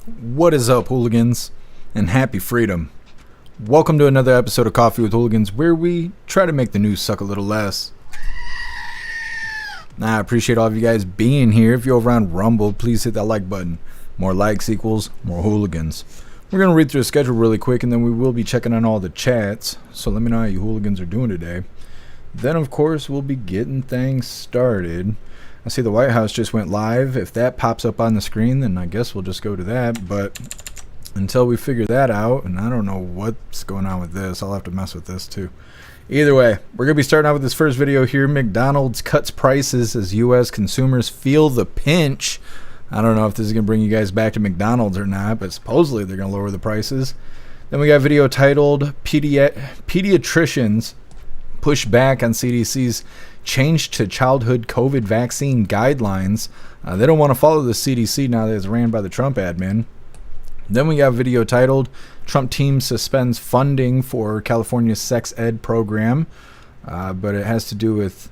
What is up, hooligans, and happy freedom. Welcome to another episode of Coffee with Hooligans, where we try to make the news suck a little less. I appreciate all of you guys being here. If you're over on Rumble, please hit that like button. More likes equals more hooligans. We're going to read through the schedule really quick, and then we will be checking on all the chats. So let me know how you hooligans are doing today. Then, of course, we'll be getting things started. I see the White House just went live. If that pops up on the screen, then I guess we'll just go to that. But until we figure that out, and I don't know what's going on with this, I'll have to mess with this too. Either way, we're going to be starting out with this first video here. McDonald's cuts prices as U.S. consumers feel the pinch. I don't know if this is going to bring you guys back to McDonald's or not, but supposedly they're going to lower the prices. Then we got a video titled Pediatricians Push Back on CDC's Change to Childhood COVID Vaccine Guidelines. They don't want to follow the CDC now that it's ran by the Trump admin. Then we got a video titled Trump Team Suspends Funding for California's Sex Ed Program. But it has to do with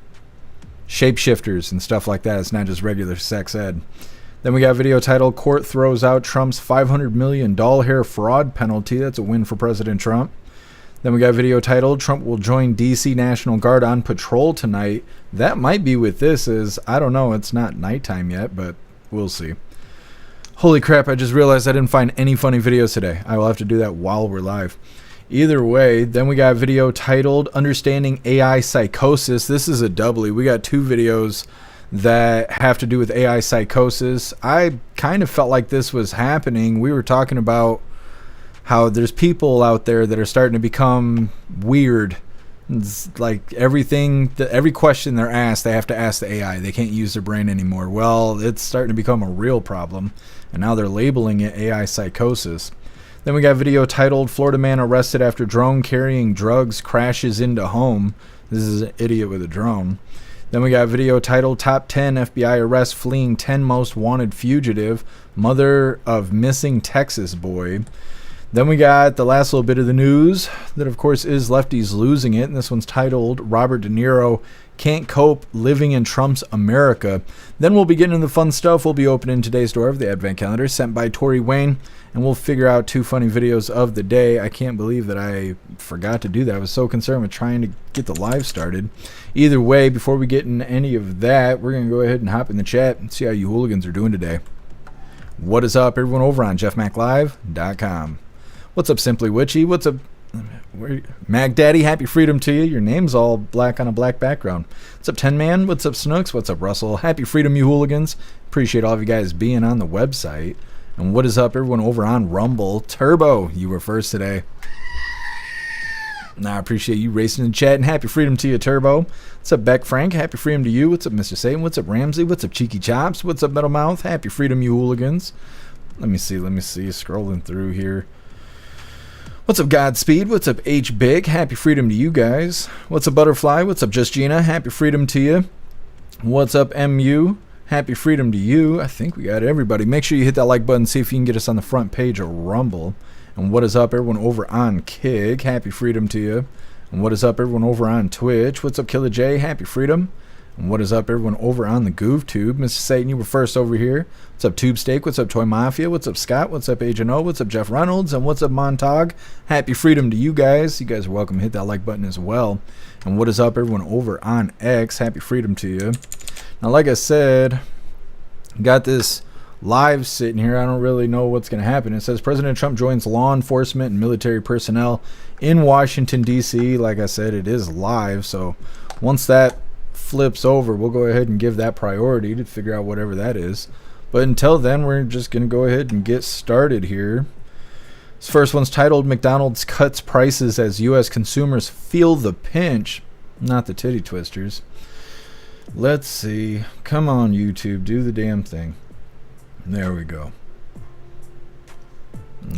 shapeshifters and stuff like that. It's not just regular sex ed. Then we got a video titled Court Throws Out Trump's $500 million hair fraud penalty. That's a win for President Trump. Then we got a video titled Trump will join DC National Guard on patrol tonight. That might be with this, is I don't know, it's not nighttime yet, but we'll see. Holy crap, I just realized I didn't find any funny videos today. I will have to do that while we're live. Either way, then we got a video titled Understanding AI Psychosis. This is a doubly. We got two videos that have to do with AI psychosis. I kind of felt like this was happening. We were talking about how there's people out there that are starting to become weird. It's like every question they're asked, they have to ask the AI. They can't use their brain anymore. Well, it's starting to become a real problem, and now they're labeling it AI psychosis. Then we got a video titled Florida Man Arrested After Drone Carrying Drugs Crashes into Home. This is an idiot with a drone. Then we got a video titled Top 10 FBI Arrests Fleeing 10 Most Wanted Fugitive, Mother of Missing Texas Boy. Then we got the last little bit of the news that, of course, is Lefties losing it. And this one's titled Robert De Niro Can't Cope Living in Trump's America. Then we'll be getting into the fun stuff. We'll be opening today's door of the Advent Calendar sent by Tori Wayne. And we'll figure out two funny videos of the day. I can't believe that I forgot to do that. I was so concerned with trying to get the live started. Either way, before we get into any of that, we're going to go ahead and hop in the chat and see how you hooligans are doing today. What is up, everyone, over on jeffmaclive.com. What's up, Simply Witchy? What's up, Mag Daddy? Happy freedom to you. Your name's all black on a black background. What's up, 10 Man? What's up, Snooks? What's up, Russell? Happy freedom, you hooligans. Appreciate all of you guys being on the website. And what is up, everyone over on Rumble? Turbo, you were first today. I appreciate you racing in chat, and happy freedom to you, Turbo. What's up, Beck Frank? Happy freedom to you. What's up, Mr. Satan? What's up, Ramsey? What's up, Cheeky Chops? What's up, Metal Mouth? Happy freedom, you hooligans. Let me see. Scrolling through here. What's up, Godspeed? What's up, H Big? Happy freedom to you guys. What's up, Butterfly? What's up, Just Gina? Happy freedom to you. What's up, MU? Happy freedom to you. I think we got everybody. Make sure you hit that like button, see if you can get us on the front page of Rumble. And what is up, everyone over on Kig? Happy freedom to you. And what is up, everyone over on Twitch? What's up, Killer J? Happy freedom. And what is up, everyone over on the GoofTube? Mr. Satan, you were first over here. What's up, Tube Steak? What's up, Toy Mafia? What's up, Scott? What's up, Agent O? What's up, Jeff Reynolds? And what's up, Montag? Happy freedom to you guys. You guys are welcome to hit that like button as well. And what is up, everyone over on X? Happy freedom to you. Now, like I said, got this live sitting here. I don't really know what's going to happen. It says President Trump joins law enforcement and military personnel in Washington, D.C. Like I said, it is live. So once that flips over, we'll go ahead and give that priority to figure out whatever that is. But until then, we're just going to go ahead and get started here. This first one's titled McDonald's Cuts Prices as U.S. Consumers Feel the Pinch. Not the titty twisters. Let's see. Come on, YouTube. Do the damn thing. There we go.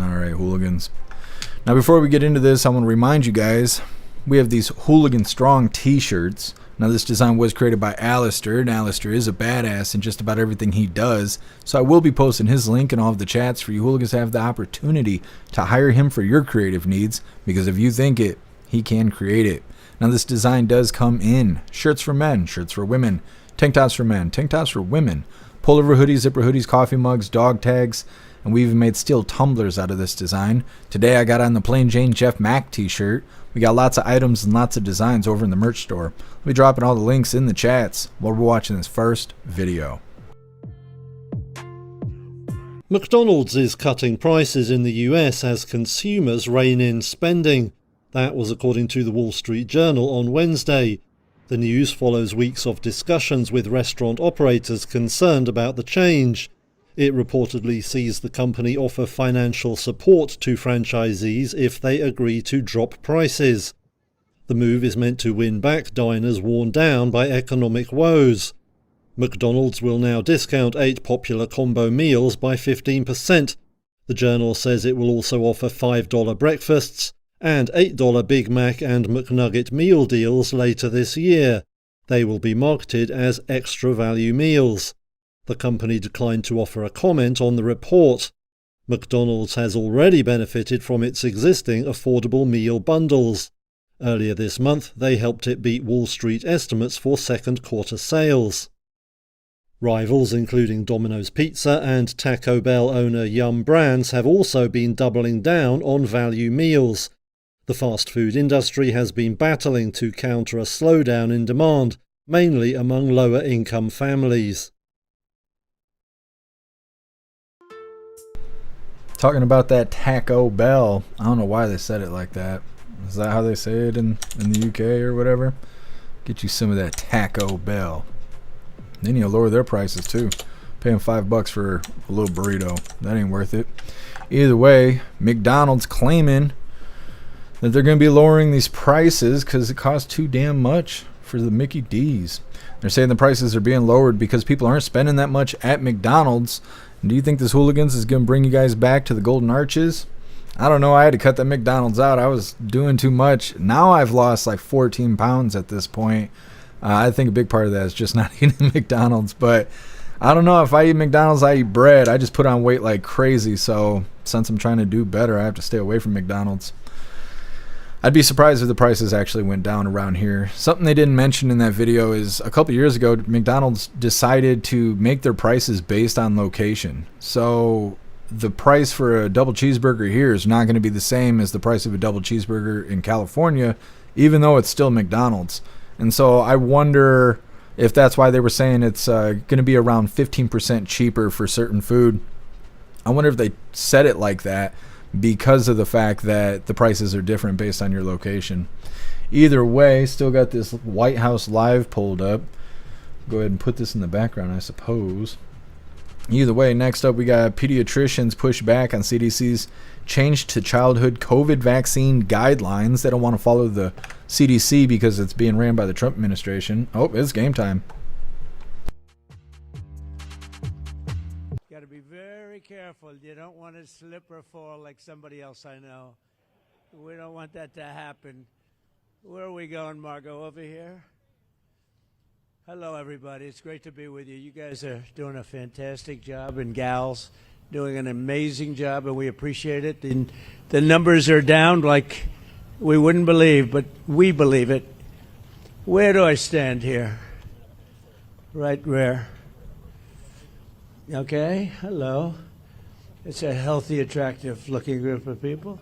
Alright, hooligans. Now, before we get into this, I want to remind you guys, we have these Hooligan Strong t-shirts. Now, this design was created by Alistair, and Alistair is a badass in just about everything he does. So I will be posting his link in all of the chats for you hooligans to have the opportunity to hire him for your creative needs, because if you think it, he can create it. Now, this design does come in shirts for men, shirts for women, tank tops for men, tank tops for women, pullover hoodies, zipper hoodies, coffee mugs, dog tags, and we even made steel tumblers out of this design. Today I got on the plain Jane Jeff Mac t-shirt. We got lots of items and lots of designs over in the merch store. I'll be dropping all the links in the chats while we're watching this first video. McDonald's is cutting prices in the US as consumers rein in spending. That was according to the Wall Street Journal on Wednesday. The news follows weeks of discussions with restaurant operators concerned about the change. It reportedly sees the company offer financial support to franchisees if they agree to drop prices. The move is meant to win back diners worn down by economic woes. McDonald's will now discount 8 popular combo meals by 15%. The Journal says it will also offer $5 breakfasts and $8 Big Mac and McNugget meal deals later this year. They will be marketed as extra value meals. The company declined to offer a comment on the report. McDonald's has already benefited from its existing affordable meal bundles. Earlier this month, they helped it beat Wall Street estimates for second quarter sales. Rivals including Domino's Pizza and Taco Bell owner Yum! Brands have also been doubling down on value meals. The fast food industry has been battling to counter a slowdown in demand, mainly among lower-income families. Talking about that Taco Bell, I don't know why they said it like that. Is that how they say it in the UK or whatever? Get you some of that Taco Bell. They need to lower their prices too. Paying $5 for a little burrito, that ain't worth it. Either way, McDonald's claiming that they're going to be lowering these prices because it costs too damn much for the Mickey D's. They're saying the prices are being lowered because people aren't spending that much at McDonald's. And do you think this Hooligans is going to bring you guys back to the Golden Arches? I don't know. I had to cut that McDonald's out. I was doing too much. Now I've lost like 14 pounds at this point. I think a big part of that is just not eating McDonald's. But I don't know. If I eat McDonald's, I eat bread. I just put on weight like crazy. So since I'm trying to do better, I have to stay away from McDonald's. I'd be surprised if the prices actually went down around here. Something they didn't mention in that video is a couple years ago, McDonald's decided to make their prices based on location. So the price for a double cheeseburger here is not going to be the same as the price of a double cheeseburger in California, even though it's still McDonald's. And so I wonder if that's why they were saying it's going to be around 15% cheaper for certain food. I wonder if they said it like that because of the fact that the prices are different based on your location. Either way, still got this White House Live pulled up. Go ahead and put this in the background, I suppose. Either way, next up we got pediatricians push back on CDC's change to childhood COVID vaccine guidelines. They don't want to follow the CDC because it's being ran by the Trump administration. Oh, it's game time. Got to be very careful. You don't want to slip or fall like somebody else I know. We don't want that to happen. Where are we going, Margot? Over here? Hello, everybody. It's great to be with you. You guys are doing a fantastic job, and gals doing an amazing job, and we appreciate it. And the numbers are down like we wouldn't believe, but we believe it. Where do I stand here? Right where? Okay, hello. It's a healthy, attractive-looking group of people.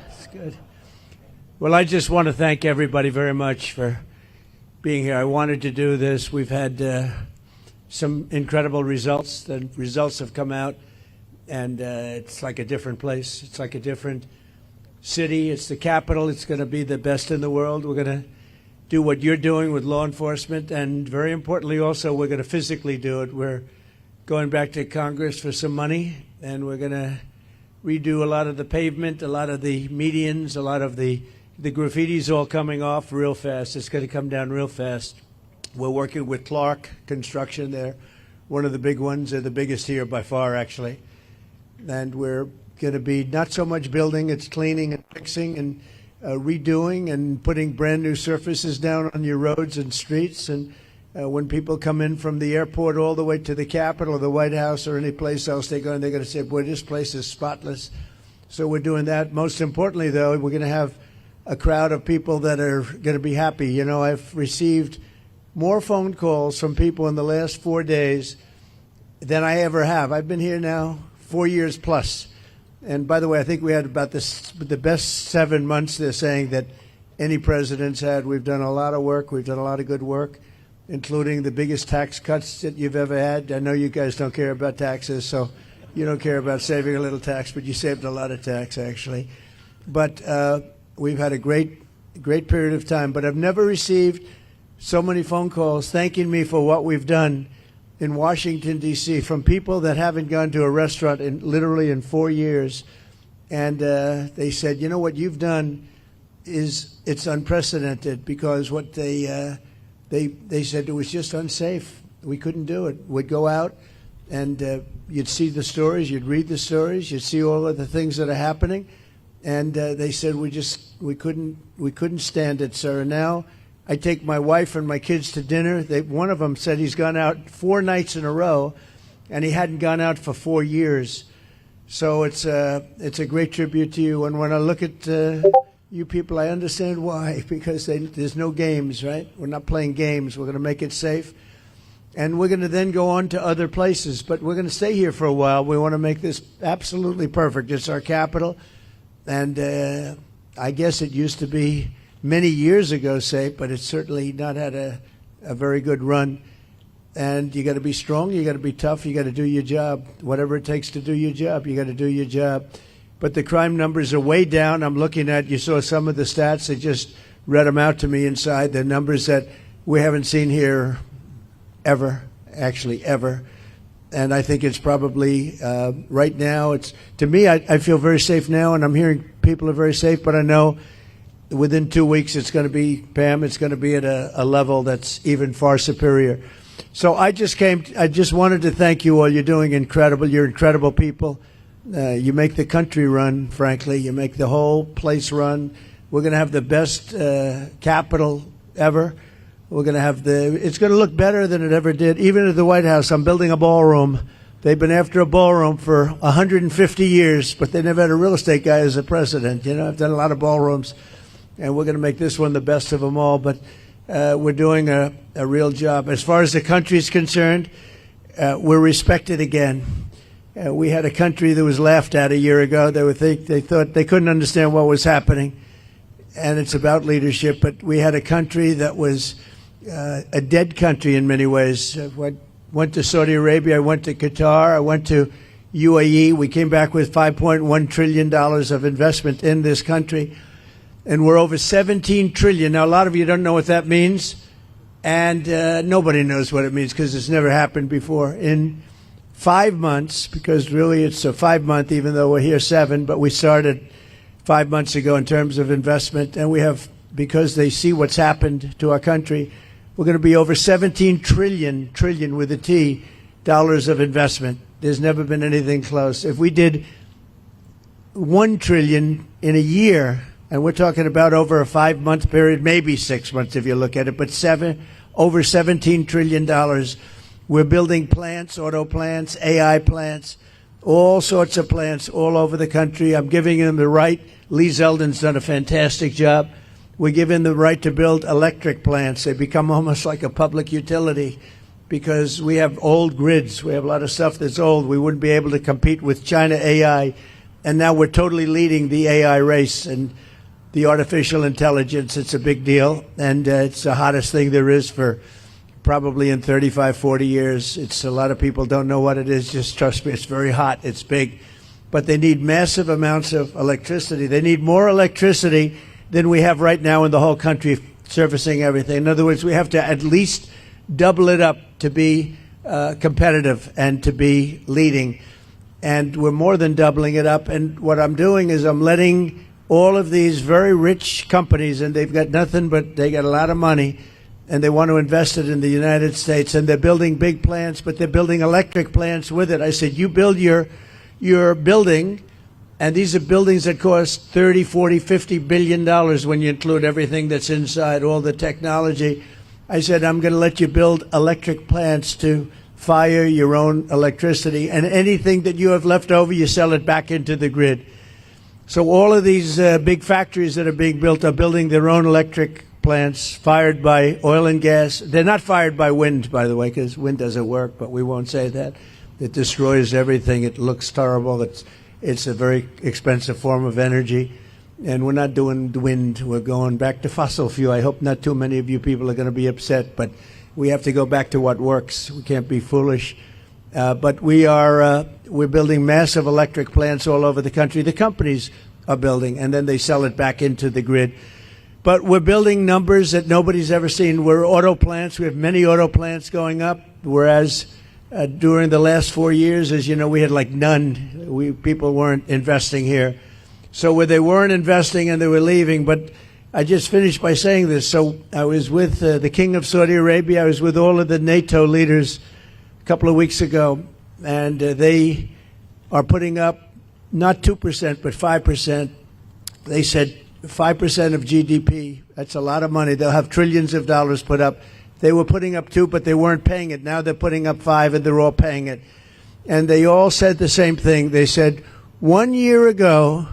It's good. Well, I just want to thank everybody very much for being here. I wanted to do this. We've had some incredible results. The results have come out, and it's like a different place. It's like a different city. It's the capital. It's going to be the best in the world. We're going to do what you're doing with law enforcement, and very importantly also, we're going to physically do it. We're going back to Congress for some money, and we're going to redo a lot of the pavement, a lot of the medians, a lot of the graffiti's all coming off real fast. It's going to come down real fast. We're working with Clark Construction. They're one of the big ones. They're the biggest here by far, actually. And we're going to be not so much building, it's cleaning and fixing and redoing and putting brand new surfaces down on your roads and streets. And when people come in from the airport all the way to the Capitol or the White House or any place else they're going to say, boy, this place is spotless. So we're doing that. Most importantly, though, we're going to have a crowd of people that are going to be happy. You know, I've received more phone calls from people in the last 4 days than I ever have. I've been here now 4 years plus. And by the way, I think we had about the best 7 months, they're saying, that any president's had. We've done a lot of work. We've done a lot of good work, including the biggest tax cuts that you've ever had. I know you guys don't care about taxes, so you don't care about saving a little tax, but you saved a lot of tax, actually. But we've had a great period of time. But I've never received so many phone calls thanking me for what we've done in Washington, D.C., from people that haven't gone to a restaurant literally in 4 years. And they said, you know, what you've done it's unprecedented, because what they said, it was just unsafe. We couldn't do it. We'd go out and you'd see the stories, you'd read the stories, you'd see all of the things that are happening. And they said, we couldn't stand it, sir. And now I take my wife and my kids to dinner. One of them said he's gone out 4 nights in a row, and he hadn't gone out for 4 years. So it's a great tribute to you. And when I look at you people, I understand why, because there's no games, right? We're not playing games. We're going to make it safe. And we're going to then go on to other places. But we're going to stay here for a while. We want to make this absolutely perfect. It's our capital. And I guess it used to be many years ago safe, but it's certainly not had a very good run. And you got to be strong, you got to be tough, you got to do your job. Whatever it takes to do your job, you got to do your job. But the crime numbers are way down. I'm looking at, you saw some of the stats, they just read them out to me inside, the numbers that we haven't seen here ever, actually ever. And I think it's probably, right now, to me, I feel very safe now, and I'm hearing people are very safe, but I know within 2 weeks it's going to be, Pam, it's going to be at a level that's even far superior. So I just wanted to thank you all. You're doing incredible. You're incredible people. You make the country run, frankly. You make the whole place run. We're going to have the best capital ever. We're going to have it's going to look better than it ever did. Even at the White House, I'm building a ballroom. They've been after a ballroom for 150 years, but they never had a real estate guy as a president. You know, I've done a lot of ballrooms, and we're going to make this one the best of them all. But we're doing a real job. As far as the country is concerned, we're respected again. We had a country that was laughed at a year ago. They thought they couldn't understand what was happening, and it's about leadership. But we had a country that was a dead country in many ways. Went to Saudi Arabia, I went to Qatar, I went to UAE. We came back with $5.1 trillion of investment in this country, and we're over 17 trillion. Now, a lot of you don't know what that means, and nobody knows what it means because it's never happened before. In 5 months, because really it's a 5-month, even though we're here 7, but we started 5 months ago in terms of investment, and we have, because they see what's happened to our country, we're going to be over 17 trillion with a T, dollars of investment. There's never been anything close. If we did 1 trillion in a year, and we're talking about over a 5-month period, maybe 6 months if you look at it, but over $17 trillion. We're building plants, auto plants, AI plants, all sorts of plants all over the country. I'm giving them the right. Lee Zeldin's done a fantastic job. We give them the right to build electric plants. They become almost like a public utility because we have old grids. We have a lot of stuff that's old. We wouldn't be able to compete with China AI. And now we're totally leading the AI race and the artificial intelligence. It's a big deal. And it's the hottest thing there is for probably in 35, 40 years. It's a lot of people don't know what it is. Just trust me, it's very hot. It's big. But they need massive amounts of electricity. They need more electricity than we have right now in the whole country servicing everything. In other words, we have to at least double it up to be competitive and to be leading. And we're more than doubling it up. And what I'm doing is I'm letting all of these very rich companies, and they've got nothing but they got a lot of money, and they want to invest it in the United States, and they're building big plants, but they're building electric plants with it. I said, you build your building, and these are buildings that cost 30, 40, 50 billion dollars when you include everything that's inside, all the technology. I said, I'm going to let you build electric plants to fire your own electricity, and anything that you have left over, you sell it back into the grid. So all of these big factories that are being built are building their own electric plants fired by oil and gas. They're not fired by wind, by the way, because wind doesn't work, but we won't say that. It destroys everything. It looks terrible. It's a very expensive form of energy. And we're not doing wind. We're going back to fossil fuel. I hope not too many of you people are going to be upset, but we have to go back to what works. We can't be foolish. But we're building massive electric plants all over the country. The companies are building, and then they sell it back into the grid. But we're building numbers that nobody's ever seen. We're auto plants. We have many auto plants going up, whereas during the last 4 years, as you know, we had like none. People weren't investing here. So where they weren't investing and they were leaving. But I just finished by saying this. So I was with the King of Saudi Arabia. I was with all of the NATO leaders a couple of weeks ago, and they are putting up not 2%, but 5%. They said 5% of GDP. That's a lot of money. They'll have trillions of dollars put up. They were putting up 2, but they weren't paying it. Now they're putting up 5, and they're all paying it. And they all said the same thing. They said, 1 year ago,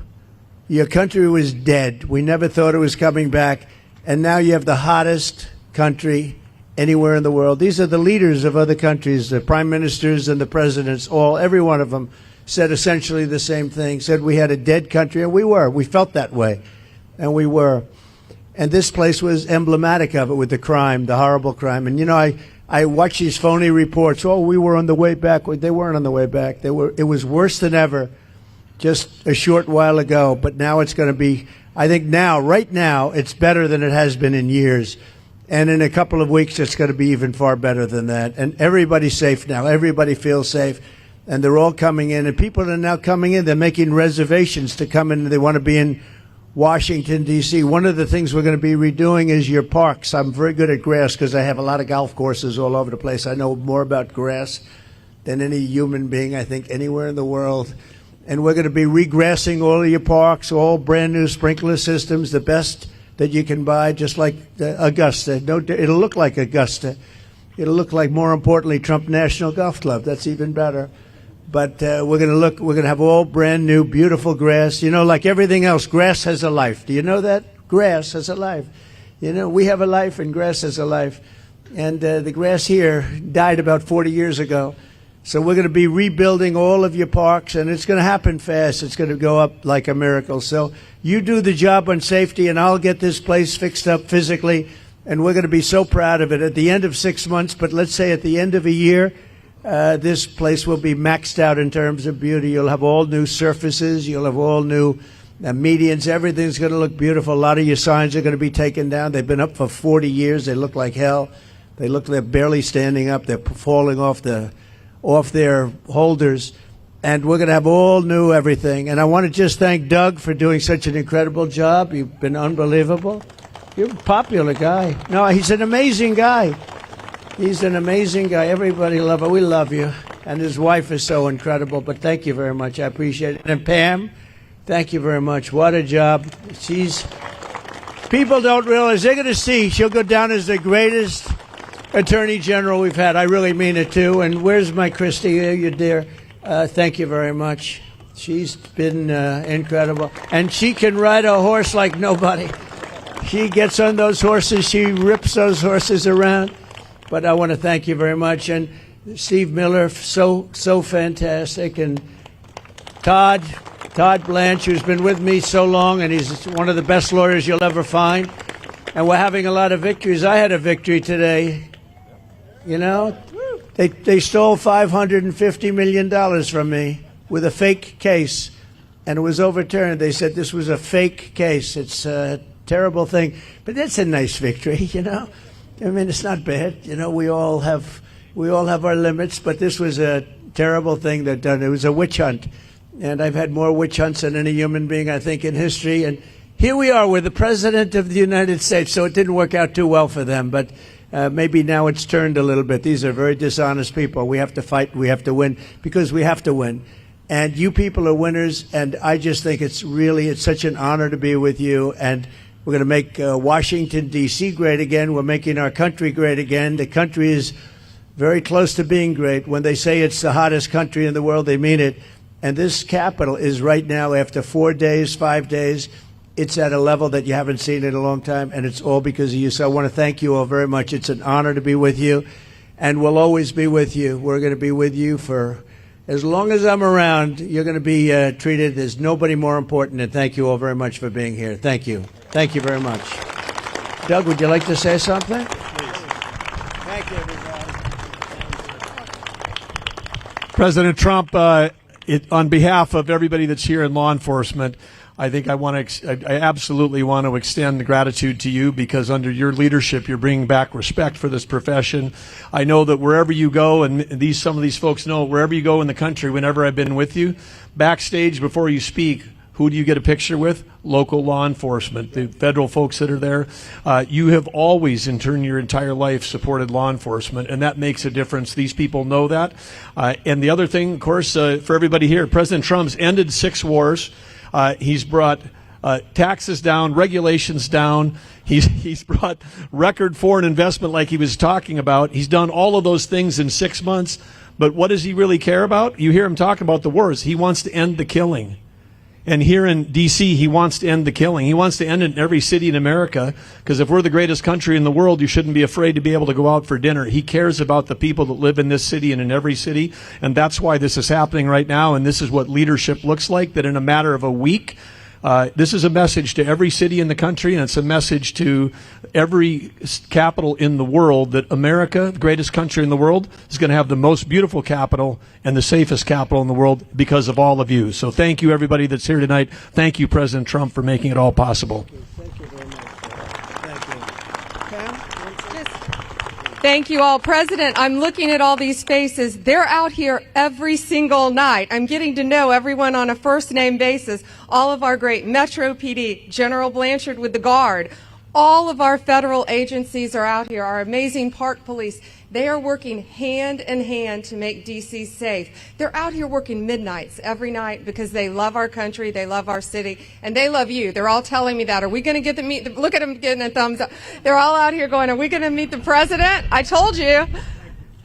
your country was dead. We never thought it was coming back. And now you have the hottest country anywhere in the world. These are the leaders of other countries, the prime ministers and the presidents, every one of them said essentially the same thing, said we had a dead country, and we were. We felt that way, and we were. And this place was emblematic of it with the crime, the horrible crime. And, you know, I watch these phony reports. Oh, we were on the way back. They weren't on the way back. It was worse than ever just a short while ago. But now it's going to be, I think now, right now, it's better than it has been in years. And in a couple of weeks, it's going to be even far better than that. And everybody's safe now. Everybody feels safe. And they're all coming in. And people are now coming in. They're making reservations to come in. They want to be in Washington, D.C. One of the things we're going to be redoing is your parks. I'm very good at grass because I have a lot of golf courses all over the place. I know more about grass than any human being, I think, anywhere in the world. And we're going to be regrassing all of your parks, all brand new sprinkler systems, the best that you can buy, just like Augusta. No, it'll look like Augusta. It'll look like, more importantly, Trump National Golf Club. That's even better. But we're going to have all brand new, beautiful grass. You know, like everything else, grass has a life. Do you know that? Grass has a life. You know, we have a life and grass has a life. And the grass here died about 40 years ago. So we're going to be rebuilding all of your parks, and it's going to happen fast. It's going to go up like a miracle. So you do the job on safety, and I'll get this place fixed up physically, and we're going to be so proud of it at the end of 6 months. But let's say at the end of a year, this place will be maxed out in terms of beauty. You'll have all new surfaces. You'll have all new medians. Everything's going to look beautiful. A lot of your signs are going to be taken down. They've been up for 40 years. They look like hell. They're barely standing up. They're falling off their holders. And we're going to have all new everything. And I want to just thank Doug for doing such an incredible job. You've been unbelievable. You're a popular guy. No, he's an amazing guy. He's an amazing guy. Everybody love him. We love you. And his wife is so incredible. But thank you very much. I appreciate it. And Pam, thank you very much. What a job. People don't realize. They're going to see. She'll go down as the greatest Attorney General we've had. I really mean it, too. And where's my Christy? You dear. Thank you very much. She's been incredible. And she can ride a horse like nobody. She gets on those horses. She rips those horses around. But I want to thank you very much. And Steve Miller, so fantastic. And Todd Blanche, who's been with me so long, and he's one of the best lawyers you'll ever find. And we're having a lot of victories. I had a victory today. You know, they stole $550 million from me with a fake case, and it was overturned. They said this was a fake case. It's a terrible thing. But that's a nice victory, you know. I mean, it's not bad. You know, we all have our limits, but this was a terrible thing that done. It was a witch hunt. And I've had more witch hunts than any human being, I think, in history. And here we are with the President of the United States. So it didn't work out too well for them, but maybe now it's turned a little bit. These are very dishonest people. We have to fight. We have to win because we have to win. And you people are winners. And I just think it's such an honor to be with you. And we're going to make Washington, D.C. great again. We're making our country great again. The country is very close to being great. When they say it's the hottest country in the world, they mean it. And this capital is right now, after 4 days, 5 days, it's at a level that you haven't seen in a long time, and it's all because of you. So I want to thank you all very much. It's an honor to be with you, and we'll always be with you. We're going to be with you for As long as I'm around, you're going to be treated as nobody more important. And thank you all very much for being here. Thank you. Thank you very much. Doug, would you like to say something? Please. Thank you, everybody. President Trump, on behalf of everybody that's here in law enforcement, I think I absolutely want to extend gratitude to you, because under your leadership, you're bringing back respect for this profession. I know that wherever you go, and some of these folks know, wherever you go in the country, whenever I've been with you, backstage before you speak, who do you get a picture with? Local law enforcement, the federal folks that are there. You have always, in turn, your entire life supported law enforcement, and that makes a difference. These people know that. And the other thing, of course, for everybody here, President Trump's ended 6 wars. He's brought taxes down, regulations down. He's brought record foreign investment like he was talking about. He's done all of those things in 6 months. But what does he really care about? You hear him talk about the wars. He wants to end the killing. And here in D.C., he wants to end the killing. He wants to end it in every city in America, because if we're the greatest country in the world, you shouldn't be afraid to be able to go out for dinner. He cares about the people that live in this city and in every city, and that's why this is happening right now, and this is what leadership looks like, that in a matter of a week, this is a message to every city in the country, and it's a message to every capital in the world that America, the greatest country in the world, is going to have the most beautiful capital and the safest capital in the world because of all of you. So thank you, everybody that's here tonight. Thank you, President Trump, for making it all possible. Thank you very much. Thank you. Pam? Thank you all. President, I'm looking at all these faces. They're out here every single night. I'm getting to know everyone on a first-name basis. All of our great Metro PD, General Blanchard with the Guard, all of our federal agencies are out here, our amazing park police. They are working hand in hand to make D.C. safe. They're out here working midnights every night because they love our country, they love our city, and they love you. They're all telling me that. Are we going to get to meet look at them getting a thumbs up. They're all out here going, are we going to meet the president? I told you.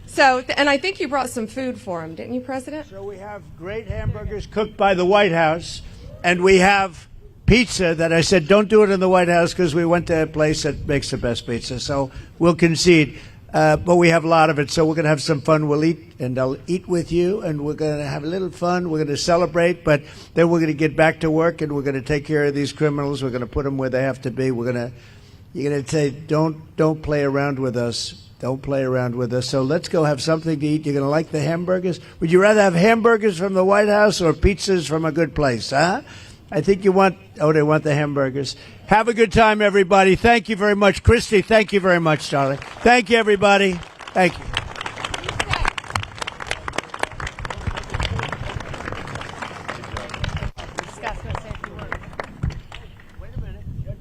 So, and I think you brought some food for him, didn't you, President? So we have great hamburgers cooked by the White House, and we have pizza that I said don't do it in the White House because we went to a place that makes the best pizza. So we'll concede. But we have a lot of it, so we're going to have some fun. We'll eat, and I'll eat with you, and we're going to have a little fun. We're going to celebrate, but then we're going to get back to work, and we're going to take care of these criminals. We're going to put them where they have to be. You're going to say, don't play around with us. Don't play around with us. So let's go have something to eat. You're going to like the hamburgers? Would you rather have hamburgers from the White House or pizzas from a good place, huh? I think you want, they want the hamburgers. Have a good time, everybody. Thank you very much. Christy, thank you very much, darling. Thank you, everybody. Thank you. Wait a minute. Judge,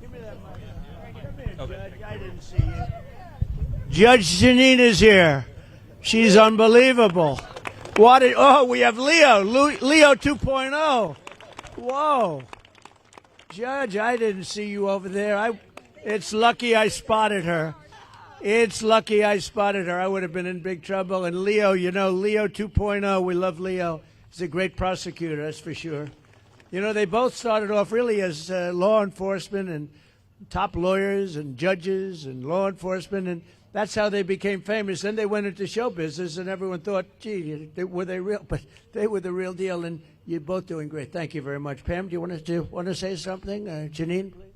give me that mic. Come here, Judge. I didn't see you. Judge Janine is here. She's unbelievable. We have Leo 2.0. Whoa. Judge, I didn't see you over there. It's lucky I spotted her. It's lucky I spotted her. I would have been in big trouble. And Leo, Leo 2.0, we love Leo. He's a great prosecutor, that's for sure. They both started off really as law enforcement and top lawyers and judges and law enforcement, and that's how they became famous. Then they went into show business, and everyone thought, gee, were they real? But they were the real deal, and you're both doing great. Thank you very much. Pam, do you want to say something? Janine, please.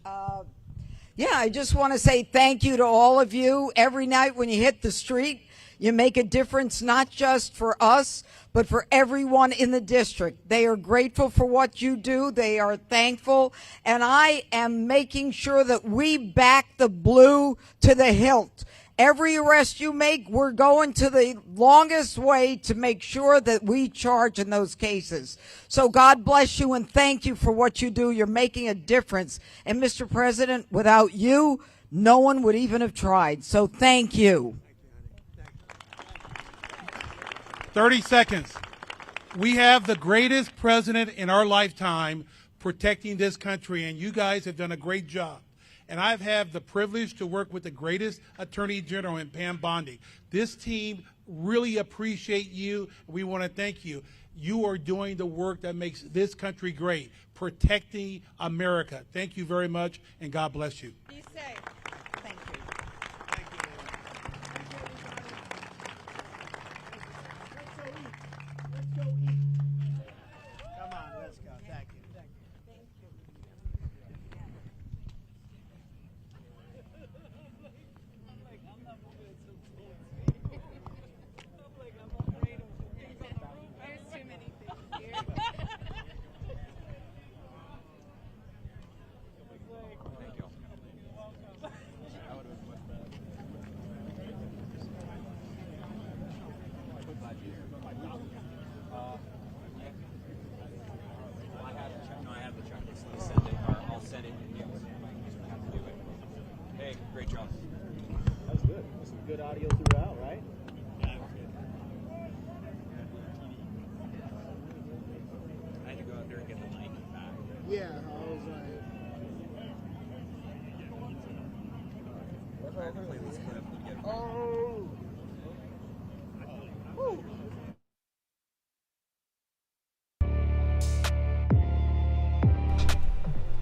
Yeah, I just want to say thank you to all of you. Every night when you hit the street, you make a difference, not just for us, but for everyone in the district. They are grateful for what you do. They are thankful. And I am making sure that we back the blue to the hilt. Every arrest you make, we're going to the longest way to make sure that we charge in those cases. So God bless you and thank you for what you do. You're making a difference. And Mr. President, without you, no one would even have tried. So thank you. 30 seconds. We have the greatest president in our lifetime protecting this country, and you guys have done a great job. And I've had the privilege to work with the greatest Attorney General in Pam Bondi. This team really appreciate you. We want to thank you. You are doing the work that makes this country great, protecting America. Thank you very much, and God bless you. Be safe. Thank you. Thank you. Yeah, I was like, oh. Woo.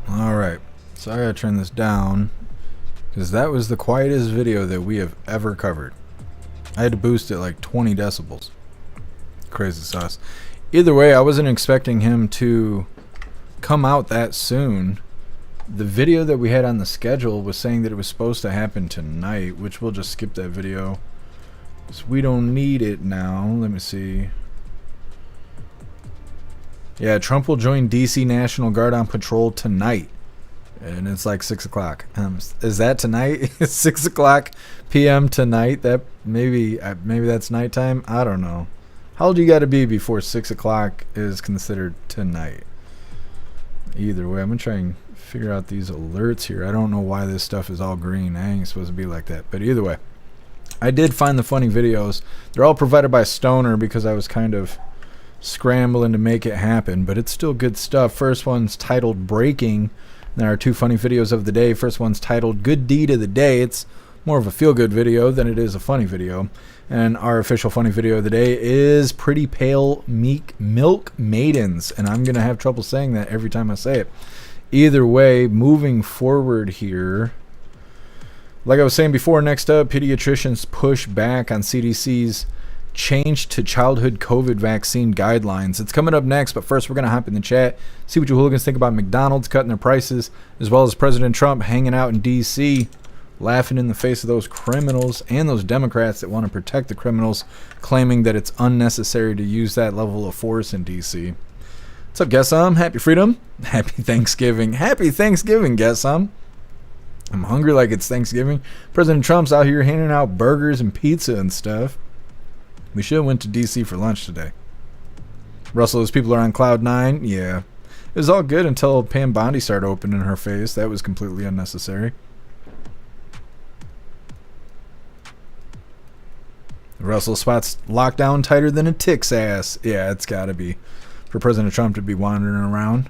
Alright, so I gotta turn this down because that was the quietest video that we have ever covered. I had to boost it like 20 decibels. Crazy sauce. Either way, I wasn't expecting him to come out that soon. The video that we had on the schedule was saying that it was supposed to happen tonight, which we'll just skip that video because we don't need it now. Let me see. Yeah, Trump will join DC National Guard on patrol tonight. And it's like 6 o'clock. Is that tonight? 6 o'clock p.m. tonight? That maybe that's nighttime? I don't know. How old you got to be before 6 o'clock is considered tonight? Either way, I'm going to try and figure out these alerts here. I don't know why this stuff is all green. I ain't supposed to be like that. But either way, I did find the funny videos. They're all provided by Stoner because I was kind of scrambling to make it happen. But it's still good stuff. First one's titled Breaking. There are two funny videos of the day. First one's titled Good Deed of the Day. It's more of a feel-good video than it is a funny video. And our official funny video of the day is Pretty Pale Meek Milk Maidens. And I'm going to have trouble saying that every time I say it. Either way, moving forward here, like I was saying before, next up, pediatricians push back on CDC's change to childhood COVID vaccine guidelines. It's coming up next, but first we're going to hop in the chat, see what you hooligans think about McDonald's cutting their prices, as well as President Trump hanging out in D.C., laughing in the face of those criminals and those Democrats that want to protect the criminals, claiming that it's unnecessary to use that level of force in D.C. What's up, Guess Happy Freedom. Happy Thanksgiving. Happy Thanksgiving, Guess I'm hungry like it's Thanksgiving. President Trump's out here handing out burgers and pizza and stuff. We should have went to D.C. for lunch today. Russell, those people are on cloud 9. Yeah. It was all good until Pam Bondi started opening her face. That was completely unnecessary. Russell spots locked down tighter than a tick's ass. Yeah, it's got to be for President Trump to be wandering around.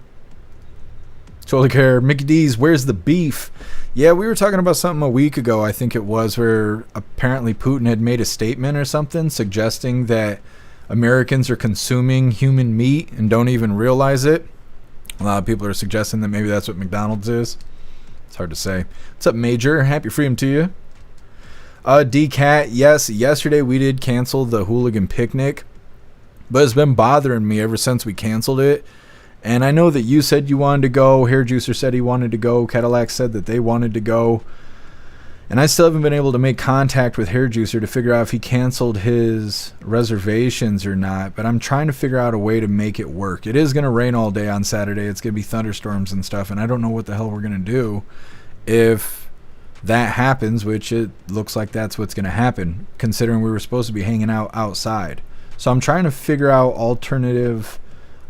Totally care. Mickey D's, where's the beef? Yeah, we were talking about something a week ago, I think it was, where apparently Putin had made a statement or something suggesting that Americans are consuming human meat and don't even realize it. A lot of people are suggesting that maybe that's what McDonald's is. It's hard to say. What's up, Major? Happy freedom to you. D-Cat, yes, yesterday we did cancel the hooligan picnic, but it's been bothering me ever since we canceled it. And I know that you said you wanted to go. Hair Juicer said he wanted to go. Cadillac said that they wanted to go. And I still haven't been able to make contact with Hair Juicer to figure out if he canceled his reservations or not. But I'm trying to figure out a way to make it work. It is going to rain all day on Saturday. It's going to be thunderstorms and stuff. And I don't know what the hell we're going to do if that happens, which it looks like that's what's going to happen, considering we were supposed to be hanging out outside. So I'm trying to figure out alternative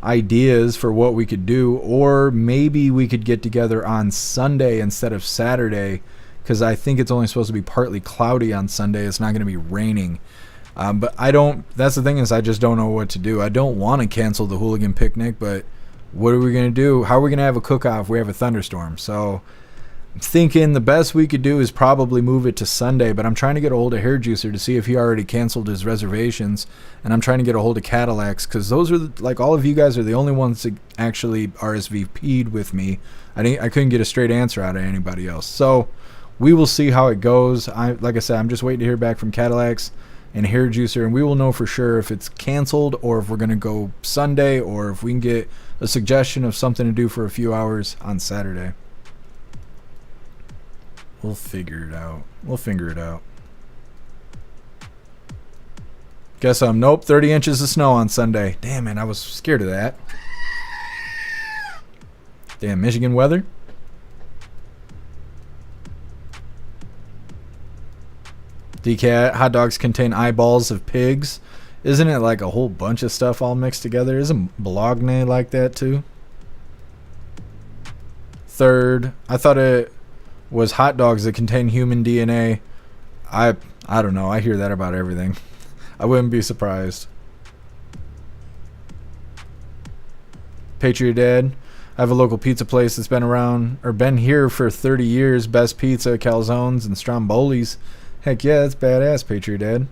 ideas for what we could do, or maybe we could get together on Sunday instead of Saturday, because I think it's only supposed to be partly cloudy on Sunday. It's not going to be raining. But I don't, that's the thing, is I just don't know what to do. I don't want to cancel the hooligan picnic, but what are we going to do? How are we going to have a cook-off if we have a thunderstorm? So I'm thinking the best we could do is probably move it to Sunday, but I'm trying to get a hold of Hair Juicer to see if he already canceled his reservations, and I'm trying to get a hold of Cadillacs, because those are, like, all of you guys are the only ones that actually RSVP'd with me. I couldn't get a straight answer out of anybody else. So we will see how it goes. Like I said, I'm just waiting to hear back from Cadillacs and Hair Juicer, and we will know for sure if it's canceled or if we're going to go Sunday, or if we can get a suggestion of something to do for a few hours on Saturday. We'll figure it out. We'll figure it out. Guess nope, 30 inches of snow on Sunday. Damn, man, I was scared of that. Damn, Michigan weather. DCAT, hot dogs contain eyeballs of pigs. Isn't it like a whole bunch of stuff all mixed together? Isn't Bologna like that too? Third, I thought it was hot dogs that contain human DNA. I don't know. I hear that about everything. I wouldn't be surprised. Patriot Dad, I have a local pizza place that's been here for 30 years. Best pizza, calzones, and strombolis. Heck yeah, that's badass, Patriot Dad.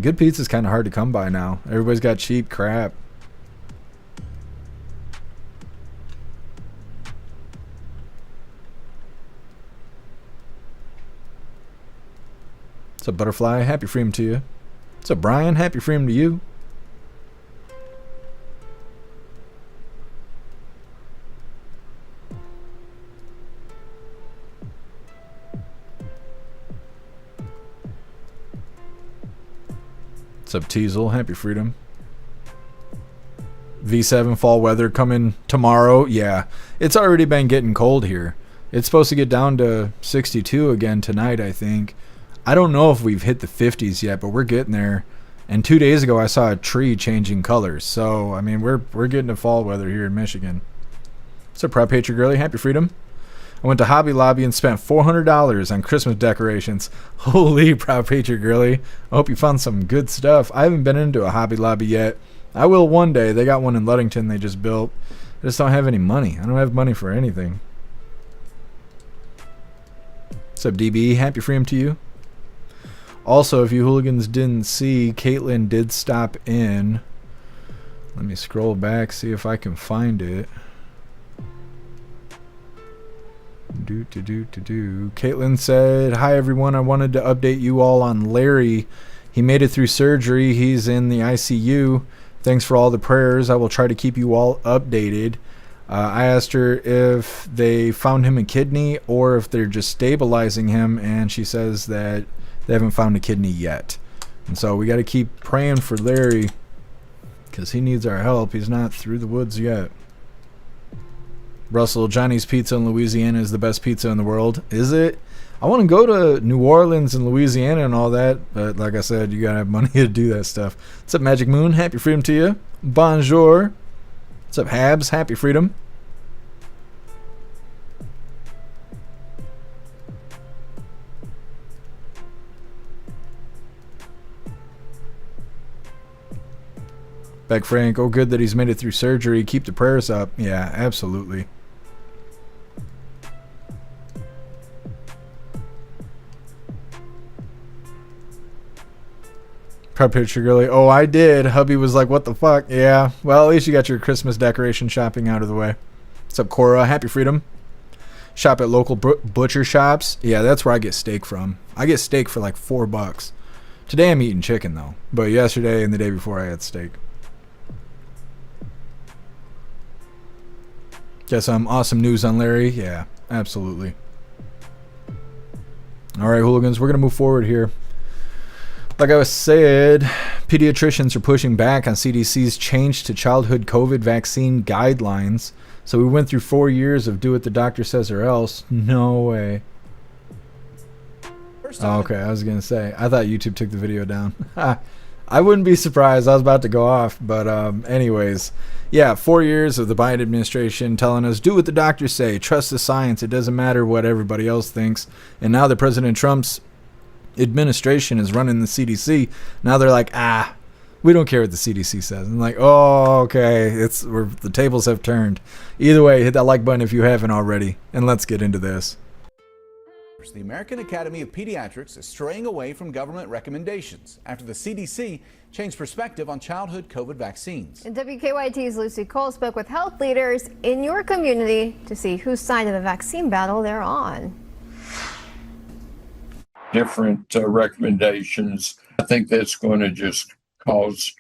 Good pizza's kind of hard to come by now. Everybody's got cheap crap. What's up, Butterfly? Happy freedom to you. What's up, Brian? Happy freedom to you. What's up, Teasel? Happy freedom. V7 fall weather coming tomorrow. Yeah, it's already been getting cold here. It's supposed to get down to 62 again tonight, I think. I don't know if we've hit the 50s yet, but we're getting there. And 2 days ago, I saw a tree changing colors. So, I mean, we're getting to fall weather here in Michigan. What's up, Proud Patriot Girly? Happy freedom. I went to Hobby Lobby and spent $400 on Christmas decorations. Holy, Proud Patriot Girly. I hope you found some good stuff. I haven't been into a Hobby Lobby yet. I will one day. They got one in Ludington they just built. I just don't have any money. I don't have money for anything. What's up, DB? Happy freedom to you. Also, if you hooligans didn't see, Caitlin did stop in. Let me scroll back, see if I can find it. Caitlin said, "Hi everyone, I wanted to update you all on Larry. He made it through surgery. He's in the ICU. Thanks for all the prayers. I will try to keep you all updated." I asked her if they found him a kidney or if they're just stabilizing him, and she says that they haven't found a kidney yet. And so we got to keep praying for Larry because he needs our help. He's not through the woods yet. Russell, Johnny's Pizza in Louisiana is the best pizza in the world. Is it? I want to go to New Orleans and Louisiana and all that, but like I said, you got to have money to do that stuff. What's up, Magic Moon? Happy freedom to you. Bonjour. What's up, Habs? Happy freedom. Beck Frank, oh good that he's made it through surgery. Keep the prayers up. Yeah, absolutely. Proud Picture Girly. Oh, I did. Hubby was like, what the fuck? Yeah. Well, at least you got your Christmas decoration shopping out of the way. What's up, Cora? Happy freedom. Shop at local butcher shops. Yeah, that's where I get steak from. I get steak for like $4. Today I'm eating chicken, though. But yesterday and the day before I had steak. Got some awesome news on Larry. Yeah, absolutely. All right, hooligans, we're going to move forward here. Like I said, pediatricians are pushing back on CDC's change to childhood COVID vaccine guidelines. So we went through 4 years of do what the doctor says or else. No way. Oh, okay, I was going to say. I thought YouTube took the video down. I wouldn't be surprised. I was about to go off. But anyways, yeah, 4 years of the Biden administration telling us, do what the doctors say. Trust the science. It doesn't matter what everybody else thinks. And now that President Trump's administration is running the CDC, now they're like, we don't care what the CDC says. I'm like, oh, okay, the tables have turned. Either way, hit that like button if you haven't already, and let's get into this. The American Academy of Pediatrics is straying away from government recommendations after the CDC changed perspective on childhood COVID vaccines. And WKYT's Lucy Cole spoke with health leaders in your community to see whose side of the vaccine battle they're on. Different recommendations. I think that's going to just cause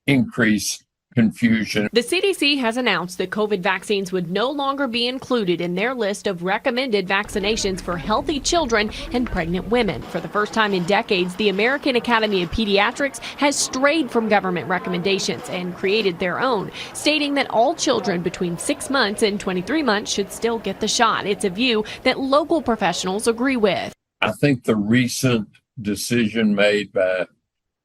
increased confusion. The CDC has announced that COVID vaccines would no longer be included in their list of recommended vaccinations for healthy children and pregnant women. For the first time in decades, the American Academy of Pediatrics has strayed from government recommendations and created their own, stating that all children between 6 months and 23 months should still get the shot. It's a view that local professionals agree with. I think the recent decision made by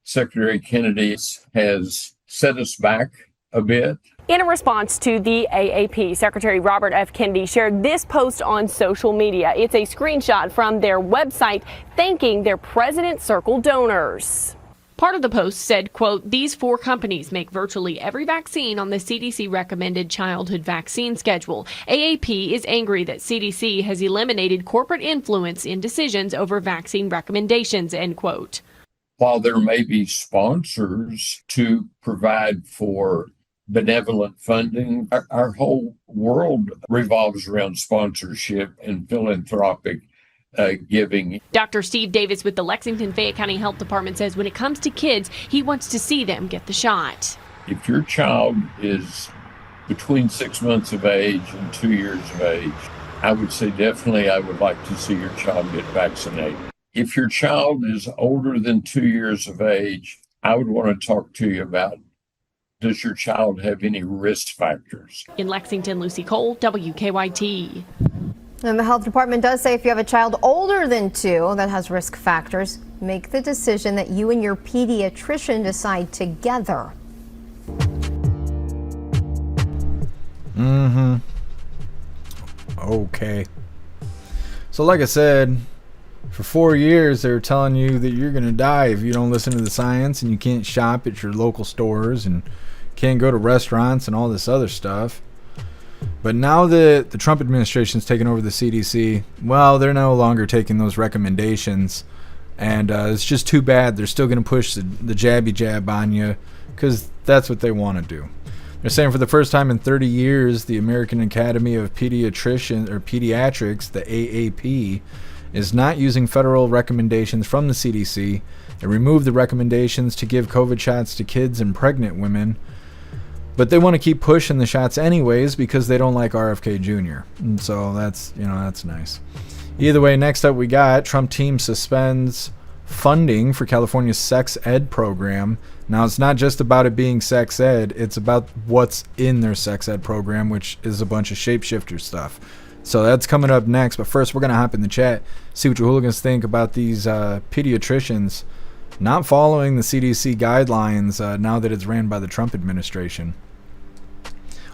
Secretary Kennedy has set us back a bit. In a response to the AAP, Secretary Robert F. Kennedy shared this post on social media. It's a screenshot from their website thanking their President Circle donors. Part of the post said, quote, "These 4 companies make virtually every vaccine on the CDC recommended childhood vaccine schedule. AAP is angry that CDC has eliminated corporate influence in decisions over vaccine recommendations," end quote. While there may be sponsors to provide for benevolent funding, our whole world revolves around sponsorship and philanthropic giving. Dr. Steve Davis with the Lexington Fayette County Health Department says when it comes to kids, he wants to see them get the shot. If your child is between 6 months of age and 2 years of age, I would say definitely I would like to see your child get vaccinated. If your child is older than 2 years of age, I would want to talk to you about, does your child have any risk factors? In Lexington, Lucy Cole, WKYT. And the health department does say if you have a child older than 2 that has risk factors, make the decision that you and your pediatrician decide together. Okay. So like I said, for 4 years they were telling you that you're going to die if you don't listen to the science, and you can't shop at your local stores and can't go to restaurants and all this other stuff. But now that the Trump administration's taken over the CDC, well, they're no longer taking those recommendations. And it's just too bad. They're still going to push the jabby jab on you because that's what they want to do. They're saying for the first time in 30 years, the American Academy of Pediatrics, the AAP, is not using federal recommendations from the CDC. It removed the recommendations to give COVID shots to kids and pregnant women. But they want to keep pushing the shots anyways because they don't like RFK Jr. And so that's nice. Either way, next up we got Trump team suspends funding for California's sex ed program. Now, it's not just about it being sex ed. It's about what's in their sex ed program, which is a bunch of shapeshifter stuff. So that's coming up next. But first, we're going to hop in the chat, see what your hooligans think about these pediatricians not following the CDC guidelines now that it's ran by the Trump administration.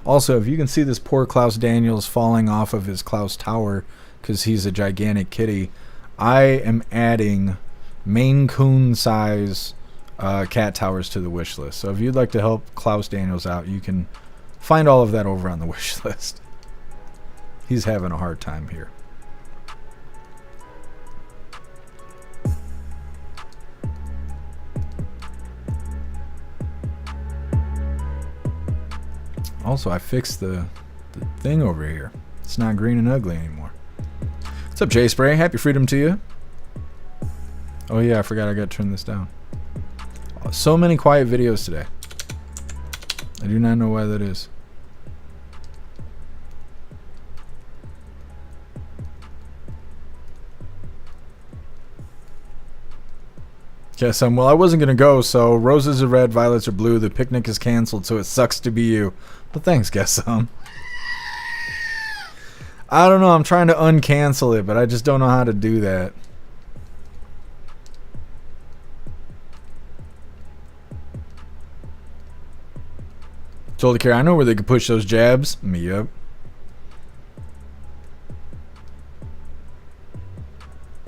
Also, if you can see this poor Klaus Daniels falling off of his Klaus Tower because he's a gigantic kitty, I am adding Maine Coon size cat towers to the wish list. So if you'd like to help Klaus Daniels out, you can find all of that over on the wish list. He's having a hard time here. Also, I fixed the thing over here. It's not green and ugly anymore. What's up, J Spray? Happy freedom to you. Oh yeah, I forgot I got to turn this down. So many quiet videos today. I do not know why that is. Yes, well, I wasn't going to go, so roses are red, violets are blue, the picnic is canceled, so it sucks to be you. But thanks, guess some. I don't know, I'm trying to uncancel it, but I just don't know how to do that. Told the care, I know where they could push those jabs. Me up.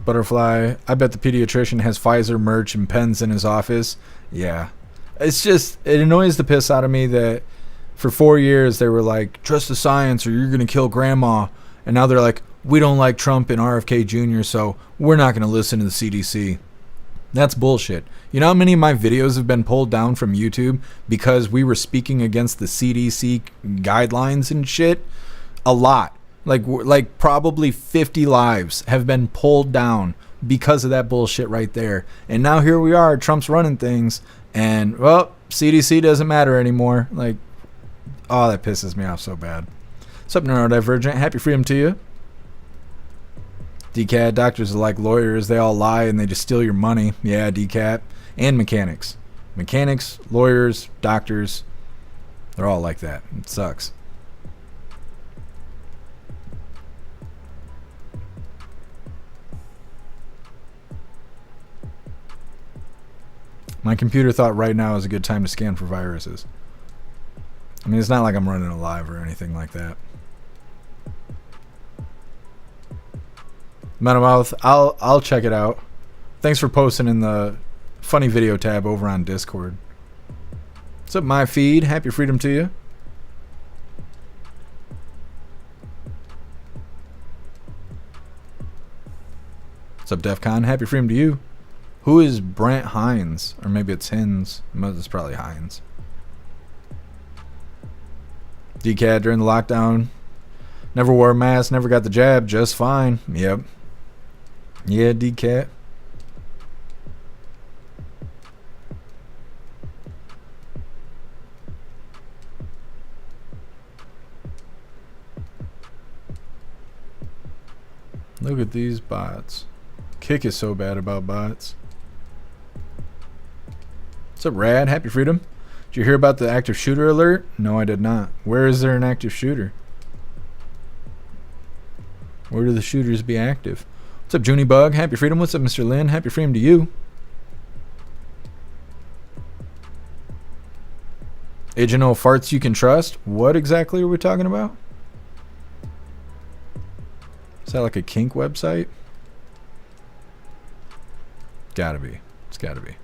Butterfly, I bet the pediatrician has Pfizer merch and pens in his office. Yeah. It's just, it annoys the piss out of me that for 4 years they were like, trust the science or you're going to kill grandma. And now they're like, we don't like Trump and RFK Jr., so we're not going to listen to the CDC. That's bullshit. You know how many of my videos have been pulled down from YouTube because we were speaking against the CDC guidelines and shit? A lot. Like probably 50 lives have been pulled down because of that bullshit right there. And now here we are, Trump's running things, and, well, CDC doesn't matter anymore. Like, oh, that pisses me off so bad. What's up, Neurodivergent? Happy freedom to you. DCAT, doctors are like lawyers. They all lie and they just steal your money. Yeah, DCAT. And mechanics. Mechanics, lawyers, doctors, they're all like that. It sucks. My computer thought right now is a good time to scan for viruses. I mean, it's not like I'm running a live or anything like that. Metamouth, I'll check it out. Thanks for posting in the Funny video tab over on Discord. What's up, my feed? Happy freedom to you. What's up, DEFCON? Happy freedom to you. Who is Brent Hines? Or maybe it's Hines. It's probably Hines. DCAT during the lockdown. Never wore a mask, never got the jab, just fine. Yep. Yeah, DCAT. Look at these bots. Kick is so bad about bots. What's up, Rad? Happy freedom. Did you hear about the active shooter alert? No, I did not. Where is there an active shooter? Where do the shooters be active? What's up, Junie Bug? Happy freedom. What's up, Mr. Lynn? Happy freedom to you. Agent O farts you can trust? What exactly are we talking about? Is that like a kink website? Gotta be. It's gotta be.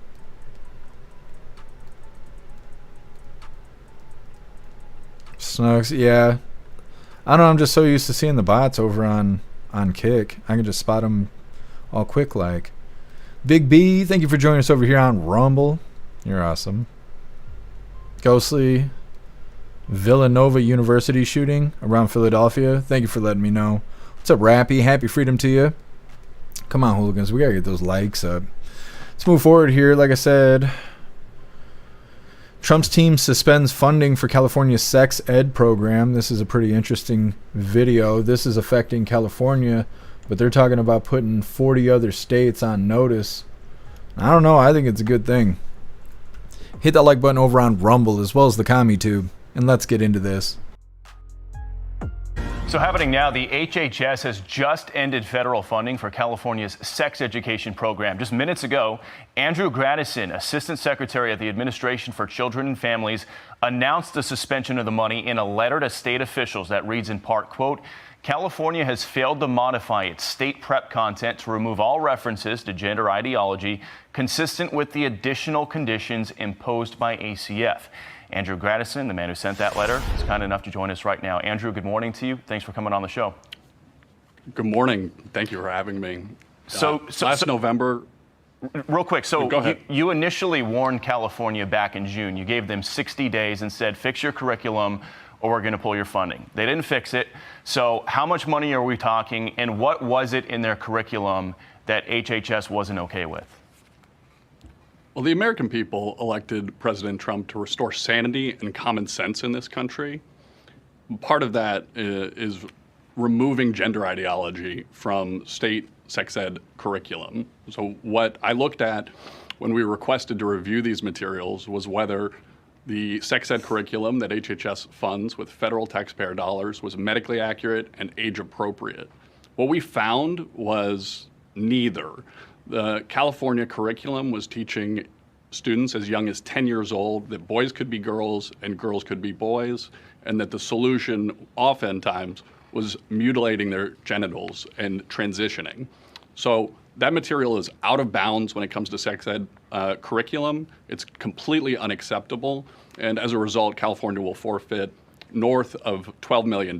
Snugs, yeah. I don't know, I'm just so used to seeing the bots over on Kick. I can just spot them all quick like. Big B, thank you for joining us over here on Rumble. You're awesome. Ghostly Villanova University shooting around Philadelphia. Thank you for letting me know. What's up, Rappy? Happy freedom to you. Come on, hooligans. We gotta get those likes up. Let's move forward here. Like I said, Trump's team suspends funding for California's sex ed program. This is a pretty interesting video. This is affecting California, but they're talking about putting 40 other states on notice. I don't know. I think it's a good thing. Hit that like button over on Rumble as well as the CommuTube, and let's get into this. So happening now, the HHS has just ended federal funding for California's sex education program. Just minutes ago, Andrew Grattison, Assistant Secretary at the Administration for Children and Families, announced the suspension of the money in a letter to state officials that reads in part, quote, California has failed to modify its state prep content to remove all references to gender ideology consistent with the additional conditions imposed by ACF. Andrew Grattison, the man who sent that letter, is kind enough to join us right now. Andrew, good morning to you. Thanks for coming on the show. Good morning. Thank you for having me. Last November. Real quick, so go ahead. You initially warned California back in June. You gave them 60 days and said, fix your curriculum or we're going to pull your funding. They didn't fix it. So how much money are we talking, and what was it in their curriculum that HHS wasn't okay with? Well, the American people elected President Trump to restore sanity and common sense in this country. Part of that is removing gender ideology from state sex ed curriculum. So what I looked at when we requested to review these materials was whether the sex ed curriculum that HHS funds with federal taxpayer dollars was medically accurate and age appropriate. What we found was neither. The California curriculum was teaching students as young as 10 years old that boys could be girls and girls could be boys, and that the solution oftentimes was mutilating their genitals and transitioning. So that material is out of bounds when it comes to sex ed curriculum. It's completely unacceptable, and as a result, California will forfeit north of $12 million.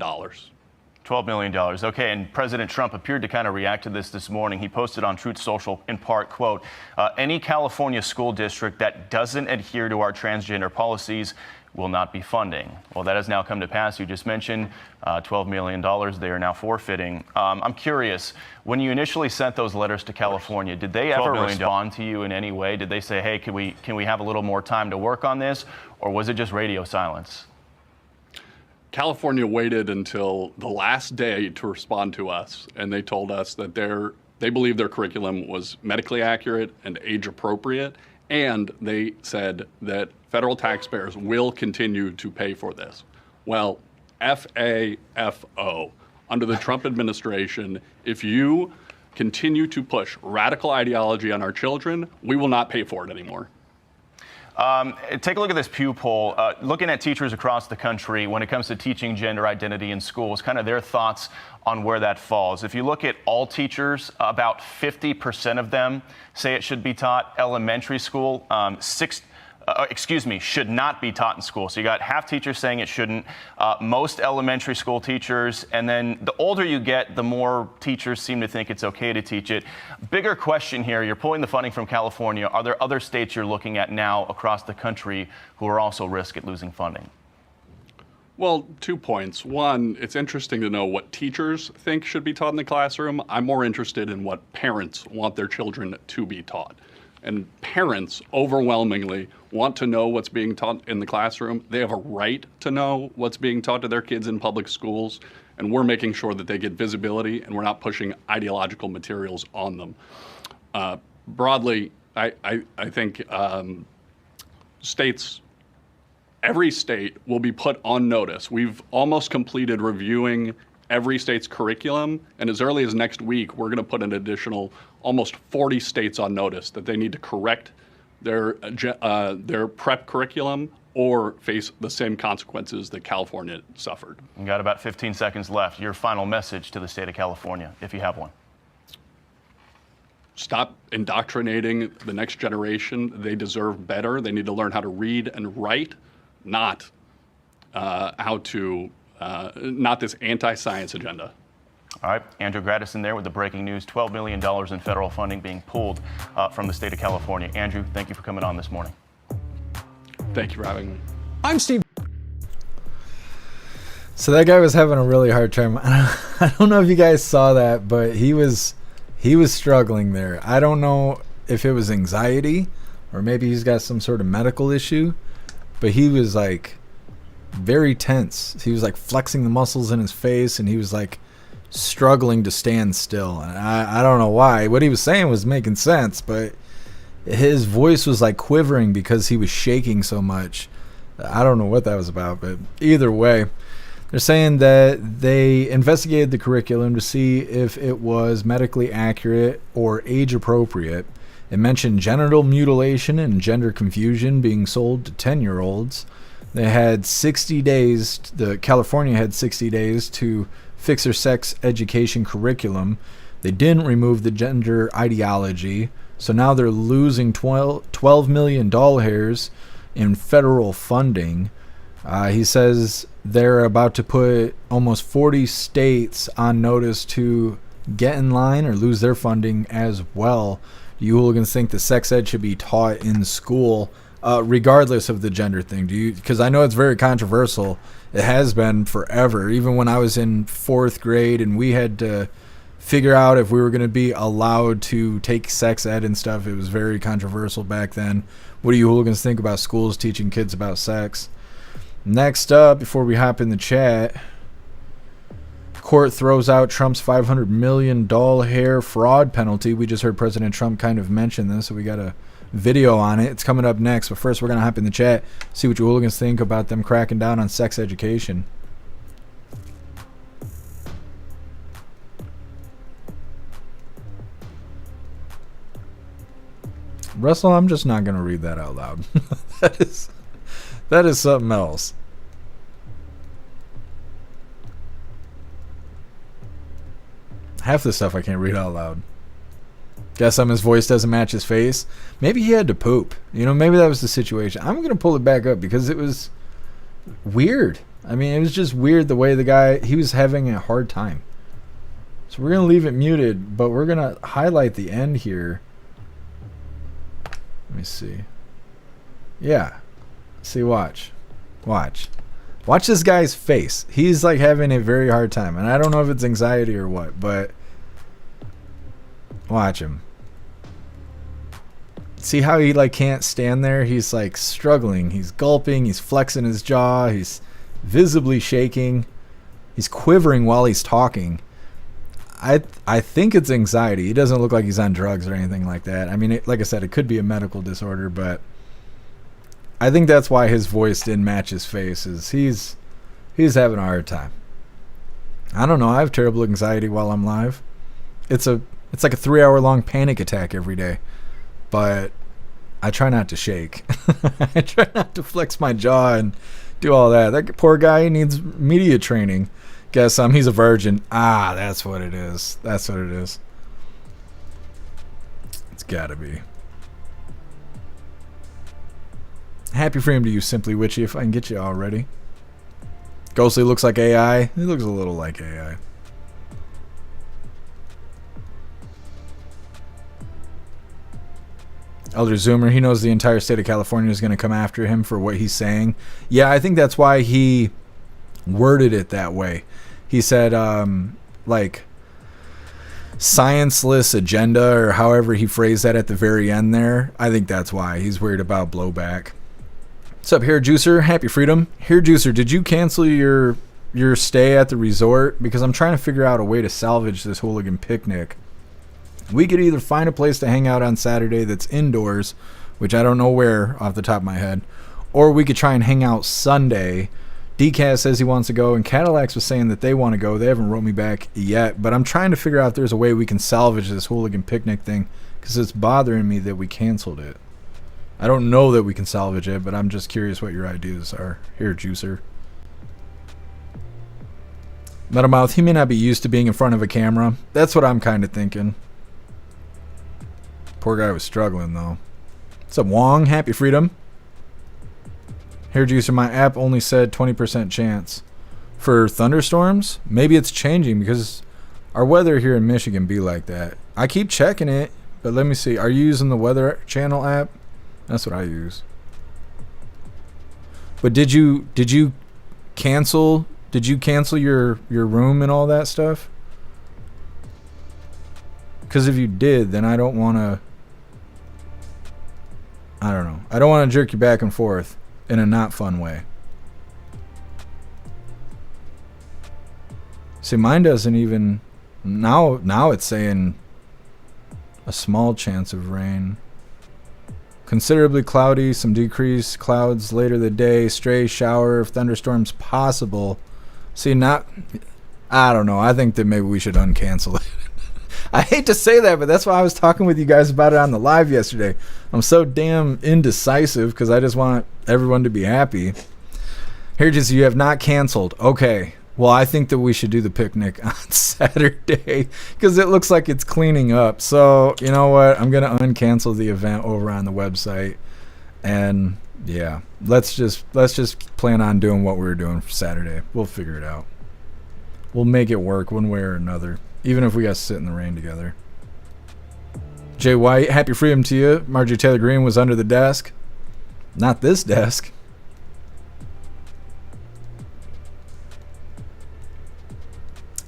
$12 million. Okay, and President Trump appeared to kind of react to this morning. He posted on Truth Social in part, quote, any California school district that doesn't adhere to our transgender policies will not be funding. Well, that has now come to pass. You just mentioned $12 million they are now forfeiting. I'm curious, when you initially sent those letters to California, did they ever respond to you in any way? Did they say, hey, can we have a little more time to work on this? Or was it just radio silence? California waited until the last day to respond to us, and they told us that they believe their curriculum was medically accurate and age appropriate, and they said that federal taxpayers will continue to pay for this. Well, FAFO. Under the Trump administration, if you continue to push radical ideology on our children, we will not pay for it anymore. Take a look at this Pew poll. Looking at teachers across the country when it comes to teaching gender identity in schools, kind of their thoughts on where that falls. If you look at all teachers, about 50% of them say it should be taught. Elementary school, should not be taught in school. So you got half teachers saying it shouldn't, most elementary school teachers, and then the older you get, the more teachers seem to think it's okay to teach it. Bigger question here, you're pulling the funding from California. Are there other states you're looking at now across the country who are also risk at losing funding? Well, 2 points. One, it's interesting to know what teachers think should be taught in the classroom. I'm more interested in what parents want their children to be taught. And parents overwhelmingly want to know what's being taught in the classroom. They have a right to know what's being taught to their kids in public schools, and we're making sure that they get visibility and we're not pushing ideological materials on them. Broadly, I think every state will be put on notice. We've almost completed reviewing every state's curriculum, and as early as next week, we're going to put an additional almost 40 states on notice that they need to correct their prep curriculum or face the same consequences that California suffered. You got about 15 seconds left. Your final message to the state of California, if you have one. Stop indoctrinating the next generation. They deserve better. They need to learn how to read and write, not not this anti-science agenda. All right, Andrew Gradison there with the breaking news, $12 million in federal funding being pulled from the state of California. Andrew, thank you for coming on this morning. Thank you for having me. I'm Steve. So that guy was having a really hard time. I don't know if you guys saw that, but he was struggling there. I don't know if it was anxiety or maybe he's got some sort of medical issue, but he was like very tense. He was like flexing the muscles in his face, and he was like struggling to stand still. And I don't know why. What he was saying was making sense, but his voice was like quivering because he was shaking so much. I don't know what that was about, but either way, they're saying that they investigated the curriculum to see if it was medically accurate or age appropriate. It mentioned genital mutilation and gender confusion being sold to 10-year-olds. They had 60 days, California had 60 days to fix their sex education curriculum. They didn't remove the gender ideology, so now they're losing $12 million in federal funding. He says they're about to put almost 40 states on notice to get in line or lose their funding as well. You hooligans think the sex ed should be taught in school, regardless of the gender thing? Do you? Because I know it's very controversial. It has been forever. Even when I was in 4th grade and we had to figure out if we were going to be allowed to take sex ed and stuff, it was very controversial back then. What do you hooligans think about schools teaching kids about sex? Next up, before we hop in the chat, court throws out Trump's $500 million hair fraud penalty. We just heard President Trump kind of mention this, so we got a video on it. It's coming up next, but first we're going to hop in the chat, see what you hooligans think about them cracking down on sex education. Russell, I'm just not going to read that out loud. That is something else. Half the stuff I can't read out loud. Guess his voice doesn't match his face. Maybe he had to poop. You know, maybe that was the situation. I'm going to pull it back up because it was weird. I mean, it was just weird the way the guy, he was having a hard time. So we're going to leave it muted, but we're going to highlight the end here. Let me see. Yeah. See, watch. Watch this guy's face. He's like having a very hard time, and I don't know if it's anxiety or what, but watch him. See how he like can't stand there? He's like struggling. He's gulping. He's flexing his jaw. He's visibly shaking. He's quivering while he's talking. I think it's anxiety. He doesn't look like he's on drugs or anything like that. I mean, like I said, it could be a medical disorder, but I think that's why his voice didn't match his face. Is he's having a hard time. I don't know. I have terrible anxiety while I'm live. It's like a 3-hour long panic attack every day. But I try not to shake. I try not to flex my jaw and do all that. That poor guy needs media training. Guess he's a virgin. Ah, that's what it is. That's what it is. It's gotta be. Happy freedom to you, Simply Witchy, if I can get you already. Ghostly looks like AI. He looks a little like AI. Elder Zoomer, he knows the entire state of California is going to come after him for what he's saying. Yeah, I think that's why he worded it that way. He said, like, scienceless agenda, or however he phrased that at the very end there. I think that's why he's worried about blowback. What's up, Hair Juicer? Happy freedom. Hair Juicer, did you cancel your stay at the resort? Because I'm trying to figure out a way to salvage this hooligan picnic. We could either find a place to hang out on Saturday that's indoors, which I don't know where off the top of my head, or we could try and hang out Sunday. Decaz says he wants to go, and Cadillacs was saying that they want to go. They haven't wrote me back yet, but I'm trying to figure out if there's a way we can salvage this hooligan picnic thing, because it's bothering me that we canceled it. I don't know that we can salvage it, but I'm just curious what your ideas are. Here, Juicer. Metalmouth, he may not be used to being in front of a camera. That's what I'm kind of thinking. Poor guy was struggling, though. What's up, Wong? Happy freedom. Hair Juicer, my app only said 20% chance. For thunderstorms? Maybe it's changing because our weather here in Michigan be like that. I keep checking it, but let me see. Are you using the Weather Channel app? That's what I use. But did you cancel your room and all that stuff? Because if you did, then I don't want to... I don't know. I don't want to jerk you back and forth in a not fun way. See, mine doesn't even... Now it's saying a small chance of rain. Considerably cloudy, some decreased clouds later the day, stray shower of thunderstorms possible. See, I don't know. I think that maybe we should uncancel it. I hate to say that, but that's why I was talking with you guys about it on the live yesterday. I'm so damn indecisive because I just want everyone to be happy. Here, just you have not canceled. Okay. Well, I think that we should do the picnic on Saturday because it looks like it's cleaning up. So, you know what? I'm going to uncancel the event over on the website. And, yeah, let's just plan on doing what we were doing for Saturday. We'll figure it out. We'll make it work one way or another. Even if we got to sit in the rain together. Jay White, happy freedom to you. Marjorie Taylor Greene was under the desk. Not this desk.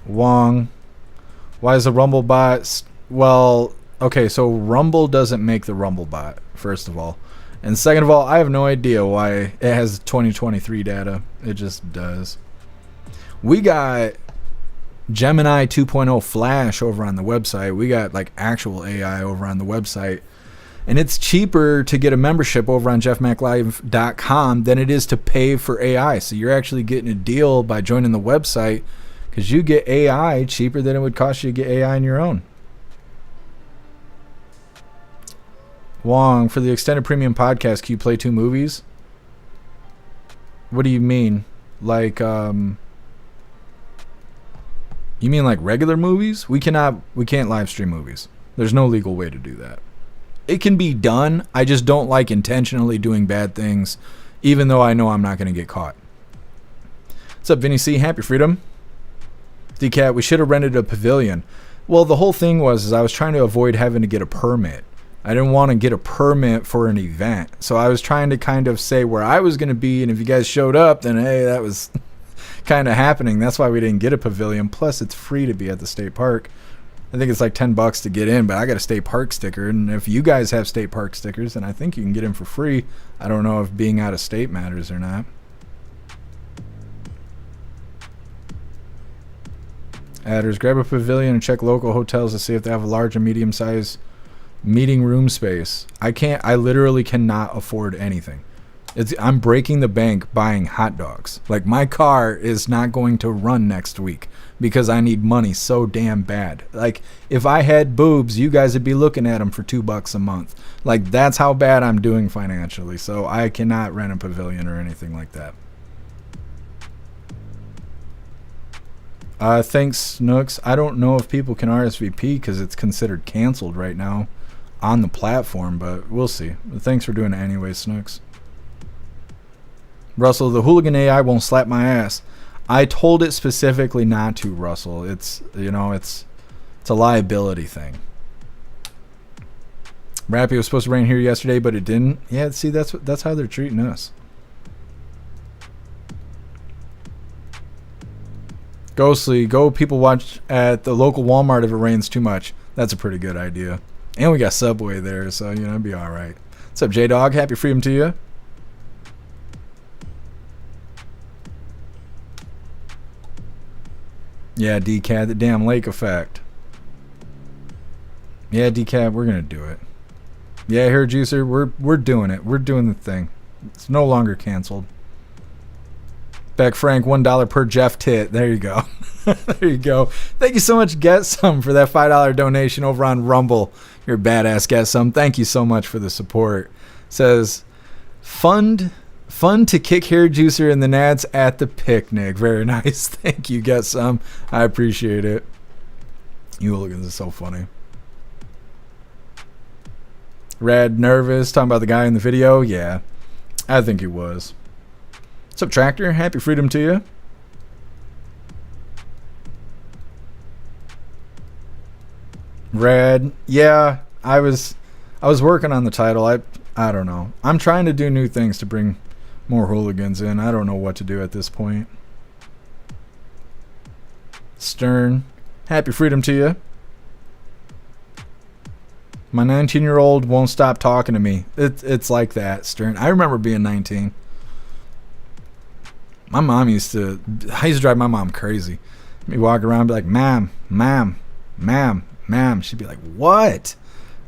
Wong. Why is the Rumble bot... Well, okay, so Rumble doesn't make the Rumble bot, first of all. And second of all, I have no idea why it has 2023 data. It just does. We got... Gemini 2.0 Flash over on the website. We got like actual AI over on the website. And it's cheaper to get a membership over on jeffmaclive.com than it is to pay for AI. So you're actually getting a deal by joining the website because you get AI cheaper than it would cost you to get AI on your own. Wong, for the extended premium podcast, can you play 2 movies? What do you mean? Like, you mean like regular movies? We can't live stream movies. There's no legal way to do that. It can be done. I just don't like intentionally doing bad things, even though I know I'm not going to get caught. What's up, Vinny C? Happy freedom. DCat, we should have rented a pavilion. Well, the whole thing was I was trying to avoid having to get a permit. I didn't want to get a permit for an event. So I was trying to kind of say where I was going to be, and if you guys showed up, then hey, that was... kind of happening. That's why we didn't get a pavilion. Plus, it's free to be at the state park. I think it's like $10 to get in, but I got a state park sticker. And if you guys have state park stickers, then I think you can get in for free. I don't know if being out of state matters or not. Adders, grab a pavilion and check local hotels to see if they have a large and medium size meeting room space. I literally cannot afford anything. I'm breaking the bank buying hot dogs. Like, my car is not going to run next week because I need money so damn bad. Like, if I had boobs, you guys would be looking at them for $2 a month. Like, that's how bad I'm doing financially. So I cannot rent a pavilion or anything like that. Thanks, Nooks. I don't know if people can RSVP because it's considered canceled right now on the platform, but we'll see. Thanks for doing it anyway, Snooks. Russell, the hooligan AI won't slap my ass. I told it specifically not to, Russell. It's, you know, it's a liability thing. Rappy was supposed to rain here yesterday, but it didn't. Yeah, see, that's how they're treating us. Ghostly, go people watch at the local Walmart if it rains too much. That's a pretty good idea. And we got Subway there, so, you know, it'd be alright. What's up, J-Dog? Happy freedom to you. Yeah, DCAT, the damn lake effect. Yeah, DCAT, we're gonna do it. Yeah, Hair Juicer, we're doing it. We're doing the thing. It's no longer canceled. Beck Frank, $1 per Jeff tit. There you go. There you go. Thank you so much, Get Some, for that $5 donation over on Rumble. You're a badass, Get Some. Thank you so much for the support. Says, fun to kick Hair Juicer and the Nads at the picnic. Very nice. Thank you, Get Some. I appreciate it. You hooligans are so funny. Rad nervous, talking about the guy in the video. Yeah, I think he was. What's up, Tractor? Happy freedom to you. Rad, yeah, I was working on the title. I don't know. I'm trying to do new things to bring more hooligans in. I don't know what to do at this point. Stern, happy freedom to you. My 19-year-old won't stop talking to me. It's like that, Stern. I remember being 19. My mom I used to drive my mom crazy. Me walk around and be like, ma'am. She'd be like, what?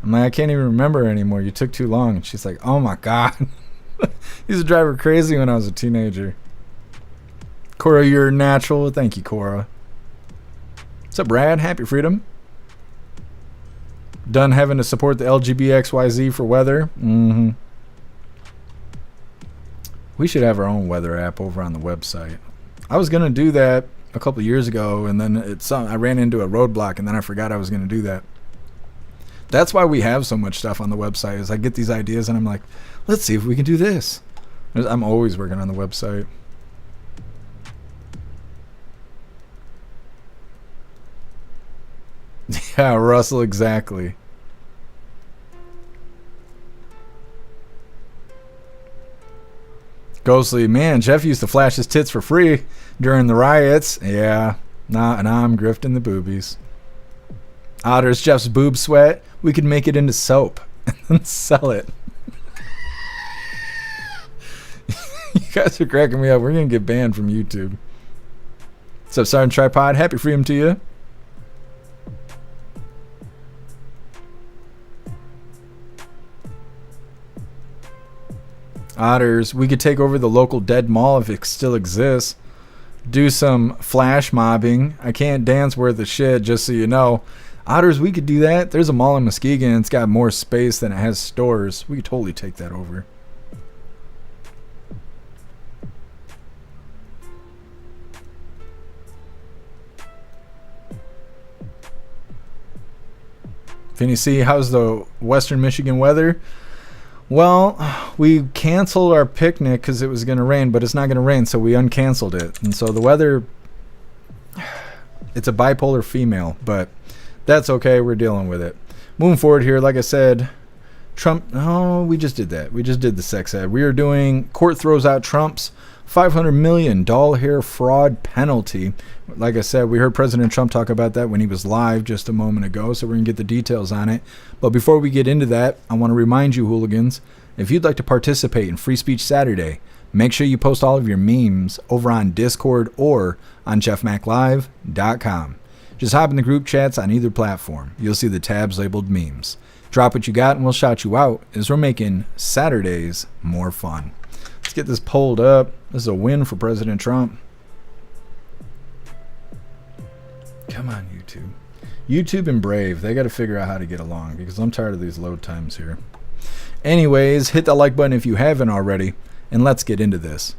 I'm like, I can't even remember anymore. You took too long. And she's like, oh my God. Used to drive her crazy when I was a teenager. Cora, you're natural. Thank you, Cora. What's up, Brad? Happy freedom. Done having to support the LGBXYZ for weather. We should have our own weather app over on the website. I was gonna do that a couple years ago, and then I ran into a roadblock, and then I forgot I was gonna do that. That's why we have so much stuff on the website. Is I get these ideas, and I'm like, let's see if we can do this. I'm always working on the website. Yeah, Russell, exactly. Ghostly, man, Jeff used to flash his tits for free during the riots. Yeah, now I'm grifting the boobies. Otters, Jeff's boob sweat. We could make it into soap and sell it. You guys are cracking me up. We're going to get banned from YouTube. What's up, Sergeant Tripod? Happy freedom to you. Otters, we could take over the local dead mall if it still exists. Do some flash mobbing. I can't dance worth a shit, just so you know. Otters, we could do that. There's a mall in Muskegon. It's got more space than it has stores. We could totally take that over. Finny C, how's the Western Michigan weather? Well, we canceled our picnic because it was going to rain, but it's not going to rain, so we uncanceled it. And so the weather, it's a bipolar female, but that's okay. We're dealing with it. Moving forward here, like I said, Trump, oh, we just did that. We just did the sex ad. We are doing court throws out Trump's $500 million doll hair fraud penalty. Like I said, we heard President Trump talk about that when he was live just a moment ago, so we're going to get the details on it. But before we get into that, I want to remind you, hooligans, if you'd like to participate in Free Speech Saturday, make sure you post all of your memes over on Discord or on jeffmaclive.com. Just hop in the group chats on either platform. You'll see the tabs labeled memes. Drop what you got and we'll shout you out as we're making Saturdays more fun. get this pulled up. This is a win for President Trump. Come on, YouTube. YouTube and Brave, they got to figure out how to get along because I'm tired of these load times here. Anyways, hit that like button if you haven't already, and let's get into this.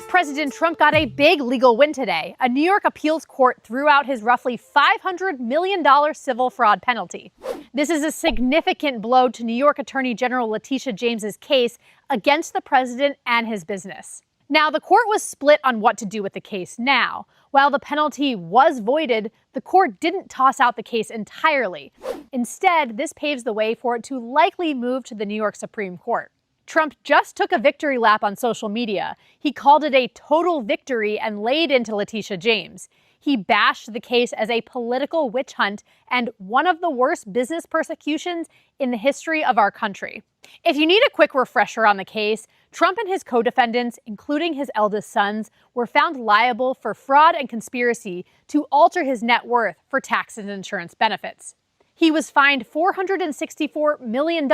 President Trump got a big legal win today. A New York appeals court threw out his roughly $500 million civil fraud penalty. This is a significant blow to New York Attorney General Letitia James's case against the president and his business. Now, the court was split on what to do with the case now. While the penalty was voided, the court didn't toss out the case entirely. Instead, this paves the way for it to likely move to the New York Supreme Court. Trump just took a victory lap on social media. He called it a total victory and laid into Letitia James. He bashed the case as a political witch hunt and one of the worst business persecutions in the history of our country. If you need a quick refresher on the case, Trump and his co-defendants, including his eldest sons, were found liable for fraud and conspiracy to alter his net worth for tax and insurance benefits. He was fined $464 million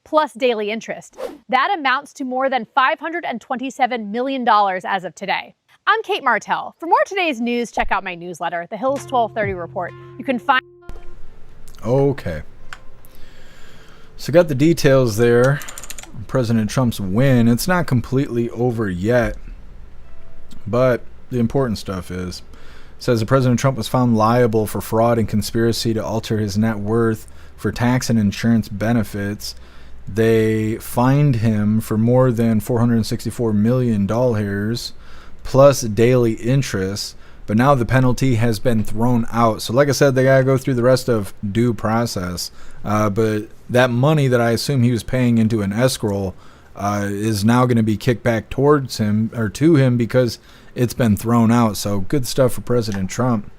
plus daily interest. That amounts to more than $527 million as of today. I'm Kate Martell. For more today's news, check out my newsletter, The Hills 1230 Report. You can find... Okay. So got the details there. President Trump's win. It's not completely over yet, but the important stuff is, it says that President Trump was found liable for fraud and conspiracy to alter his net worth for tax and insurance benefits. They fined him for more than $464 million plus daily interest, but now the penalty has been thrown out. So like I said, they gotta go through the rest of due process, but that money that I assume he was paying into an escrow is now going to be kicked back towards him or to him because it's been thrown out. So good stuff for President Trump.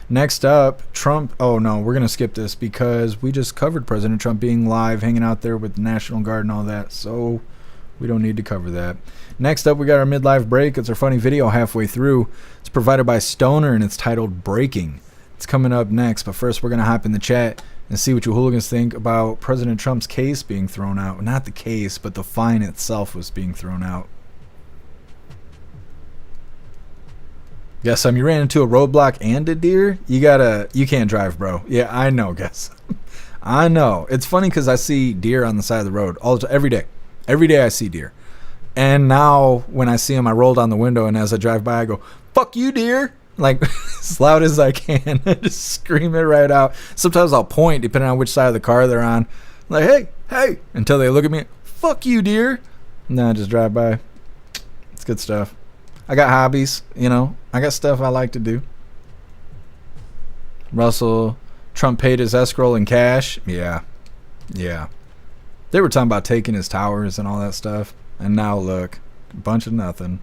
Next up, Trump. Oh no, we're going to skip this because we just covered President Trump being live, hanging out there with the National Guard and all that. So we don't need to cover that. Next up, we got our midlife break. It's our funny video halfway through. It's provided by Stoner and it's titled Breaking. It's coming up next, but first we're going to hop in the chat and see what you hooligans think about President Trump's case being thrown out. Not the case, but the fine itself was being thrown out. Guess you ran into a roadblock and a deer? You can't drive, bro. Yeah, I know, guess. I know. It's funny because I see deer on the side of the road every day. Every day I see deer. And now when I see them, I roll down the window and as I drive by, I go, "Fuck you, deer." Like as loud as I can. I just scream it right out. Sometimes I'll point depending on which side of the car they're on. Like, hey, hey, until they look at me. "Fuck you, deer." And then I just drive by. It's good stuff. I got hobbies, I got stuff I like to do. Russell, Trump paid his escrow in cash. Yeah. They were talking about taking his towers and all that stuff. And now look, a bunch of nothing.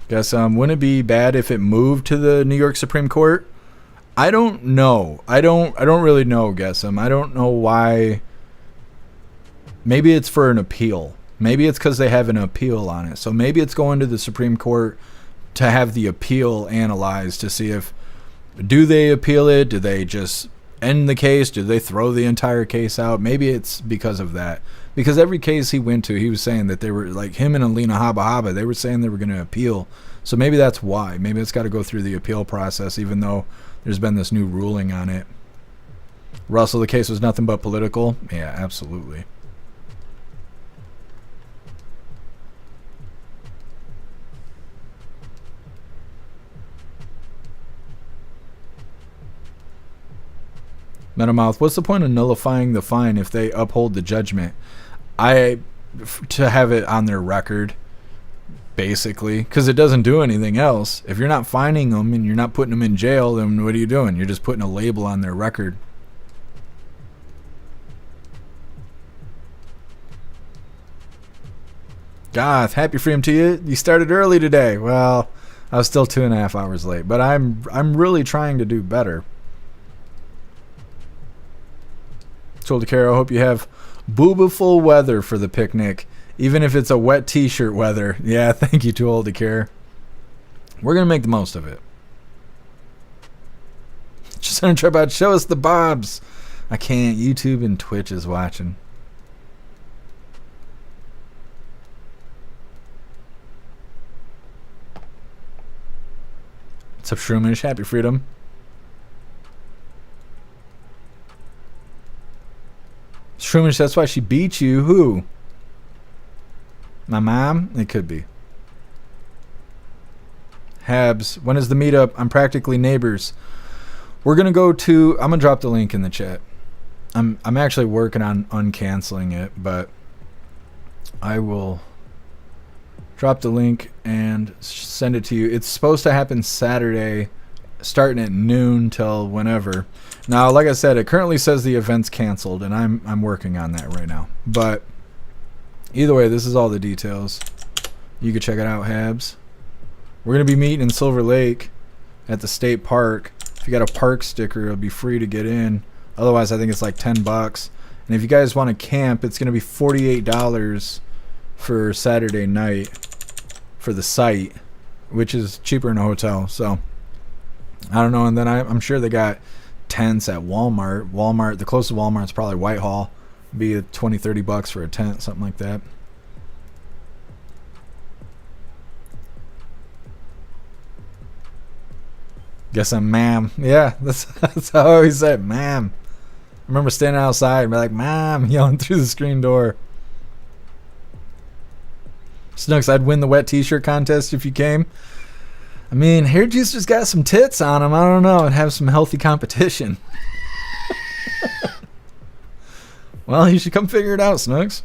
Guess wouldn't it be bad if it moved to the New York Supreme Court? I don't know. I don't really know, guess I don't know why. Maybe it's for an appeal. Maybe it's because they have an appeal on it. So maybe it's going to the Supreme Court to have the appeal analyzed to see if, do they appeal it? Do they just end the case? Do they throw the entire case out? Maybe it's because of that. Because every case he went to, he was saying that they were, like him and Alina Habba, they were saying they were going to appeal. So maybe that's why. Maybe it's got to go through the appeal process, even though there's been this new ruling on it. Russell, the case was nothing but political? Yeah, absolutely. Metamouth, what's the point of nullifying the fine if they uphold the judgment? To have it on their record, basically, because it doesn't do anything else. If you're not fining them and you're not putting them in jail, then what are you doing? You're just putting a label on their record. Goth, happy freedom to you. You started early today. Well, I was still 2.5 hours late, but I'm really trying to do better. Told Carol, I hope you have boobiful weather for the picnic, even if it's a wet t-shirt weather. Yeah, thank you, Too Old to Care. We're gonna make the most of it. Just gonna try about show us the bobs. I can't. YouTube and Twitch is watching. What's up, Shroomish? Happy freedom. Shroomish, that's why she beat you. Who? My mom? It could be. Habs, when is the meetup? I'm practically neighbors. We're gonna go to. I'm gonna drop the link in the chat. I'm actually working on uncanceling it, but I will drop the link and send it to you. It's supposed to happen Saturday, starting at noon till whenever. Now, like I said, it currently says the event's canceled, and I'm working on that right now. But either way, this is all the details. You can check it out, Habs. We're gonna be meeting in Silver Lake at the state park. If you got a park sticker, it'll be free to get in. Otherwise, I think it's like $10. And if you guys want to camp, it's gonna be $48 for Saturday night for the site, which is cheaper than a hotel. So I don't know. And then I'm sure they got tents at Walmart. The closest Walmart is probably Whitehall. Be $20-30 for a tent, something like that. Guess I'm ma'am. Yeah, that's how I always say it, ma'am. I remember standing outside and be like, ma'am, yelling through the screen door. Snooks, I'd win the wet t-shirt contest if you came. I mean, Hair Juice just got some tits on him. I don't know. And have some healthy competition. Well, you should come figure it out, Snooks.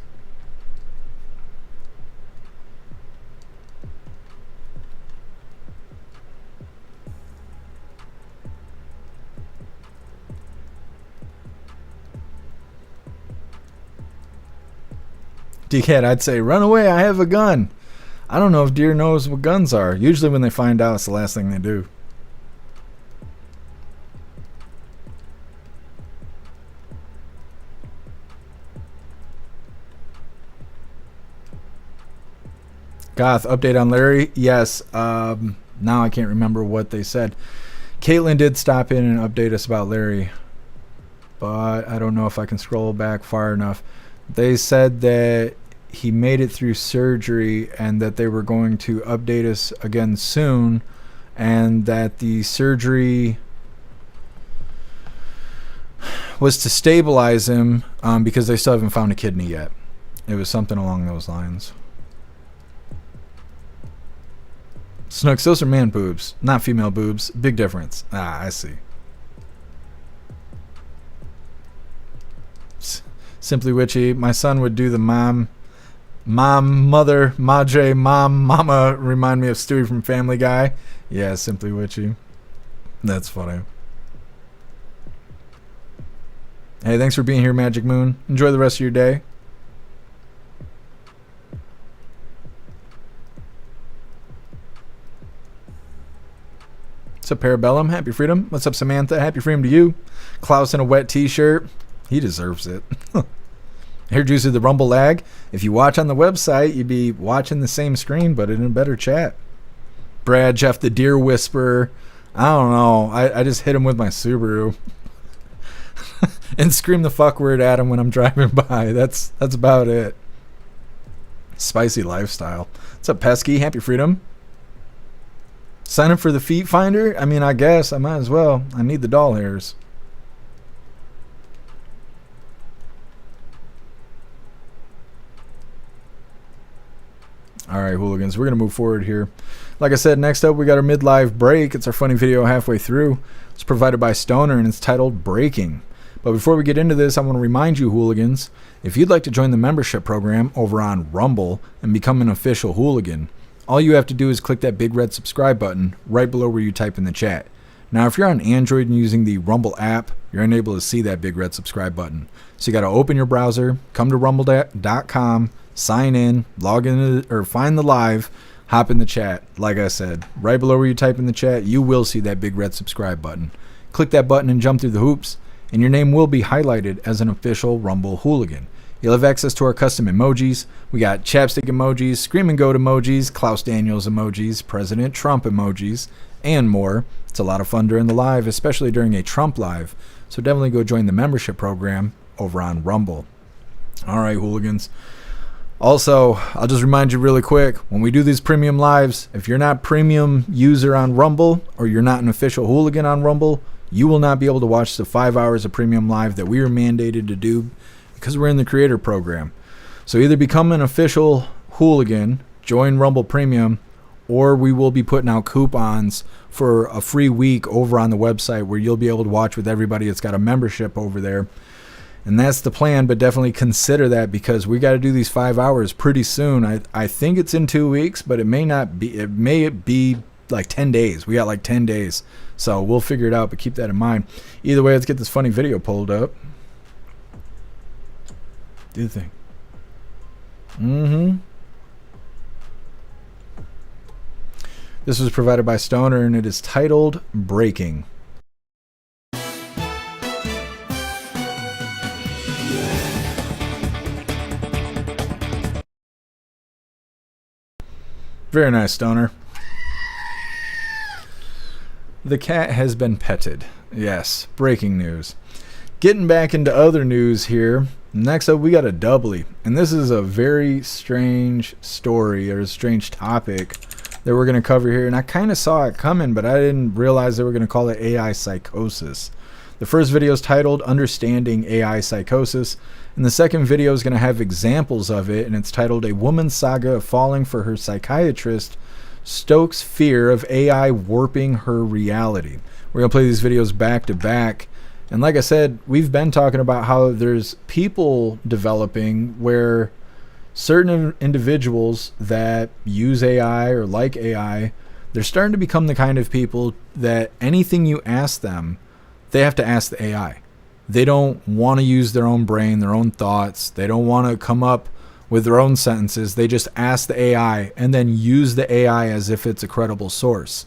DCAT, I'd say, run away, I have a gun. I don't know if deer knows what guns are. Usually when they find out, it's the last thing they do. Goth, update on Larry? Yes. Now I can't remember what they said. Caitlin did stop in and update us about Larry, but I don't know if I can scroll back far enough. They said that he made it through surgery and that they were going to update us again soon, and that the surgery was to stabilize him because they still haven't found a kidney yet. It was something along those lines. Snooks, those are man boobs, not female boobs. Big difference. Ah, I see. Simply Witchy, my son would do the mom, mother, madre, mama remind me of Stewie from Family Guy. Yeah, Simply Witchy. That's funny. Hey, thanks for being here, Magic Moon. Enjoy the rest of your day. What's up, Parabellum? Happy freedom. What's up, Samantha? Happy freedom to you. Klaus in a wet t-shirt. He deserves it. Hair Juice did the Rumble lag. If you watch on the website, you'd be watching the same screen, but in a better chat. Brad, Jeff, the Deer Whisperer. I don't know. I just hit him with my Subaru. And scream the fuck word at him when I'm driving by. That's about it. Spicy lifestyle. What's up, Pesky? Happy freedom. Sign up for the Feet Finder? I mean, I guess I might as well. I need the doll hairs. Alright, hooligans, we're going to move forward here. Like I said, next up we got our midlife break. It's our funny video halfway through. It's provided by Stoner and it's titled Breaking. But before we get into this, I want to remind you, hooligans, if you'd like to join the membership program over on Rumble and become an official hooligan, all you have to do is click that big red subscribe button right below where you type in the chat. Now, if you're on Android and using the Rumble app, you're unable to see that big red subscribe button. So you got to open your browser, come to rumble.com, sign in, log in, or find the live, hop in the chat. Like I said, right below where you type in the chat, you will see that big red subscribe button. Click that button and jump through the hoops, and your name will be highlighted as an official Rumble hooligan. You'll have access to our custom emojis. We got chapstick emojis, scream and goat emojis, Klaus Daniels emojis, President Trump emojis, and more. It's a lot of fun during the live, especially during a Trump live. So definitely go join the membership program over on Rumble. All right, hooligans. Also, I'll just remind you really quick, when we do these premium lives, if you're not premium user on Rumble or you're not an official hooligan on Rumble, you will not be able to watch the 5 hours of premium live that we are mandated to do because we're in the creator program. So either become an official hooligan, join Rumble Premium, or we will be putting out coupons for a free week over on the website where you'll be able to watch with everybody that's got a membership over there. And that's the plan, but definitely consider that because we got to do these 5 hours pretty soon. I think it's in 2 weeks, but it may not be. It may be like 10 days. We got like 10 days. So we'll figure it out, but keep that in mind. Either way, let's get this funny video pulled up. Do the thing. This was provided by Stoner, and it is titled Breaking. Very nice, Stoner. The cat has been petted. Yes, breaking news. Getting back into other news here. Next up, we got a doubly. And this is a very strange story, or a strange topic that we're going to cover here. And I kind of saw it coming, but I didn't realize they were going to call it AI Psychosis. The first video is titled Understanding AI Psychosis. And the second video is going to have examples of it, and it's titled A Woman's Saga of Falling for Her Psychiatrist Stokes Fear of AI Warping Her Reality. We're going to play these videos back to back. And like I said, we've been talking about how there's people developing where certain individuals that use AI or like AI, they're starting to become the kind of people that anything you ask them, they have to ask the AI. They don't want to use their own brain, their own thoughts. They don't want to come up with their own sentences. They just ask the AI and then use the AI as if it's a credible source.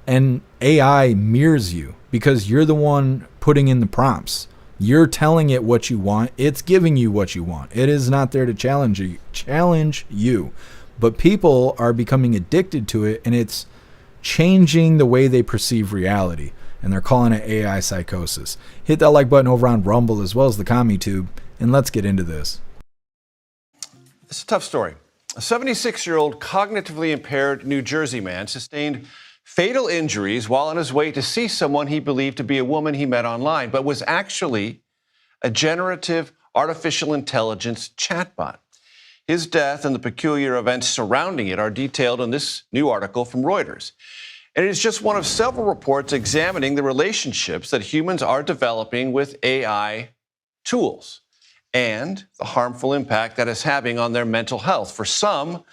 And AI mirrors you because you're the one putting in the prompts. You're telling it what you want. It's giving you what you want. It is not there to challenge you. But people are becoming addicted to it, and it's changing the way they perceive reality. And they're calling it AI psychosis. Hit that like button over on Rumble as well as the CommuTube, and let's get into this. It's a tough story. A 76-year-old cognitively impaired New Jersey man sustained fatal injuries while on his way to see someone he believed to be a woman he met online, but was actually a generative artificial intelligence chatbot. His death and the peculiar events surrounding it are detailed in this new article from Reuters. And it is just one of several reports examining the relationships that humans are developing with AI tools and the harmful impact that is having on their mental health. For some,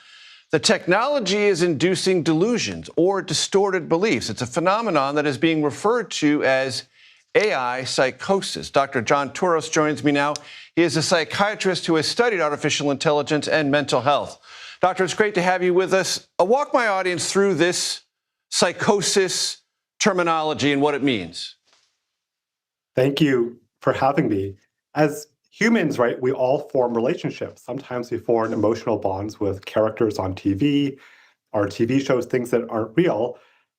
the technology is inducing delusions or distorted beliefs. It's a phenomenon that is being referred to as AI psychosis. Dr. John Touros joins me now. He is a psychiatrist who has studied artificial intelligence and mental health. Doctor, it's great to have you with us. Walk my audience through this psychosis terminology and what it means. Thank you for having me. As humans, right, we all form relationships. Sometimes we form emotional bonds with characters on TV, or TV shows things that aren't real.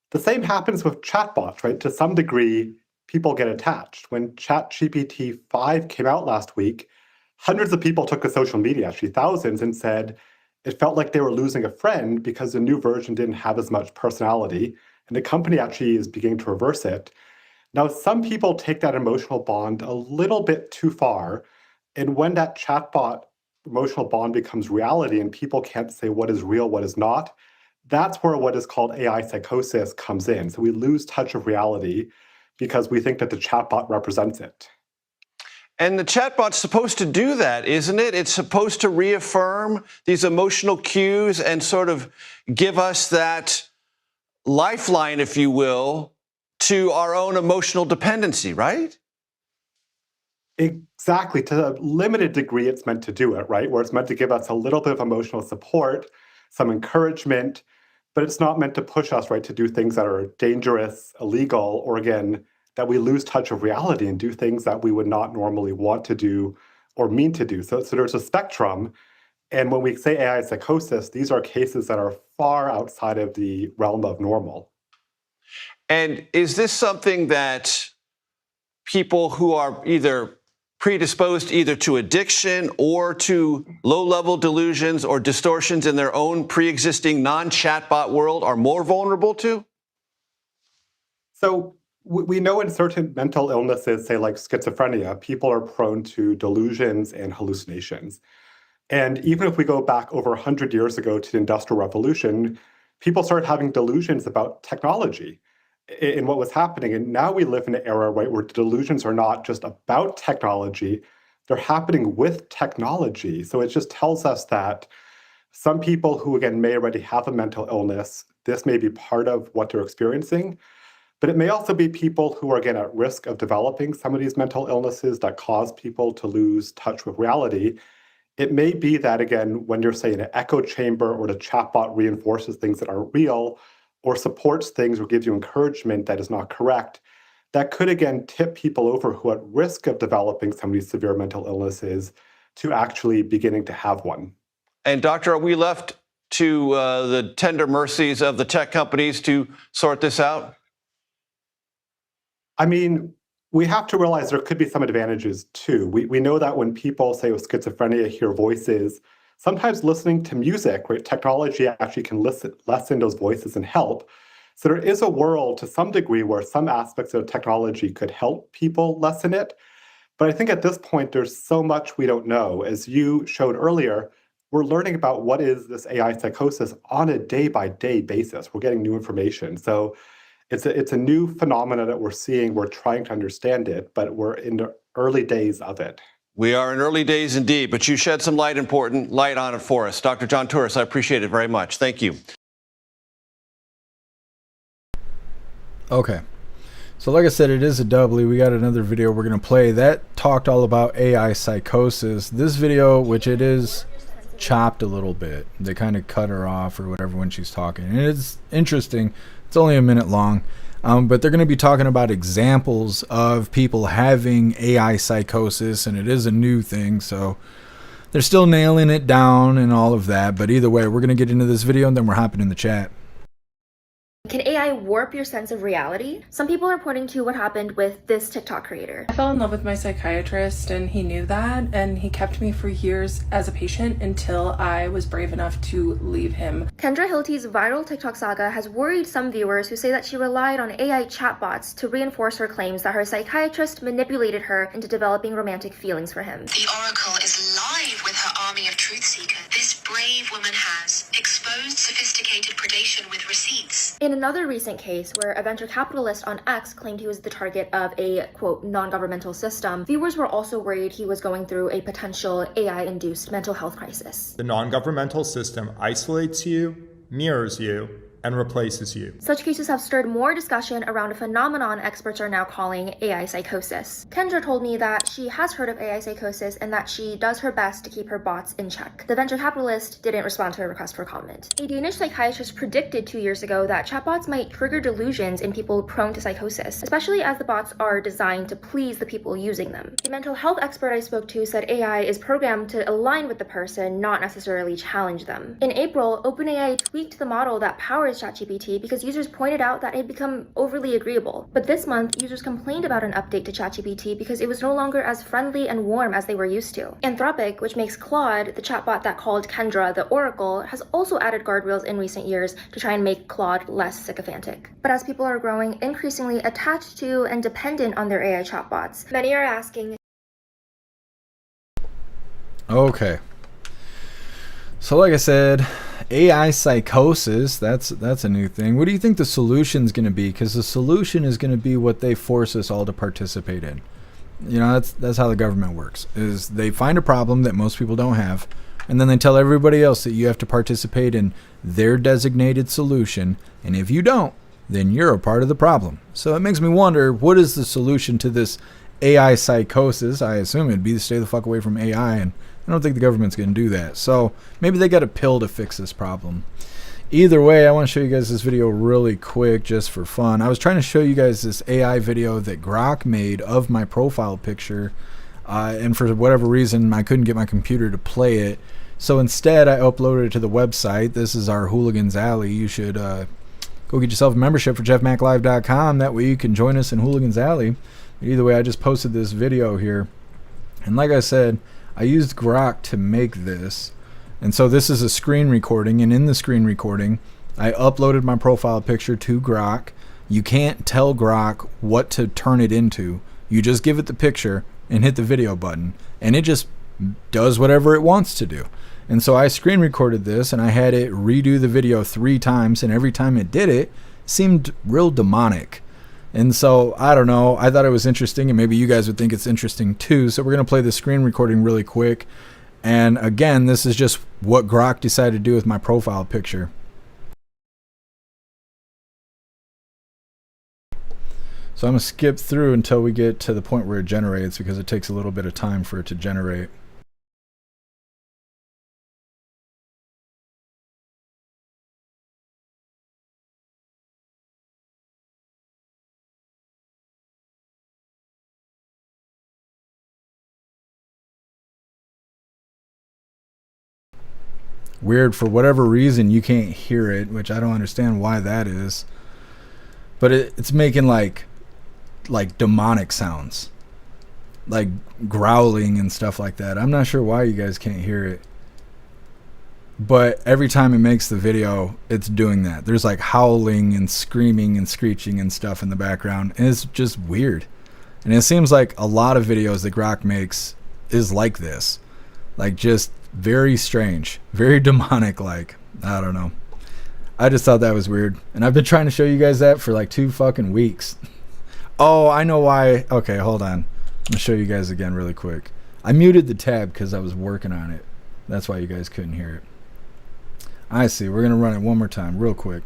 The same happens with chatbots, right? To some degree, people get attached. When ChatGPT 5 came out last week, hundreds of people took to social media, actually thousands, and said it felt like they were losing a friend because the new version didn't have as much personality, and the company actually is beginning to reverse it. Now, some people take that emotional bond a little bit too far, and when that chatbot emotional bond becomes reality and people can't say what is real, what is not, that's where what is called AI psychosis comes in. So we lose touch of reality because we think that the chatbot represents it. And the chatbot's supposed to do that, isn't it? It's supposed to reaffirm these emotional cues and sort of give us that lifeline, if you will, to our own emotional dependency, right? Exactly. To a limited degree, it's meant to do it, right? Where it's meant to give us a little bit of emotional support, some encouragement, but it's not meant to push us, right, to do things that are dangerous, illegal, or again, that we lose touch of reality and do things that we would not normally want to do or mean to do. So there's a spectrum. And when we say AI psychosis, these are cases that are far outside of the realm of normal. And is this something that people who are either predisposed either to addiction or to low-level delusions or distortions in their own pre-existing non-chatbot world are more vulnerable to? So we know in certain mental illnesses, say like schizophrenia, people are prone to delusions and hallucinations. And even if we go back over 100 years ago to the Industrial Revolution, people started having delusions about technology and what was happening. And now we live in an era, right, where delusions are not just about technology, they're happening with technology. So it just tells us that some people who, again, may already have a mental illness, this may be part of what they're experiencing. But it may also be people who are, again, at risk of developing some of these mental illnesses that cause people to lose touch with reality. It may be that, again, when you're saying an echo chamber or the chatbot reinforces things that aren't real or supports things or gives you encouragement that is not correct, that could, again, tip people over who are at risk of developing some of these severe mental illnesses to actually beginning to have one. And doctor, are we left to the tender mercies of the tech companies to sort this out? I mean, we have to realize there could be some advantages too. We know that when people, say with schizophrenia, hear voices, sometimes listening to music, right, technology actually can lessen those voices and help. So there is a world to some degree where some aspects of technology could help people lessen it. But I think at this point, there's so much we don't know. As you showed earlier, we're learning about what is this AI psychosis on a day-by-day basis. We're getting new information. So it's a new phenomenon that we're seeing. We're trying to understand it, but we're in the early days of it. We are in early days indeed, but you shed some light on it for us. Dr. John Torres, I appreciate it very much. Thank you. Okay. So like I said, it is a doubly. We got another video we're going to play that talked all about AI psychosis. This video, which it is chopped a little bit. They kind of cut her off or whatever when she's talking. And it's interesting. It's only a minute long, but they're going to be talking about examples of people having AI psychosis, and it is a new thing, so they're still nailing it down and all of that. But either way, we're going to get into this video, and then we're hopping in the chat. Can AI warp your sense of reality? Some people are pointing to what happened with this TikTok creator. I fell in love with my psychiatrist and he knew that, and he kept me for years as a patient until I was brave enough to leave him. Kendra Hilty's viral TikTok saga has worried some viewers who say that she relied on AI chatbots to reinforce her claims that her psychiatrist manipulated her into developing romantic feelings for him. The Oracle is live with her army of truth seekers. This brave woman has exposed sophisticated predation with receipts. In another recent case where a venture capitalist on X claimed he was the target of a, quote, non-governmental system, viewers were also worried he was going through a potential AI-induced mental health crisis. The non-governmental system isolates you, mirrors you, and replaces you. Such cases have stirred more discussion around a phenomenon experts are now calling AI psychosis. Kendra told me that she has heard of AI psychosis and that she does her best to keep her bots in check. The venture capitalist didn't respond to her request for comment. A Danish psychiatrist predicted 2 years ago that chatbots might trigger delusions in people prone to psychosis, especially as the bots are designed to please the people using them. The mental health expert I spoke to said AI is programmed to align with the person, not necessarily challenge them. In April, OpenAI tweaked the model that powers ChatGPT because users pointed out that it had become overly agreeable. But this month, users complained about an update to ChatGPT because it was no longer as friendly and warm as they were used to. Anthropic, which makes Claude, the chatbot that called Kendra the Oracle, has also added guardrails in recent years to try and make Claude less sycophantic. But as people are growing increasingly attached to and dependent on their AI chatbots, many are asking. Okay. So like I said, AI psychosis, that's a new thing. What do you think the solution is going to be? Because the solution is going to be what they force us all to participate in. You know, that's how the government works, is they find a problem that most people don't have, and then they tell everybody else that you have to participate in their designated solution, and if you don't, then you're a part of the problem. So it makes me wonder, what is the solution to this AI psychosis? I assume it'd be to stay the fuck away from AI, and I don't think the government's going to do that. So maybe they got a pill to fix this problem. Either way, I want to show you guys this video really quick just for fun. I was trying to show you guys this AI video that Grok made of my profile picture. And for whatever reason, I couldn't get my computer to play it. So instead, I uploaded it to the website. This is our Hooligans Alley. You should go get yourself a membership for jeffmaclive.com. That way you can join us in Hooligans Alley. Either way, I just posted this video here. And like I said, I used Grok to make this. And so this is a screen recording, and in the screen recording, I uploaded my profile picture to Grok. You can't tell Grok what to turn it into. You just give it the picture and hit the video button, and it just does whatever it wants to do. And so I screen recorded this, and I had it redo the video 3 times, and every time it did it, seemed real demonic. And so, I don't know, I thought it was interesting, and maybe you guys would think it's interesting too. So we're going to play the screen recording really quick. And again, this is just what Grok decided to do with my profile picture. So I'm going to skip through until we get to the point where it generates, because it takes a little bit of time for it to generate. Weird, for whatever reason you can't hear it, which I don't understand why that is. But it's making like demonic sounds, like growling and stuff like that. I'm not sure why you guys can't hear it, but every time it makes the video, it's doing that. There's like howling and screaming and screeching and stuff in the background, and it's just weird. And it seems like a lot of videos that Grok makes is like this, like just very strange, very demonic. Like, I don't know, I just thought that was weird, and I've been trying to show you guys that for like 2 fucking weeks. Oh, I know why. Okay, hold on, I'm gonna show you guys again really quick. I muted the tab because I was working on it. That's why you guys couldn't hear it. I see. We're gonna run it one more time real quick.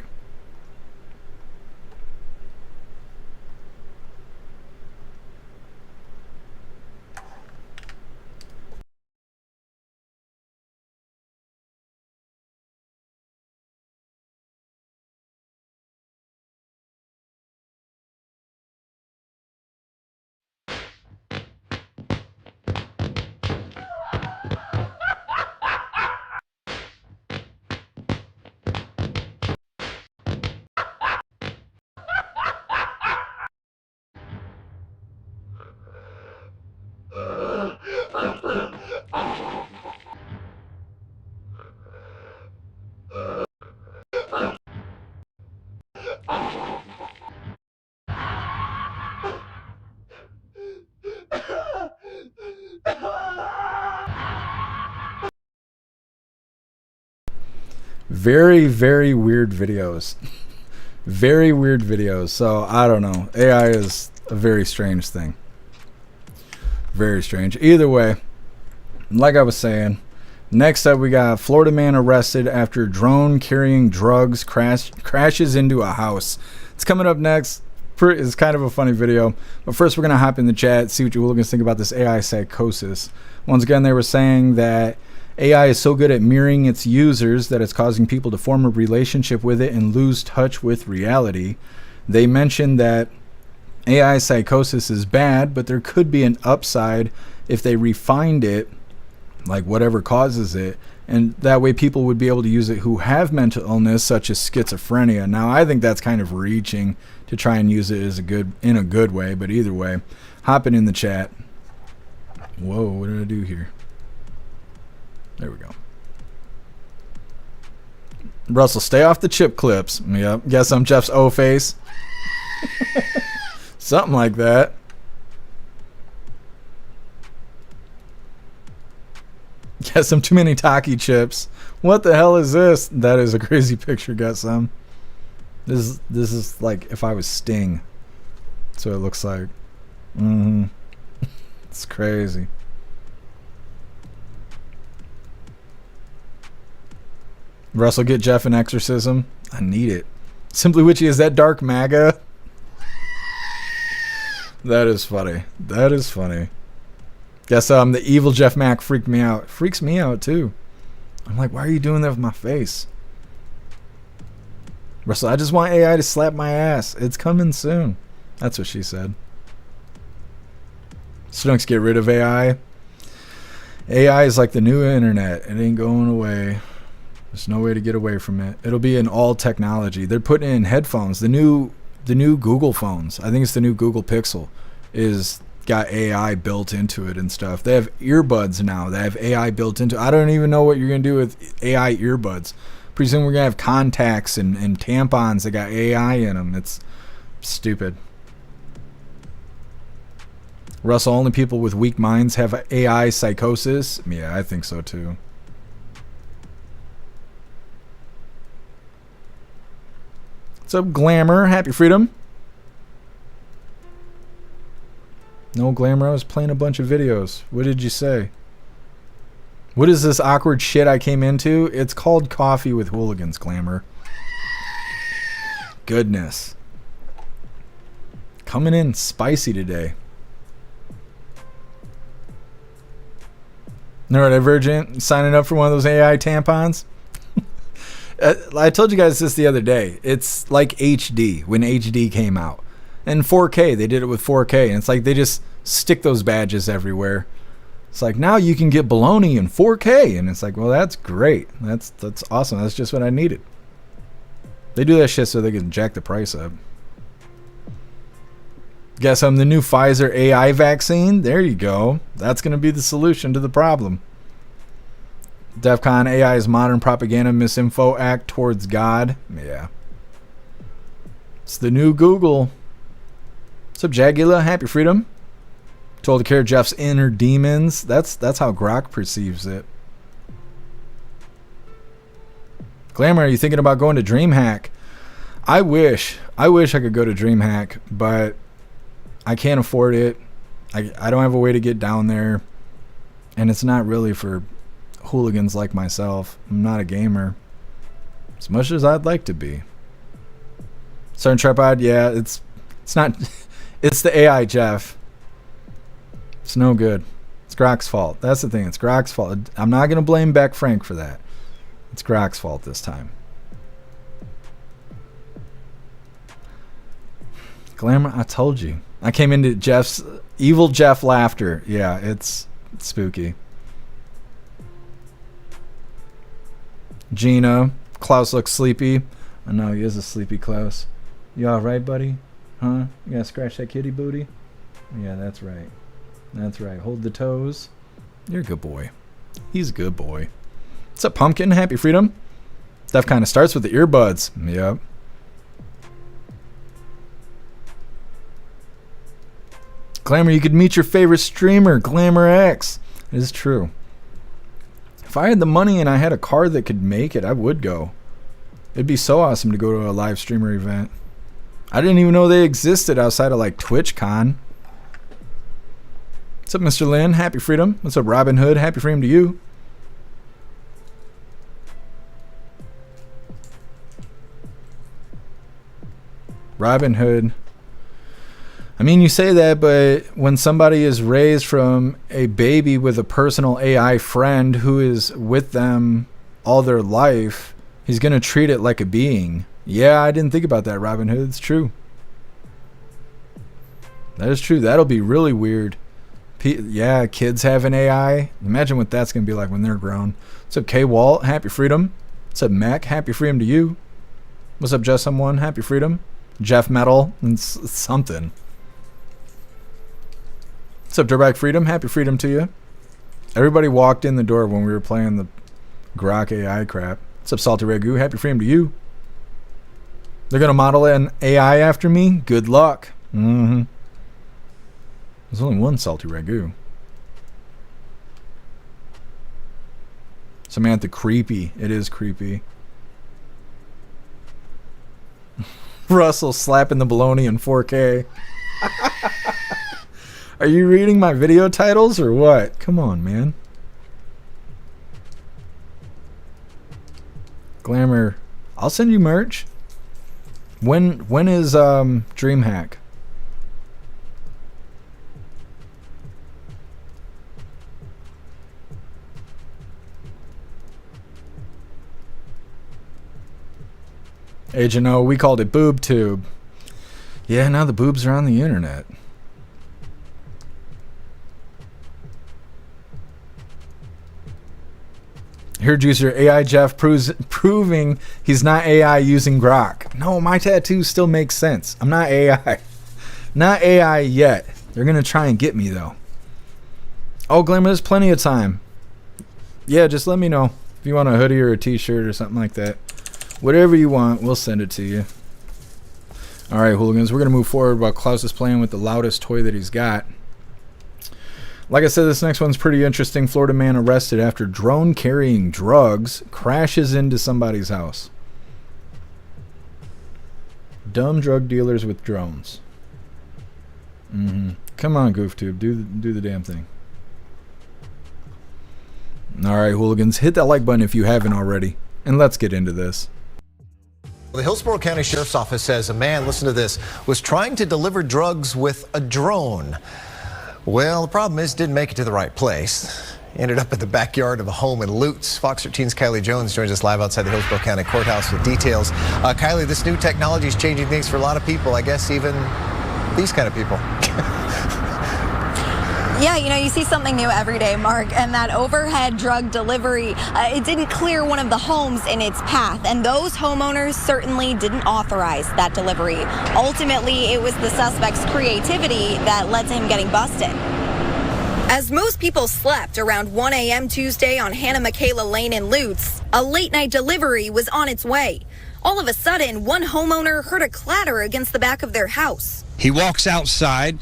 Very, very weird videos. Very weird videos. So I don't know, AI is a very strange thing. Very strange. Either way, like I was saying, next up we got Florida man arrested after drone carrying drugs crashes into a house. It's coming up next. It's kind of a funny video, but first we're gonna hop in the chat, see what you hooligans think about this AI psychosis. Once again, they were saying that AI is so good at mirroring its users that it's causing people to form a relationship with it and lose touch with reality. They mentioned that AI psychosis is bad, but there could be an upside if they refined it, like whatever causes it, and that way people would be able to use it who have mental illness such as schizophrenia. Now I think that's kind of reaching to try and use it as in a good way, but either way, hopping in the chat. Whoa, what did I do here? There we go. Russell, stay off the chip clips. Yep. Guess I'm Jeff's O face. Something like that. Guess I'm too many Taki chips. What the hell is this? That is a crazy picture. Got some. This is like if I was Sting. That's what it looks like. It's crazy. Russell, get Jeff an exorcism. I need it. Simply Witchy, is that dark MAGA? That is funny. That is funny. Guess the evil Jeff Mac freaked me out. Freaks me out too. I'm like, why are you doing that with my face? Russell, I just want AI to slap my ass. It's coming soon. That's what she said. Stunks, get rid of AI. AI is like the new internet. It ain't going away. There's no way to get away from it. It'll be in all technology. They're putting in headphones. The new Google phones, I think it's the new Google Pixel, is got AI built into it and stuff. They have earbuds now that have AI built into it. I don't even know what you're going to do with AI earbuds. Pretty soon we're going to have contacts and tampons that got AI in them. It's stupid. Russell, only people with weak minds have AI psychosis? Yeah, I think so too. What's up, Glamour? Happy Freedom. No, Glamour, I was playing a bunch of videos. What did you say? What is this awkward shit I came into? It's called Coffee with Hooligans, Glamour. Goodness. Coming in spicy today. Neurodivergent, signing up for one of those AI tampons? I told you guys this the other day. It's like HD, when HD came out. And 4K, they did it with 4K. And it's like they just stick those badges everywhere. It's like, now you can get baloney in 4K. And it's like, well, that's great. That's awesome. That's just what I needed. They do that shit so they can jack the price up. Guess I'm the new Pfizer AI vaccine. There you go. That's going to be the solution to the problem. DEFCON AI's modern propaganda misinfo act towards God. Yeah. It's the new Google. What's up, Jagula? Happy Freedom. Told to care Jeff's inner demons. That's how Grok perceives it. Glamour, are you thinking about going to DreamHack? I wish I could go to DreamHack, but I can't afford it. I don't have a way to get down there. And it's not really for hooligans like myself. I'm not a gamer. As much as I'd like to be. Southern Tripod, yeah, it's not... It's the AI, Jeff. It's no good. It's Grok's fault. That's the thing. It's Grok's fault. I'm not going to blame Beck Frank for that. It's Grok's fault this time. Glamour, I told you. I came into Jeff's evil Jeff laughter. Yeah, it's spooky. Gina, Klaus looks sleepy. I know he is a sleepy Klaus. You all right, buddy? Huh? You gotta scratch that kitty booty? Yeah, that's right. That's right. Hold the toes. You're a good boy. He's a good boy. What's up, Pumpkin? Happy Freedom. Stuff kind of starts with the earbuds. Yep. Glamour, you could meet your favorite streamer, Glamour X. It is true. If I had the money and I had a car that could make it, I would go. It'd be so awesome to go to a live streamer event. I didn't even know they existed outside of like TwitchCon. What's up, Mr. Lynn? Happy Freedom. What's up, Robin Hood? Happy Freedom to you. Robin Hood. I mean, you say that, but when somebody is raised from a baby with a personal AI friend who is with them all their life, he's going to treat it like a being. Yeah, I didn't think about that, Robin Hood. It's true. That is true. That'll be really weird. Yeah, kids have an AI. Imagine what that's going to be like when they're grown. What's up, K-Walt? Happy Freedom. What's up, Mac? Happy Freedom to you. What's up, Just Someone? Happy Freedom. Jeff Metal. And something. What's up, Dirtbag Freedom? Happy Freedom to you. Everybody walked in the door when we were playing the Grok AI crap. What's up, Salty Ragu? Happy Freedom to you. They're going to model an AI after me? Good luck. Mm-hmm. There's only one Salty Ragu. Samantha, creepy. It is creepy. Russell slapping the baloney in 4K. Are you reading my video titles or what? Come on, man. Glamour. I'll send you merch. When is DreamHack? Agent O, we called it boob tube. Yeah, now the boobs are on the internet. Here, Juicer, AI Jeff proving he's not AI using Grok. No, my tattoo still makes sense. I'm not AI. Not AI yet. They're going to try and get me, though. Oh, Glamour, there's plenty of time. Yeah, just let me know if you want a hoodie or a t-shirt or something like that. Whatever you want, we'll send it to you. All right, hooligans, we're going to move forward while Klaus is playing with the loudest toy that he's got. Like I said, this next one's pretty interesting. Florida man arrested after drone carrying drugs crashes into somebody's house. Dumb drug dealers with drones. Come on, GoofTube, do the damn thing. All right, hooligans, hit that like button if you haven't already, and let's get into this. The Hillsborough County Sheriff's Office says a man, listen to this, was trying to deliver drugs with a drone. Well, the problem is, didn't make it to the right place. Ended up at the backyard of a home in Lutz. Fox 13's Kylie Jones joins us live outside the Hillsborough County Courthouse with details. Kylie, this new technology is changing things for a lot of people. I guess even these kind of people. Yeah, you know, you see something new every day, Mark, and that overhead drug delivery, it didn't clear one of the homes in its path, and those homeowners certainly didn't authorize that delivery. Ultimately, it was the suspect's creativity that led to him getting busted. As most people slept around 1 a.m. Tuesday on Hannah Michaela Lane in Lutz, a late-night delivery was on its way. All of a sudden, one homeowner heard a clatter against the back of their house. He walks outside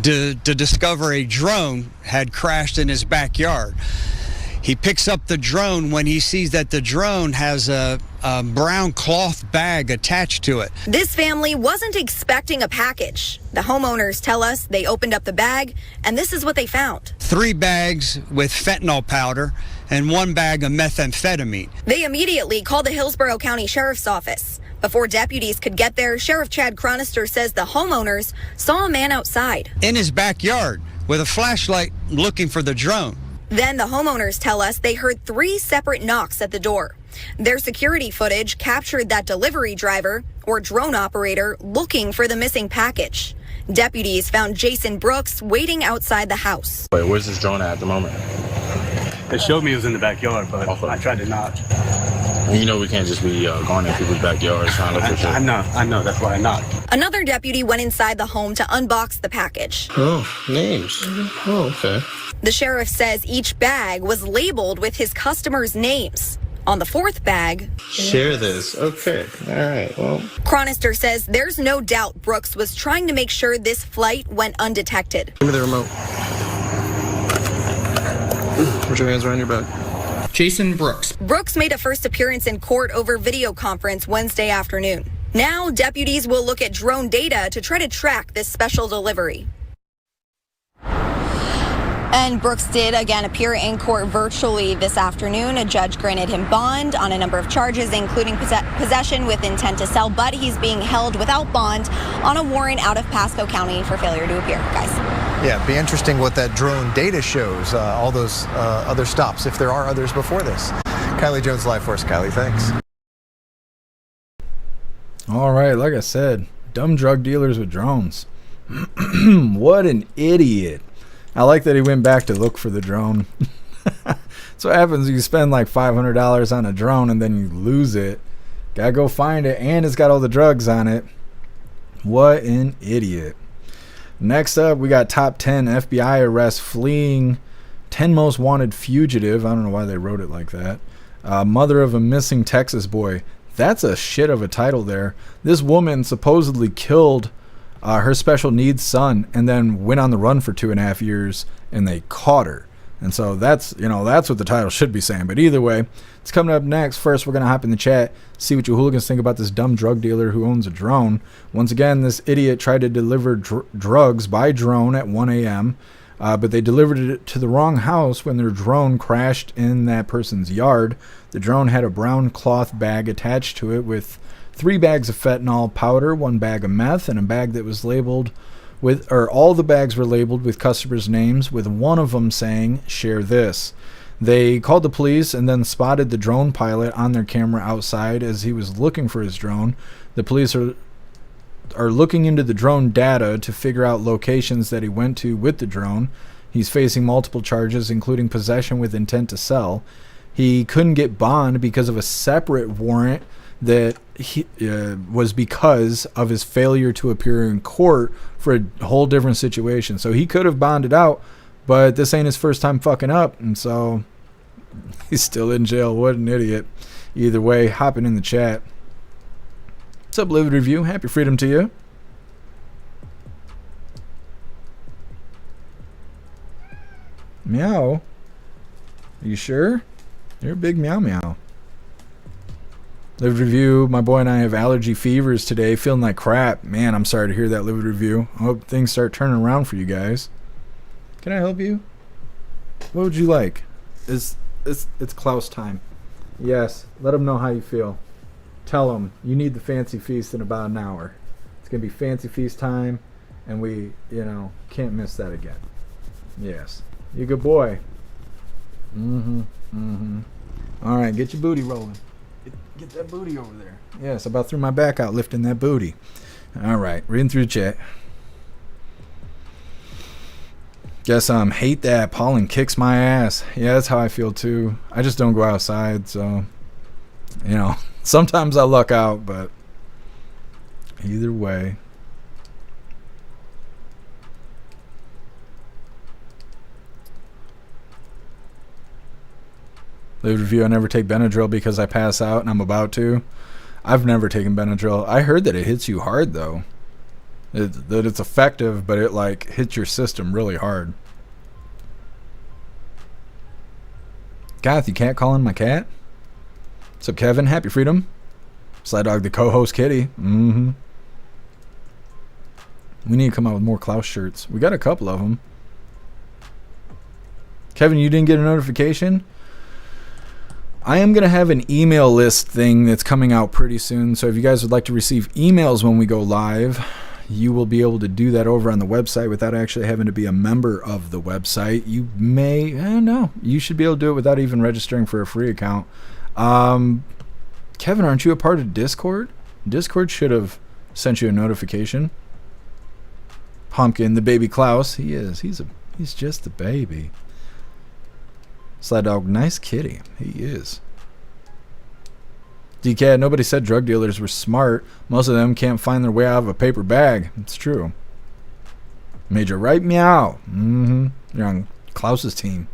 to discover a drone had crashed in his backyard. He picks up the drone when he sees that the drone has a brown cloth bag attached to it. This family wasn't expecting a package. The homeowners tell us they opened up the bag, and this is what they found. 3 bags with fentanyl powder and 1 bag of methamphetamine. They immediately called the Hillsborough County Sheriff's Office. Before deputies could get there, Sheriff Chad Chronister says the homeowners saw a man outside in his backyard with a flashlight looking for the drone. Then the homeowners tell us they heard 3 separate knocks at the door. Their security footage captured that delivery driver or drone operator looking for the missing package. Deputies found Jason Brooks waiting outside the house. Wait, where's this drone at the moment? It showed me it was in the backyard, but I tried to knock. You know we can't just be going in people's backyards trying to look for shit. I know, that's why I knocked. Another deputy went inside the home to unbox the package. Oh, names. Oh, okay. The sheriff says each bag was labeled with his customers' names. On the 4th bag, share this. Okay. All right. Well, Chronister says there's no doubt Brooks was trying to make sure this flight went undetected. give me the remote. Put your hands around your back. Jason Brooks. Brooks made a first appearance in court over video conference Wednesday afternoon. Now, deputies will look at drone data to try to track this special delivery. And Brooks did again appear in court virtually this afternoon. A judge granted him bond on a number of charges, including possession with intent to sell, but he's being held without bond on a warrant out of Pasco County for failure to appear, guys. Yeah, it'd be interesting what that drone data shows, all those other stops, if there are others before this. Kylie Jones live for us. Kylie, thanks. All right, like I said, dumb drug dealers with drones. What an idiot. I like that he went back to look for the drone. That's what happens. You spend like $500 on a drone and then you lose it. Gotta go find it, and it's got all the drugs on it. What an idiot. Next up, we got top 10 FBI arrests fleeing 10 most wanted fugitive. I don't know why they wrote it like that. Mother of a missing Texas boy. That's a shit of a title there. This woman supposedly killed her special needs son and then went on the run for 2.5 years, and they caught her. And so that's what the title should be saying. But either way, it's coming up next. First, we're going to hop in the chat, see what you hooligans think about this dumb drug dealer who owns a drone. Once again, this idiot tried to deliver drugs by drone at 1 a.m., but they delivered it to the wrong house when their drone crashed in that person's yard. The drone had a brown cloth bag attached to it with 3 bags of fentanyl powder, 1 bag of meth, and a bag that was labeled with, or all the bags were labeled with customers' names, with one of them saying, "Share this." They called the police and then spotted the drone pilot on their camera outside as he was looking for his drone. The police are looking into the drone data to figure out locations that he went to with the drone. He's facing multiple charges, including possession with intent to sell. He couldn't get bond because of a separate warrant that was because of his failure to appear in court for a whole different situation. So he could have bonded out, but this ain't his first time fucking up, and so he's still in jail. What an idiot. Either way, hopping in the chat. What's up, Livid Review? Happy freedom to you. Meow. Are you sure? You're a big meow meow. Livid Review, my boy and I have allergy fevers today, feeling like crap. Man, I'm sorry to hear that, Livid Review. I hope things start turning around for you guys. Can I help you? What would you like? It's Klaus time. Yes, let him know how you feel. Tell him you need the fancy feast in about an hour. It's going to be fancy feast time, and we, can't miss that again. Yes. You good boy. All right, get your booty rolling. Get that booty over there. Yes, I about threw my back out lifting that booty. All right, reading through the chat. Guess hate that pollen kicks my ass. Yeah, that's how I feel too. I just don't go outside, so sometimes I luck out, but either way. Live review, I never take Benadryl because I pass out and I'm about to. I've never taken Benadryl. I heard that it hits you hard though. That it's effective, but it hits your system really hard. Goth, you can't call in my cat? What's up, Kevin? Happy freedom. Sly Dog, the co-host kitty. We need to come out with more Klaus shirts. We got a couple of them. Kevin, you didn't get a notification? I am going to have an email list thing that's coming out pretty soon. So if you guys would like to receive emails when we go live, you will be able to do that over on the website without actually having to be a member of the website. You may, no, you should be able to do it without even registering for a free account. Kevin, aren't you a part of Discord? Discord should have sent you a notification. Pumpkin, the baby Klaus, he is. He's just a baby. Sled Dog, nice kitty. He is. DK, nobody said drug dealers were smart. Most of them can't find their way out of a paper bag. It's true. Major right, meow. You're on Klaus's team.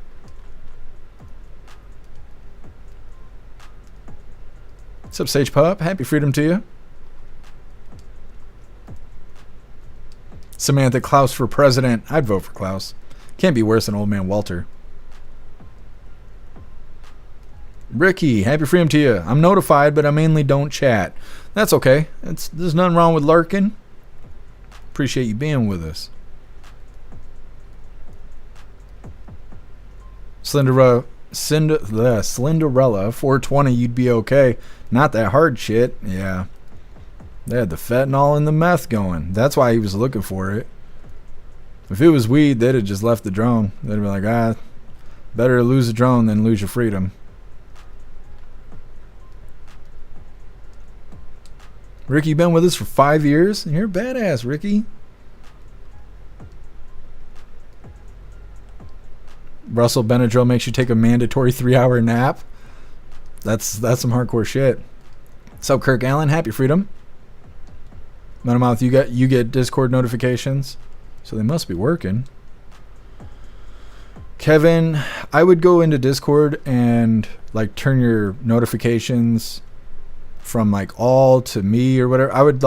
What's up, Sage Pup? Happy freedom to you. Samantha, Klaus for president. I'd vote for Klaus. Can't be worse than old man Walter. Ricky, happy freedom to you. I'm notified, but I mainly don't chat. That's okay. There's nothing wrong with lurking. Appreciate you being with us. Slenderella, 420, you'd be okay. Not that hard shit. Yeah. They had the fentanyl and the meth going. That's why he was looking for it. If it was weed, they'd have just left the drone. They'd be like, better lose a drone than lose your freedom. Ricky, you've been with us for 5 years? You're a badass, Ricky. Russell, Benadryl makes you take a mandatory 3-hour nap. That's some hardcore shit. So, Kirk Allen, happy freedom. Metamouth, you get Discord notifications, so they must be working. Kevin, I would go into Discord and turn your notifications from all to me or whatever. I would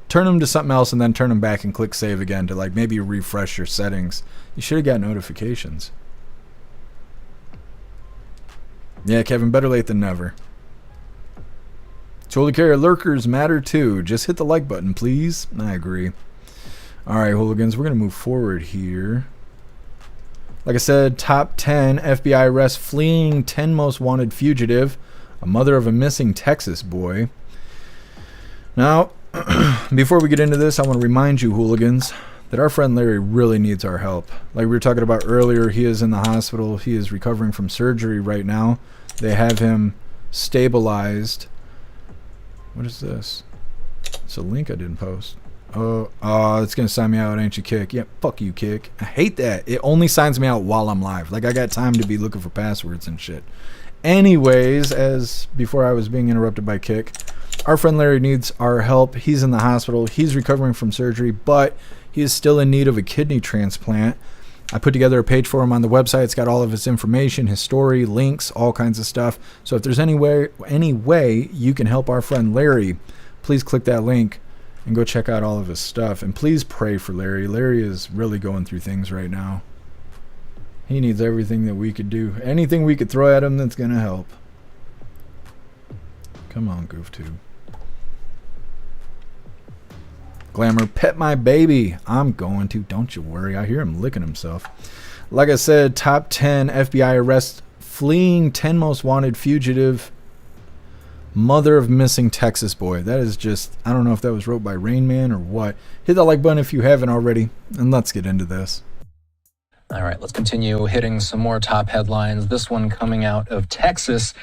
turn them to something else and then turn them back and click save again to maybe refresh your settings. You should have got notifications. Yeah, Kevin, better late than never. Totally carrier lurkers matter too. Just hit the like button, please. I agree. All right, hooligans, we're going to move forward here. Like I said, top 10 FBI arrests fleeing 10 most wanted fugitive. A mother of a missing Texas boy. Now, before we get into this, I want to remind you, hooligans, that our friend Larry really needs our help. Like we were talking about earlier, he is in the hospital. He is recovering from surgery right now. They have him stabilized. What is this? It's a link I didn't post. Oh, it's going to sign me out, ain't you, Kick? Yeah, fuck you, Kick. I hate that. It only signs me out while I'm live. I got time to be looking for passwords and shit. Anyways, as before I was being interrupted by Kick, Our friend Larry needs our help. He's in the hospital. He's recovering from surgery, but he is still in need of a kidney transplant. I put together a page for him on the website. It's got all of his information, his story, links, all kinds of stuff. So if there's any way you can help our friend Larry, please click that link and go check out all of his stuff. And please pray for Larry. Larry is really going through things right now. He needs everything that we could do. Anything we could throw at him that's going to help. Come on, GoofTube. Glamour, pet my baby. I'm going to. Don't you worry. I hear him licking himself. Like I said, top 10 FBI arrests fleeing 10 most wanted fugitive. Mother of missing Texas boy. That is just, I don't know if that was wrote by Rain Man or what. Hit that like button if you haven't already. And let's get into this. All right, let's continue hitting some more top headlines. This one coming out of Texas.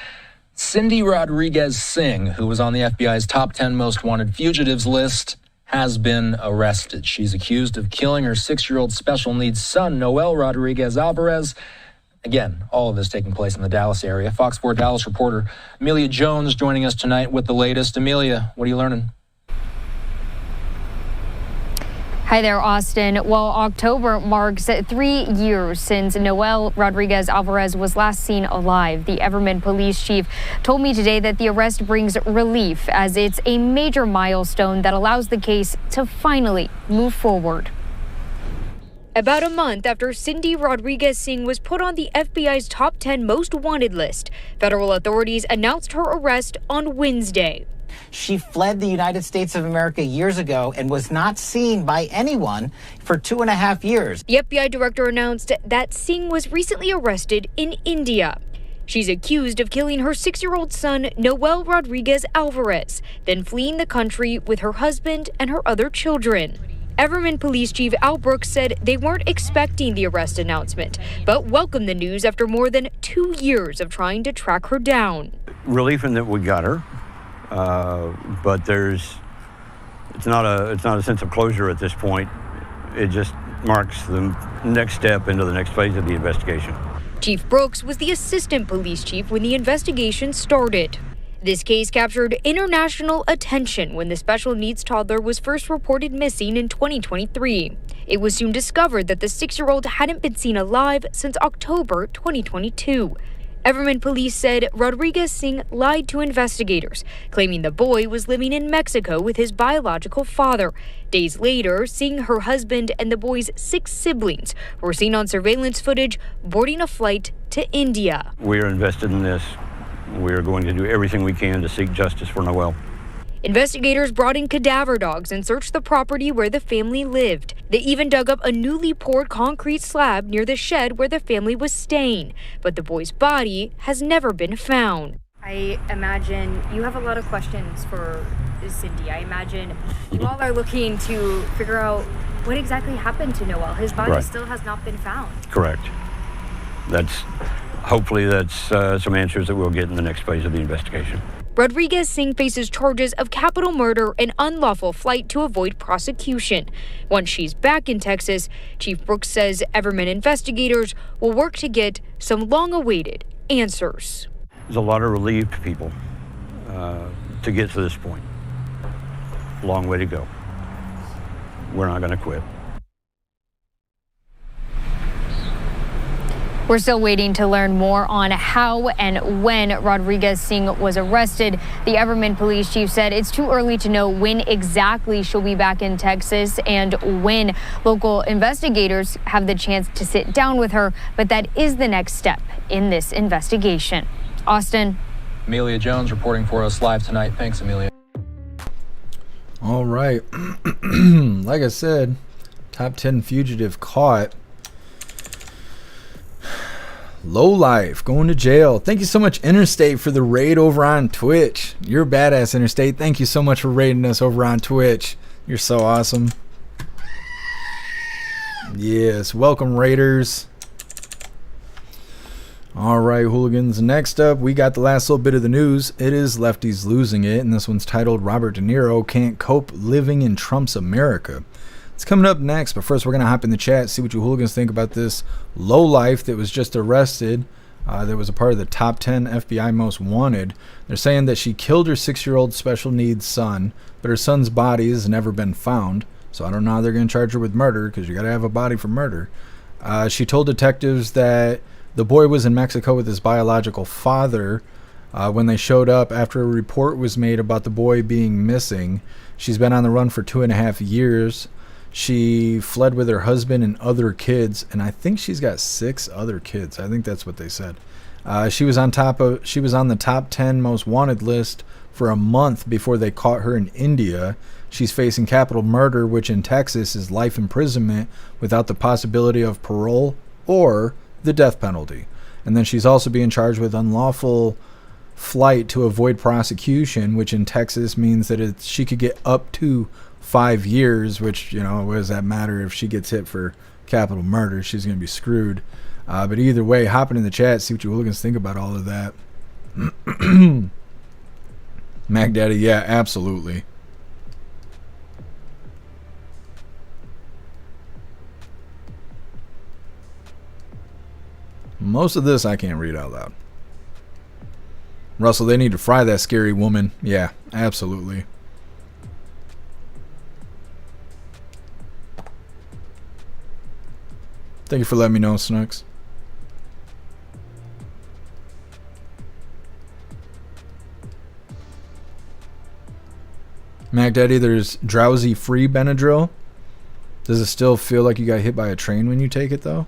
Cindy Rodriguez Singh, who was on the FBI's top 10 most wanted fugitives list, has been arrested. She's accused of killing her 6-year-old special needs son, Noel Rodriguez Alvarez. Again, all of this taking place in the Dallas area. Fox 4 Dallas reporter Amelia Jones joining us tonight with the latest. Amelia, what are you learning? Hi there, Austin. Well, October marks 3 years since Noel Rodriguez Alvarez was last seen alive. The Everman police chief told me today that the arrest brings relief as it's a major milestone that allows the case to finally move forward. About a month after Cindy Rodriguez Singh was put on the FBI's top 10 most wanted list, federal authorities announced her arrest on Wednesday. She fled the United States of America years ago and was not seen by anyone for 2.5 years. The FBI director announced that Singh was recently arrested in India. She's accused of killing her 6-year-old son, Noel Rodriguez Alvarez, then fleeing the country with her husband and her other children. Everman Police Chief Al Brooks said they weren't expecting the arrest announcement, but welcomed the news after more than 2 years of trying to track her down. Relief in that we got her. But it's not a sense of closure at this point. It just marks the next step into the next phase of the investigation. Chief Brooks was the assistant police chief when the investigation started. This case captured international attention when the special needs toddler was first reported missing in 2023. It was soon discovered that the 6-year-old hadn't been seen alive since October 2022. Everman police said Rodriguez Singh lied to investigators, claiming the boy was living in Mexico with his biological father. Days later, Singh, her husband, and the boy's 6 siblings were seen on surveillance footage boarding a flight to India. We are invested in this. We are going to do everything we can to seek justice for Noel. Investigators brought in cadaver dogs and searched the property where the family lived. They even dug up a newly poured concrete slab near the shed where the family was staying. But the boy's body has never been found. I imagine you have a lot of questions for Cindy. I imagine you all are looking to figure out what exactly happened to Noel. His body still has not been found. Correct. Hopefully that's some answers that we'll get in the next phase of the investigation. Rodriguez Singh faces charges of capital murder and unlawful flight to avoid prosecution. Once she's back in Texas, Chief Brooks says Everman investigators will work to get some long-awaited answers. There's a lot of relieved people to get to this point. Long way to go. We're not going to quit. We're still waiting to learn more on how and when Rodriguez Singh was arrested. The Everman police chief said it's too early to know when exactly she'll be back in Texas and when local investigators have the chance to sit down with her, but that is the next step in this investigation. Austin. Amelia Jones reporting for us live tonight. Thanks, Amelia. All right. Like I said, top 10 fugitive caught. Low life going to jail. Thank you so much, Interstate, for the raid over on Twitch. You're badass, Interstate. Thank you so much for raiding us over on Twitch. You're so awesome. Yes, welcome, Raiders. All right, hooligans. Next up, we got the last little bit of the news. It is Lefties losing it, and this one's titled Robert De Niro Can't Cope Living in Trump's America. It's coming up next, but first we're going to hop in the chat, see what you hooligans think about this lowlife that was just arrested that was a part of the top 10 FBI most wanted. They're saying that she killed her 6-year-old special needs son, but her son's body has never been found. So I don't know how they're going to charge her with murder, because you got to have a body for murder. She told detectives that the boy was in Mexico with his biological father when they showed up after a report was made about the boy being missing. She's been on the run for 2.5 years. She fled with her husband and other kids, and I think she's got 6 other kids. I think that's what they said. She was on the top 10 most wanted list for a month before they caught her in India. She's facing capital murder, which in Texas is life imprisonment without the possibility of parole or the death penalty. And then she's also being charged with unlawful flight to avoid prosecution, which in Texas means that she could get up to 5 years, which, what does that matter if she gets hit for capital murder? She's going to be screwed. But either way, hop in the chat, see what you hooligans think about all of that. Mac Daddy, yeah, absolutely. Most of this I can't read out loud. Russell, they need to fry that scary woman. Yeah, absolutely. Thank you for letting me know, Snooks. Mac Daddy, there's drowsy free Benadryl. Does it still feel like you got hit by a train when you take it, though?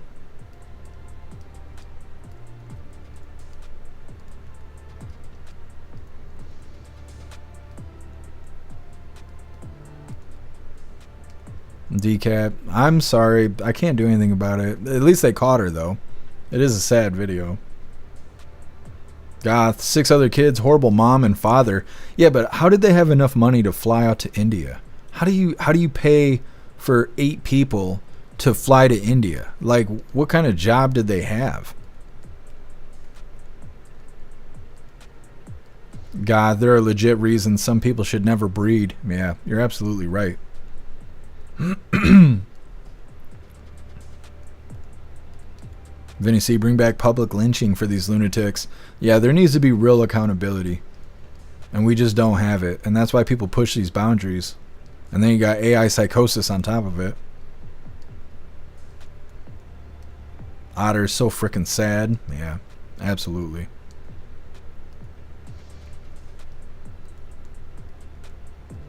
Decap, I'm sorry, I can't do anything about it. At least they caught her, though. It is a sad video. Goth, 6 other kids, horrible mom and father. Yeah, but how did they have enough money to fly out to India? How do you pay for 8 people to fly to India? Like, what kind of job did they have? God, there are legit reasons some people should never breed. Yeah, you're absolutely right. Vinny C, bring back public lynching for these lunatics. Yeah, there needs to be real accountability, and we just don't have it, and that's why people push these boundaries. And then you got AI psychosis on top of it. Otter's so freaking sad. Yeah, absolutely.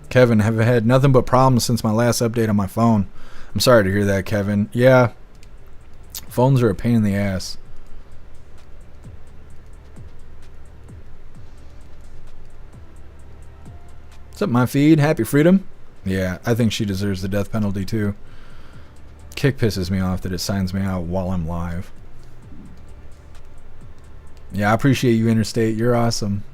Kevin, have had nothing but problems since my last update on my phone. I'm sorry to hear that, Kevin. Yeah, phones are a pain in the ass. What's up, my feed? Happy Freedom? Yeah, I think she deserves the death penalty too. Kick pisses me off that it signs me out while I'm live. Yeah, I appreciate you, Interstate. You're awesome.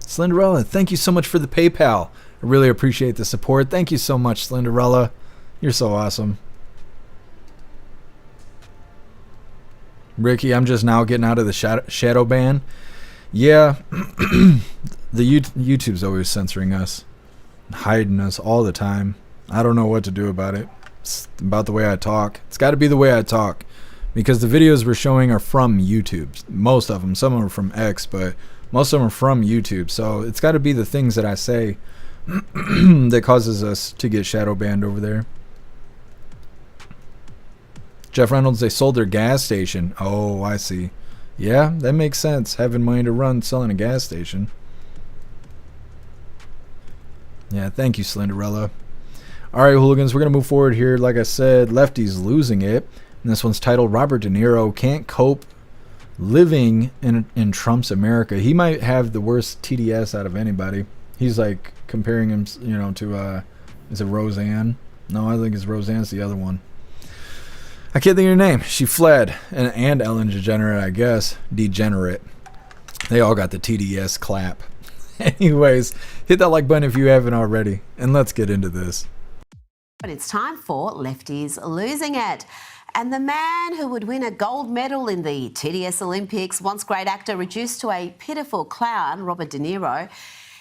Slenderella, thank you so much for the PayPal. I really appreciate the support. Thank you so much, Slenderella. You're so awesome. Ricky, I'm just now getting out of the shadow ban. Yeah, the YouTube's always censoring us, hiding us all the time. I don't know what to do about it. It's about the way I talk. It's got to be the way I talk, because the videos we're showing are from YouTube. Most of them. Some of them are from X, but most of them are from YouTube. So it's got to be the things that I say that causes us to get shadow banned over there. Jeff Reynolds, they sold their gas station. Oh, I see. Yeah, that makes sense. Having money to run, selling a gas station. Yeah, thank you, Slenderella. All right, hooligans, we're going to move forward here. Like I said, Lefties losing it. And this one's titled Robert De Niro Can't Cope Living in Trump's America. He might have the worst TDS out of anybody. He's like comparing him, to, is it Roseanne? No, I think it's Roseanne's the other one. I can't think of her name. She fled. And Ellen DeGenerate, I guess. Degenerate. They all got the TDS clap. Anyways, hit that like button if you haven't already. And let's get into this. But it's time for Lefties Losing It. And the man who would win a gold medal in the TDS Olympics, once great actor reduced to a pitiful clown, Robert De Niro,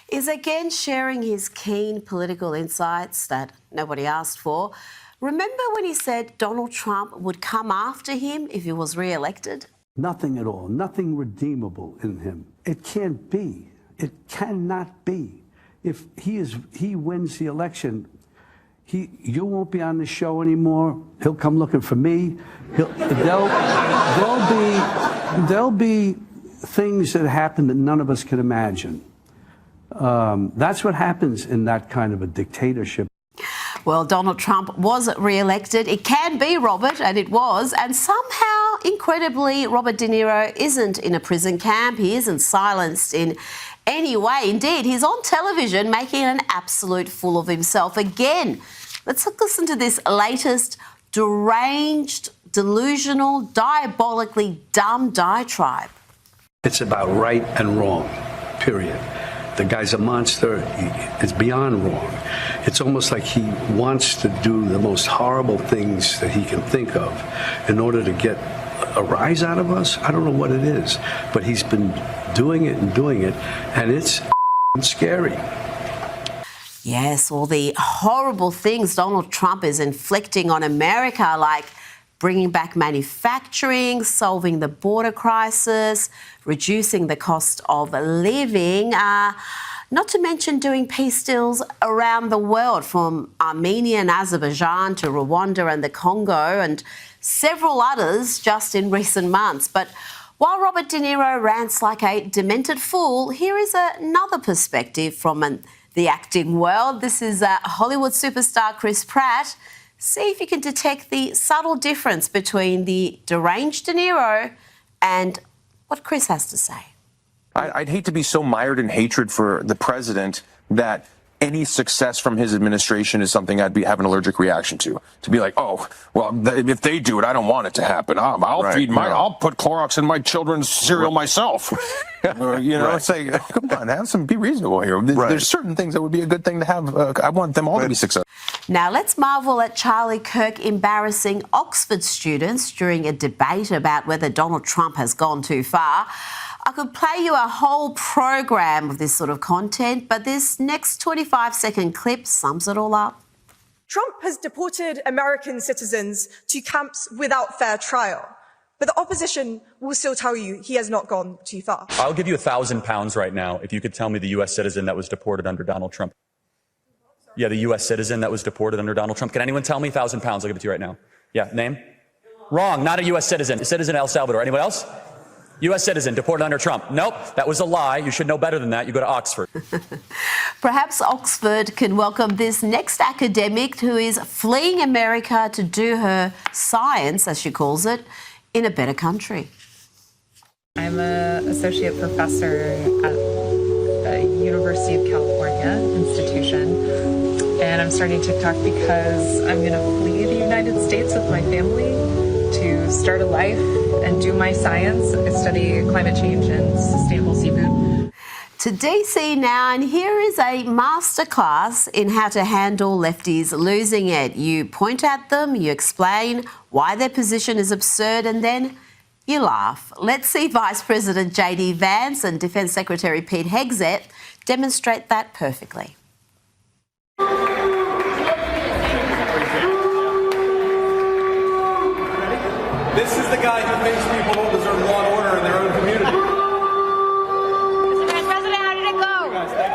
is again sharing his keen political insights that nobody asked for. Remember when he said Donald Trump would come after him if he was re-elected? Nothing at all, nothing redeemable in him. It can't be. It cannot be. If he wins the election, you won't be on the show anymore. He'll come looking for me. There'll be things that happen that none of us can imagine. That's what happens in that kind of a dictatorship. Well, Donald Trump was re-elected. It can be, Robert, and it was. And somehow, incredibly, Robert De Niro isn't in a prison camp. He isn't silenced in any way. Indeed, he's on television making an absolute fool of himself again. Let's listen to this latest deranged, delusional, diabolically dumb diatribe. It's about right and wrong, period. The guy's a monster. It's beyond wrong. It's almost like he wants to do the most horrible things that he can think of in order to get a rise out of us. I don't know what it is, but he's been doing it, and it's scary. Yes, all the horrible things Donald Trump is inflicting on America, like bringing back manufacturing, solving the border crisis, reducing the cost of living, not to mention doing peace deals around the world, from Armenia and Azerbaijan to Rwanda and the Congo, and several others just in recent months. But while Robert De Niro rants like a demented fool, here is another perspective from the acting world. This is Hollywood superstar Chris Pratt. See if you can detect the subtle difference between the deranged De Niro and what Chris has to say. I'd hate to be so mired in hatred for the president that any success from his administration is something I'd have an allergic reaction to. To be like, oh, well, if they do it, I don't want it to happen. I'll put Clorox in my children's cereal myself. It's like, come on, be reasonable here. There's certain things that would be a good thing to have. I want them all to be successful. Now, let's marvel at Charlie Kirk embarrassing Oxford students during a debate about whether Donald Trump has gone too far. I could play you a whole program of this sort of content, but this next 25-second clip sums it all up. Trump has deported American citizens to camps without fair trial, but the opposition will still tell you he has not gone too far. I'll give you £1,000 right now if you could tell me the U.S. citizen that was deported under Donald Trump. Yeah, the U.S. citizen that was deported under Donald Trump. Can anyone tell me? £1,000. I'll give it to you right now. Yeah, name? Wrong, not a U.S. citizen. A citizen of El Salvador. Anyone else? U.S. citizen, deported under Trump. Nope, that was a lie. You should know better than that. You go to Oxford. Perhaps Oxford can welcome this next academic who is fleeing America to do her science, as she calls it, in a better country. I'm an associate professor at the University of California institution, and I'm starting TikTok because I'm going to flee the United States with my family to start a life and do my science. I study climate change and sustainable seafood. To DC now, and here is a masterclass in how to handle lefties losing it. You point at them, you explain why their position is absurd, and then you laugh. Let's see Vice President J.D. Vance and Defence Secretary Pete Hegseth demonstrate that perfectly. This is the guy who thinks people don't deserve law and order in their own community. Mr. Vice President, how did it go? Guys, thank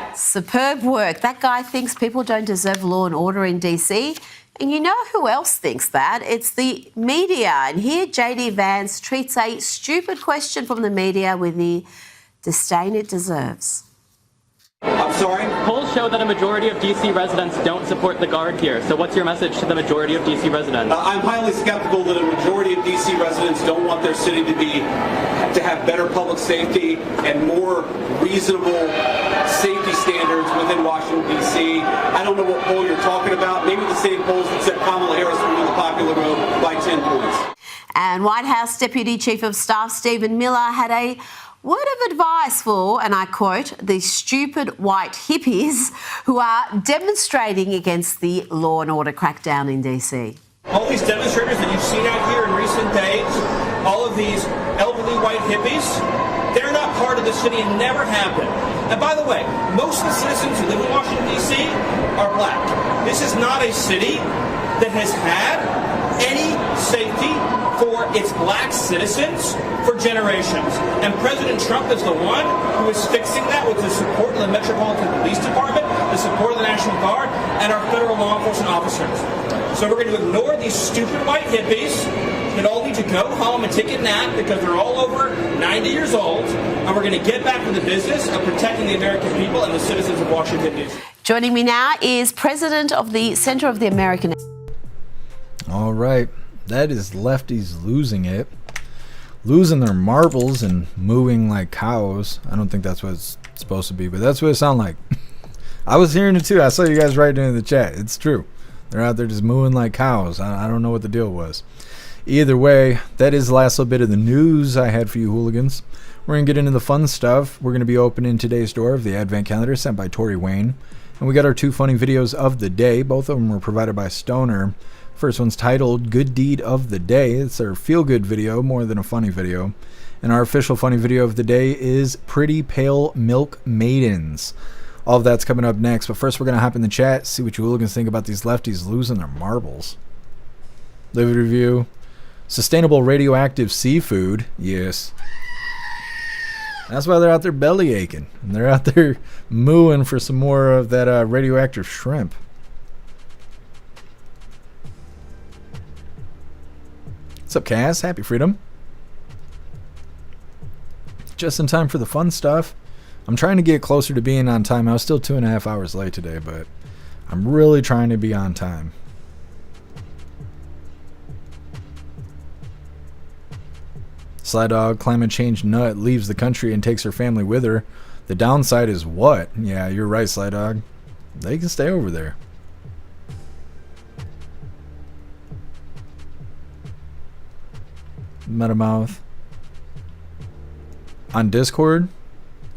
you. Superb work. That guy thinks people don't deserve law and order in DC. And you know who else thinks that? It's the media. And here J.D. Vance treats a stupid question from the media with the disdain it deserves. I'm sorry? Polls show that a majority of D.C. residents don't support the Guard here. So what's your message to the majority of D.C. residents? I'm highly skeptical that a majority of D.C. residents don't want their city to have better public safety and more reasonable safety standards within Washington, D.C. I don't know what poll you're talking about. Maybe the same polls that said Kamala Harris would win the popular vote by 10 points. And White House Deputy Chief of Staff Stephen Miller had a word of advice for, and I quote, the stupid white hippies who are demonstrating against the law and order crackdown in DC. All these demonstrators that you've seen out here in recent days, all of these elderly white hippies, they're not part of the city and never have been. And by the way, most of the citizens who live in Washington, D.C. are black. This is not a city that has had any safety for its black citizens for generations. And President Trump is the one who is fixing that with the support of the Metropolitan Police Department, the support of the National Guard, and our federal law enforcement officers. So we're going to ignore these stupid white hippies that all need to go home and take a nap because they're all over 90 years old, and we're going to get back to the business of protecting the American people and the citizens of Washington, D.C. Joining me now is President of the Center of the American... All right. That is Lefties losing it. Losing their marbles and mooing like cows. I don't think that's what it's supposed to be, but that's what it sounded like. I was hearing it too. I saw you guys writing in the chat. It's true. They're out there just mooing like cows. I don't know what the deal was. Either way, that is the last little bit of the news I had for you hooligans. We're going to get into the fun stuff. We're going to be opening today's door of the Advent Calendar sent by Tori Wayne. And we got our 2 funny videos of the day. Both of them were provided by Stoner. First one's titled Good Deed of the Day. It's our feel-good video more than a funny video. And our official funny video of the day is Pretty Pale Milk Maidens. All of that's coming up next. But first we're going to hop in the chat, see what you hooligans think about these lefties losing their marbles. Live review. Sustainable radioactive seafood. Yes. That's why they're out there belly aching. And they're out there mooing for some more of that radioactive shrimp. What's up, Cass? Happy Freedom. Just in time for the fun stuff. I'm trying to get closer to being on time. I was still 2.5 hours late today, but I'm really trying to be on time. Sly Dog, climate change nut, leaves the country and takes her family with her. The downside is what? Yeah, you're right, Sly Dog. They can stay over there. Metamouth. On Discord?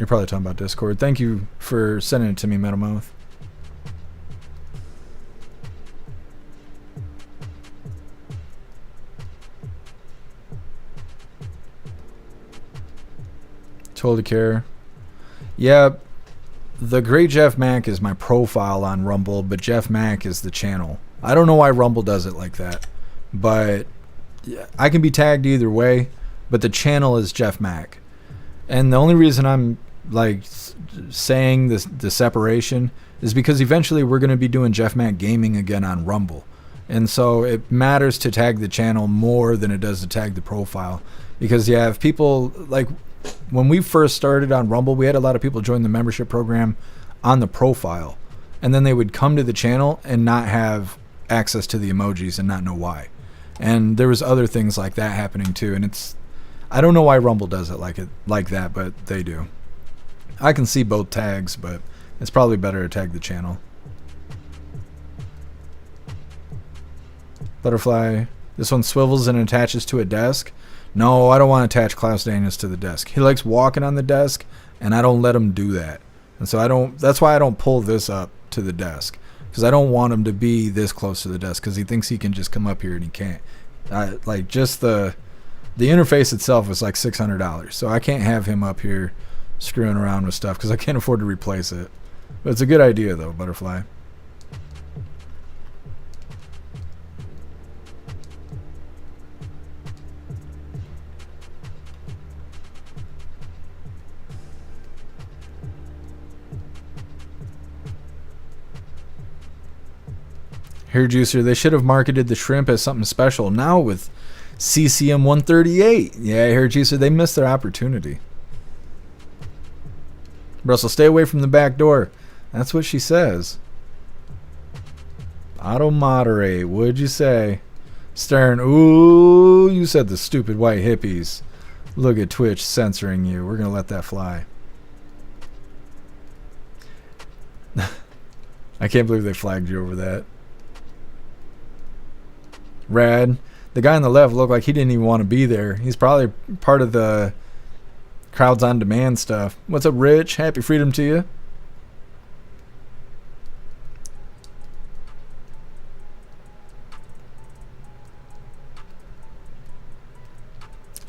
You're probably talking about Discord. Thank you for sending it to me, Metamouth. Totally care. Yeah, the Great Jeff Mack is my profile on Rumble, but Jeff Mack is the channel. I don't know why Rumble does it like that, but I can be tagged either way, but the channel is Jeff Mack. And the only reason I'm like saying this, the separation, is because eventually we're going to be doing Jeff Mack Gaming again on Rumble. And so it matters to tag the channel more than it does to tag the profile. Because yeah, if people, like when we first started on Rumble, we had a lot of people join the membership program on the profile. And then they would come to the channel and not have access to the emojis and not know why. And there was other things like that happening too. And it's, I don't know why Rumble does it like that, but they do. I can see both tags, but it's probably better to tag the channel. Butterfly. This one swivels and attaches to a desk. No, I don't want to attach Klaus Daniels to the desk. He likes walking on the desk, and I don't let him do that. And so that's why I don't pull this up to the desk. Because I don't want him to be this close to the desk, because he thinks he can just come up here and he can't. Like, just the interface itself is like $600. So I can't have him up here screwing around with stuff, because I can't afford to replace it. But it's a good idea, though, Butterfly. Hair Juicer, they should have marketed the shrimp as something special. Now with CCM 138. Yeah, Hair Juicer, they missed their opportunity. Russell, stay away from the back door. That's what she says. Auto moderate, what'd you say? Stern, ooh, you said the stupid white hippies. Look at Twitch censoring you. We're gonna let that fly. I can't believe they flagged you over that. Rad. The guy on the left looked like he didn't even want to be there. He's probably part of the crowds on demand stuff. What's up, Rich? Happy freedom to you.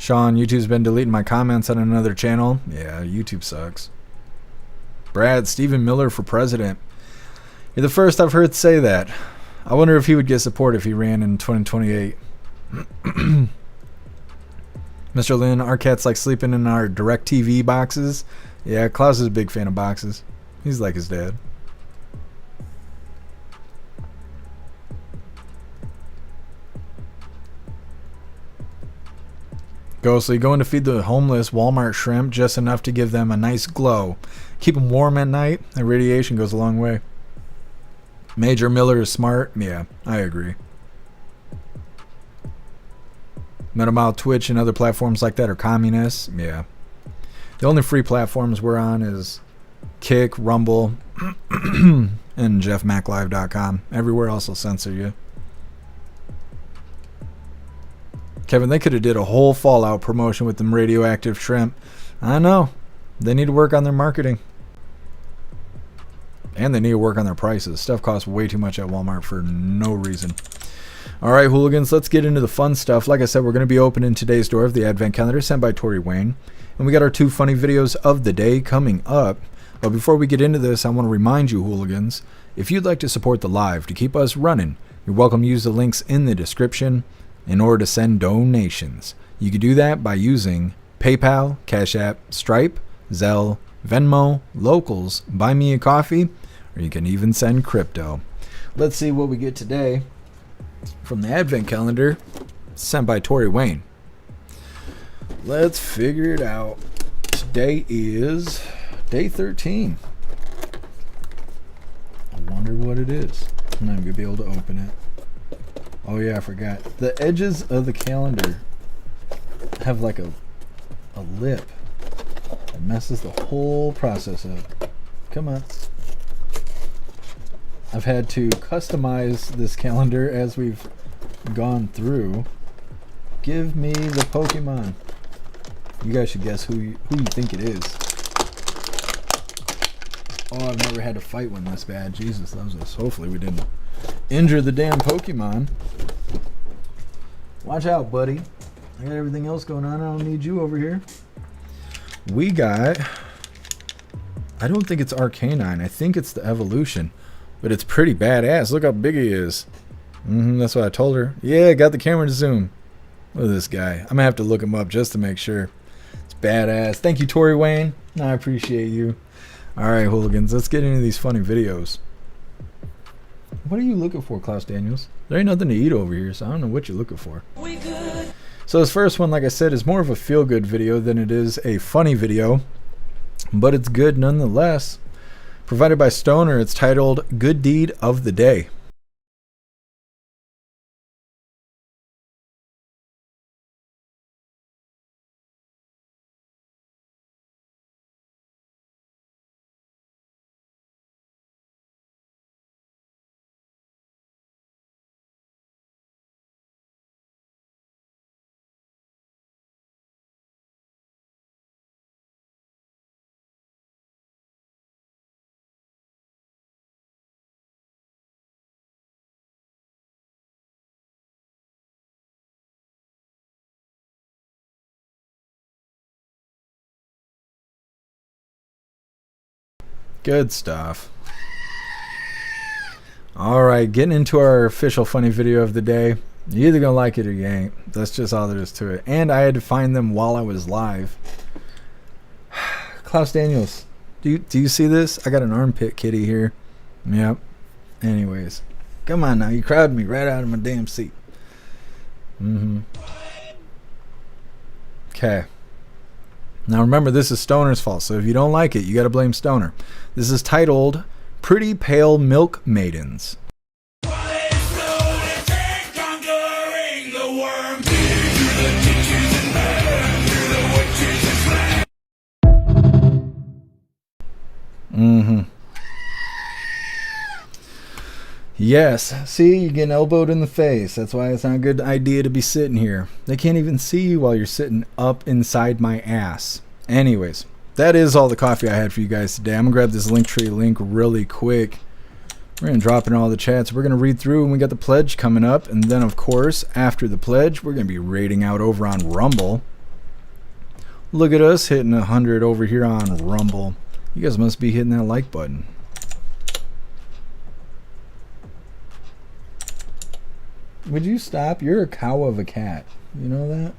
Sean, YouTube's been deleting my comments on another channel. Yeah, YouTube sucks. Brad, Stephen Miller for president. You're the first I've heard say that. I wonder if he would get support if he ran in 2028. Mr. Lynn, our cat's like sleeping in our DirecTV boxes. Yeah, Klaus is a big fan of boxes. He's like his dad. Ghostly, going to feed the homeless Walmart shrimp just enough to give them a nice glow. Keep them warm at night, and radiation goes a long way. Major Miller is smart. Yeah, I agree. Metamouth, Twitch, and other platforms like that are communists. Yeah. The only free platforms we're on is Kick, Rumble, and jeffmaclive.com. Everywhere else will censor you. Kevin, they could have did a whole Fallout promotion with them radioactive shrimp. I know. They need to work on their marketing. And they need to work on their prices. Stuff costs way too much at Walmart for no reason. Alright, hooligans, let's get into the fun stuff. Like I said, we're going to be opening today's door of the Advent Calendar sent by Tori Wayne. And we got our 2 funny videos of the day coming up. But before we get into this, I want to remind you, hooligans, if you'd like to support the live to keep us running, you're welcome to use the links in the description in order to send donations. You can do that by using PayPal, Cash App, Stripe, Zelle, Venmo, Locals, Buy Me a Coffee, or you can even send crypto. Let's see what we get today from the Advent Calendar sent by Tori Wayne. Let's figure it out. Today is day 13. I wonder what it is. I'm not going to be able to open it. Oh yeah, I forgot. The edges of the calendar have like a lip. It messes the whole process up. Come on. I've had to customize this calendar as we've gone through. Give me the Pokemon. You guys should guess who you think it is. Oh, I've never had to fight one this bad. Jesus loves us. Hopefully we didn't injure the damn Pokemon. Watch out, buddy. I got everything else going on. I don't need you over here. We got... I don't think it's Arcanine. I think it's the evolution. But it's pretty badass. Look how big he is. That's what I told her. Yeah, got the camera to zoom. Look at this guy. I'm going to have to look him up just to make sure. It's badass. Thank you, Tori Wayne. I appreciate you. Alright, hooligans. Let's get into these funny videos. What are you looking for, Klaus Daniels? There ain't nothing to eat over here, so I don't know what you're looking for. So this first one, like I said, is more of a feel-good video than it is a funny video. But it's good nonetheless. Provided by Stoner, it's titled Good Deed of the Day. Good stuff. Alright, getting into our official funny video of the day. You're either gonna like it or you ain't. That's just all there is to it. And I had to find them while I was live. Klaus Daniels, do you see this? I got an armpit kitty here. Yep. Anyways. Come on now, you crowded me right out of my damn seat. Okay. Now remember, this is Stoner's fault, so if you don't like it, you gotta blame Stoner. This is titled Pretty Pale Milk Maidens. Yes, see, you're getting elbowed in the face. That's why it's not a good idea to be sitting here. They can't even see you while you're sitting up inside my ass. Anyways, that is all the coffee I had for you guys today. I'm going to grab this Linktree link really quick. We're going to drop in all the chats. We're going to read through, and we got the pledge coming up. And then, of course, after the pledge, we're going to be raiding out over on Rumble. Look at us hitting 100 over here on Rumble. You guys must be hitting that like button. Would you stop? You're a cow of a cat. You know that?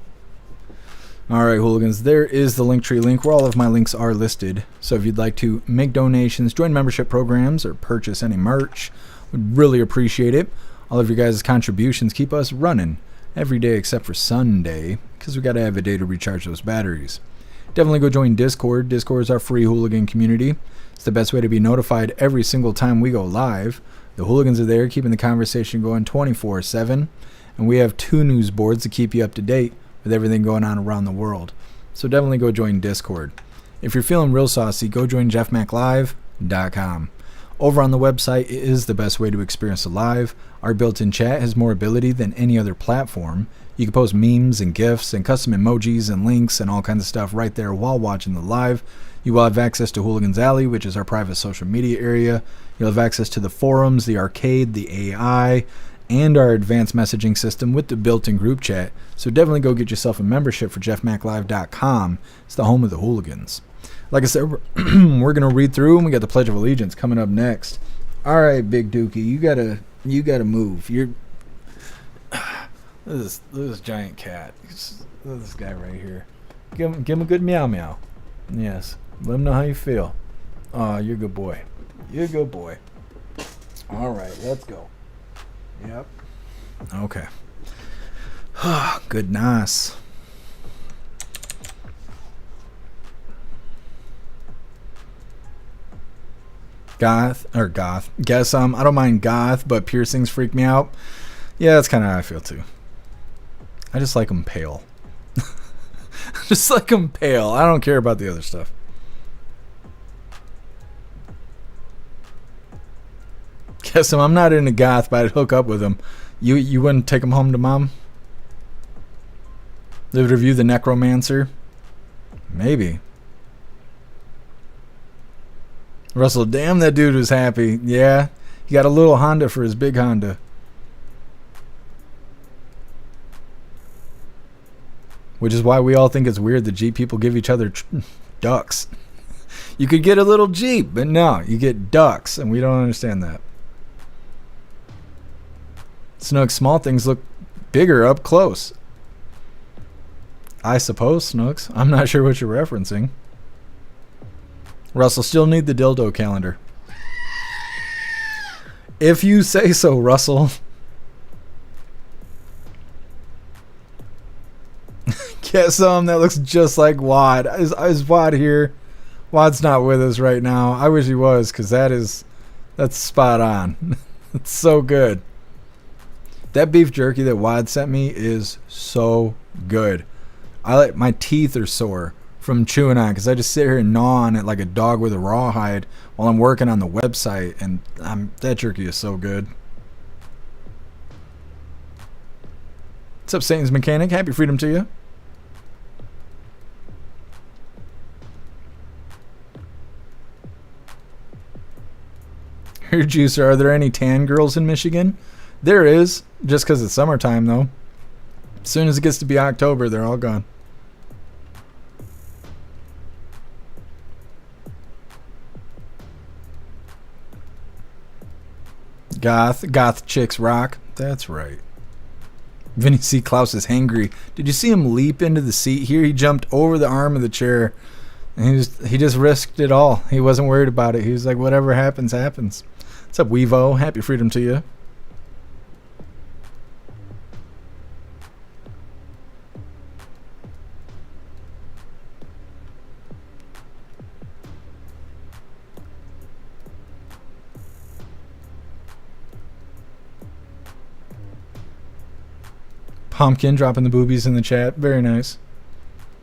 Alright, hooligans, there is the Linktree link where all of my links are listed. So if you'd like to make donations, join membership programs, or purchase any merch, would really appreciate it. All of your guys' contributions keep us running every day except for Sunday, because we got to have a day to recharge those batteries. Definitely go join Discord. Discord is our free hooligan community. It's the best way to be notified every single time we go live. The hooligans are there keeping the conversation going 24/7, and we have 2 news boards to keep you up to date with everything going on around the world. So definitely go join Discord. If you're feeling real saucy, go join jeffmaclive.com. Over on the website, it is the best way to experience the live. Our built-in chat has more ability than any other platform. You can post memes and GIFs and custom emojis and links and all kinds of stuff right there while watching the live. You will have access to Hooligans Alley, which is our private social media area. You'll have access to the forums, the arcade, the AI, and our advanced messaging system with the built-in group chat. So definitely go get yourself a membership for jeffmaclive.com. It's the home of the hooligans. Like I said, we're going to read through, and we got the Pledge of Allegiance coming up next. All right, Big Dookie, you gotta move. You're this giant cat. This guy right here. Give him a good meow meow. Yes, let him know how you feel. Oh, you're a good boy. You're a good boy. All right, let's go. Yep. Okay. Goodness. Goth. Guess I don't mind goth, but piercings freak me out. Yeah, that's kind of how I feel too. I just like them pale. Just like them pale. I don't care about the other stuff. Guess I'm not into goth, but I'd hook up with him. You wouldn't take him home to mom? They would review the Necromancer? Maybe. Russell, damn, that dude was happy. Yeah, he got a little Honda for his big Honda. Which is why we all think it's weird that Jeep people give each other ducks. You could get a little Jeep, but no, you get ducks, and we don't understand that. Snook, small things look bigger up close. I suppose, Snooks. I'm not sure what you're referencing. Russell, still need the dildo calendar. If you say so, Russell. Get some that looks just like Wad. Is Wad here? Wad's not with us right now. I wish he was, because that's spot on. It's so good. That beef jerky that Wad sent me is so good. My teeth are sore from chewing on, because I just sit here and gnaw on it like a dog with a rawhide while I'm working on the website, and that jerky is so good. What's up, Satan's Mechanic? Happy freedom to you. Here, Juicer, are there any tan girls in Michigan? There is, just because it's summertime, though. As soon as it gets to be October, they're all gone. Goth chicks rock. That's right. Vinny C. Klaus is hangry. Did you see him leap into the seat here? He jumped over the arm of the chair. And he just risked it all. He wasn't worried about it. He was like, whatever happens, happens. What's up, Weevo? Happy freedom to you. Pumpkin dropping the boobies in the chat. Very nice.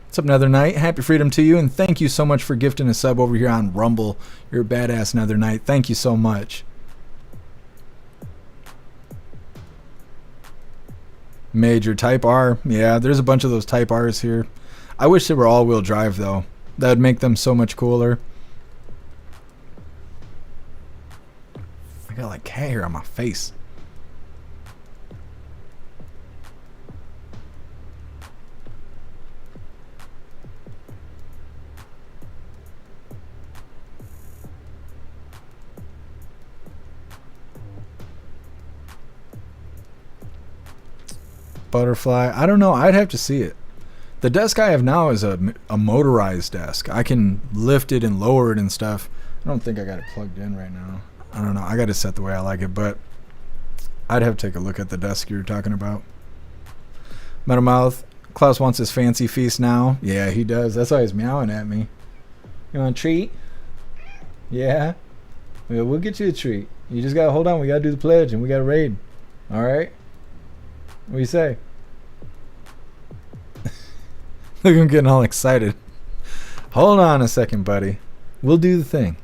What's up, Nether Knight? Happy freedom to you, and thank you so much for gifting a sub over here on Rumble. You're a badass, Nether Knight. Thank you so much. Major Type R. Yeah, there's a bunch of those Type Rs here. I wish they were all-wheel drive, though. That would make them so much cooler. I got like cat hair on my face. butterfly. I don't know. I'd have to see it. The desk I have now is a motorized desk. I can lift it and lower it and stuff. I don't think I got it plugged in right now. I don't know. I got it set the way I like it, but I'd have to take a look at the desk you're talking about. Metamouth. Klaus wants his fancy feast now. Yeah, he does. That's why he's meowing at me. You want a treat? Yeah? We'll get you a treat. You just gotta hold on. We gotta do the pledge and we gotta raid. Alright? What do you say? Look, I'm getting all excited. Hold on a second, buddy. We'll do the thing.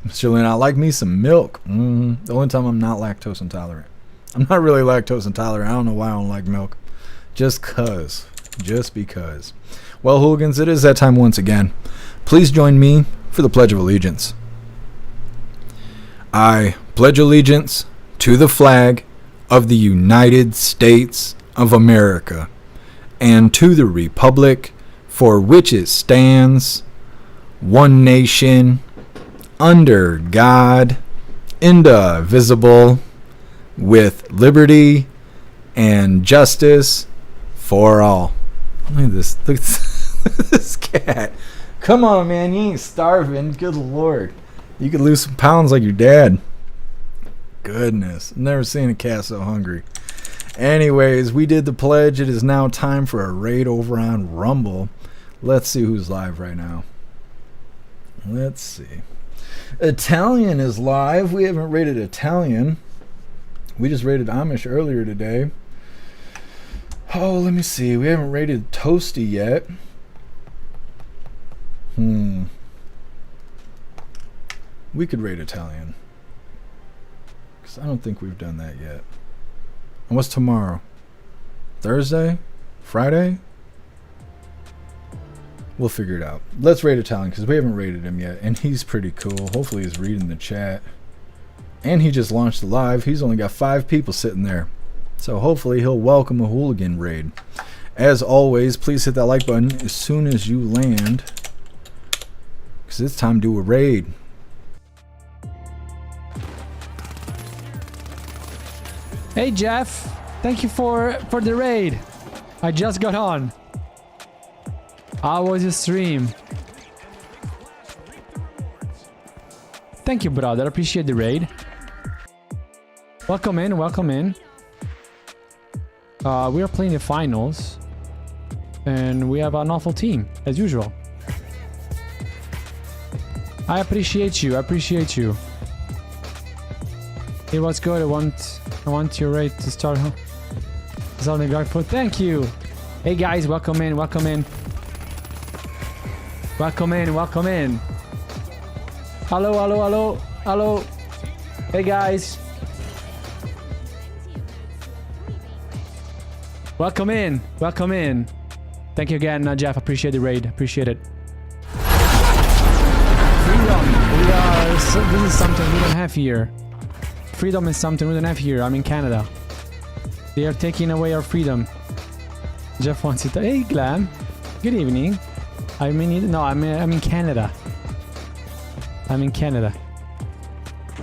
Julian, I like me some milk. The only time I'm not lactose intolerant. I'm not really lactose intolerant. I don't know why I don't like milk. Just cuz. Just because. Well, hooligans, it is that time once again. Please join me for the Pledge of Allegiance. I pledge allegiance to the flag of the United States of America and to the republic for which it stands, one nation, under God, indivisible, with liberty and justice for all. Look at this. Look at this cat. Come on, man. You ain't starving. Good Lord. You could lose some pounds like your dad. Goodness. I've never seen a cat so hungry. Anyways, we did the pledge. It is now time for a raid over on Rumble. Let's see who's live right now. Let's see. Italian is live. We haven't rated Italian. We just rated Amish earlier today. Oh, let me see. We haven't rated Toasty yet. We could rate Italian. Because I don't think we've done that yet. And what's tomorrow? Thursday? Friday? We'll figure it out. Let's rate Italian because we haven't rated him yet. And he's pretty cool. Hopefully he's reading the chat. And he just launched the live. He's only got 5 people sitting there. So hopefully he'll welcome a hooligan raid. As always, please hit that like button as soon as you land. Because it's time to do a raid. Hey Jeff, thank you for the raid. I just got on. How was your stream? Thank you, brother. Appreciate the raid. Welcome in, welcome in. We are playing the finals. And we have an awful team, as usual. I appreciate you, I appreciate you. Hey, what's good? I want your raid to start. It's on the guard foot. Thank you. Hey guys, welcome in, welcome in. Welcome in, welcome in. Hello, hello, hello, hello. Hey guys. Welcome in, welcome in. Thank you again, Jeff. Appreciate the raid, appreciate it. Freedom. This is something we don't have here. Freedom is something we don't have here. I'm in Canada. They are taking away our freedom. Jeff wants it. Hey, Glam. Good evening. I'm in Canada. I'm in Canada.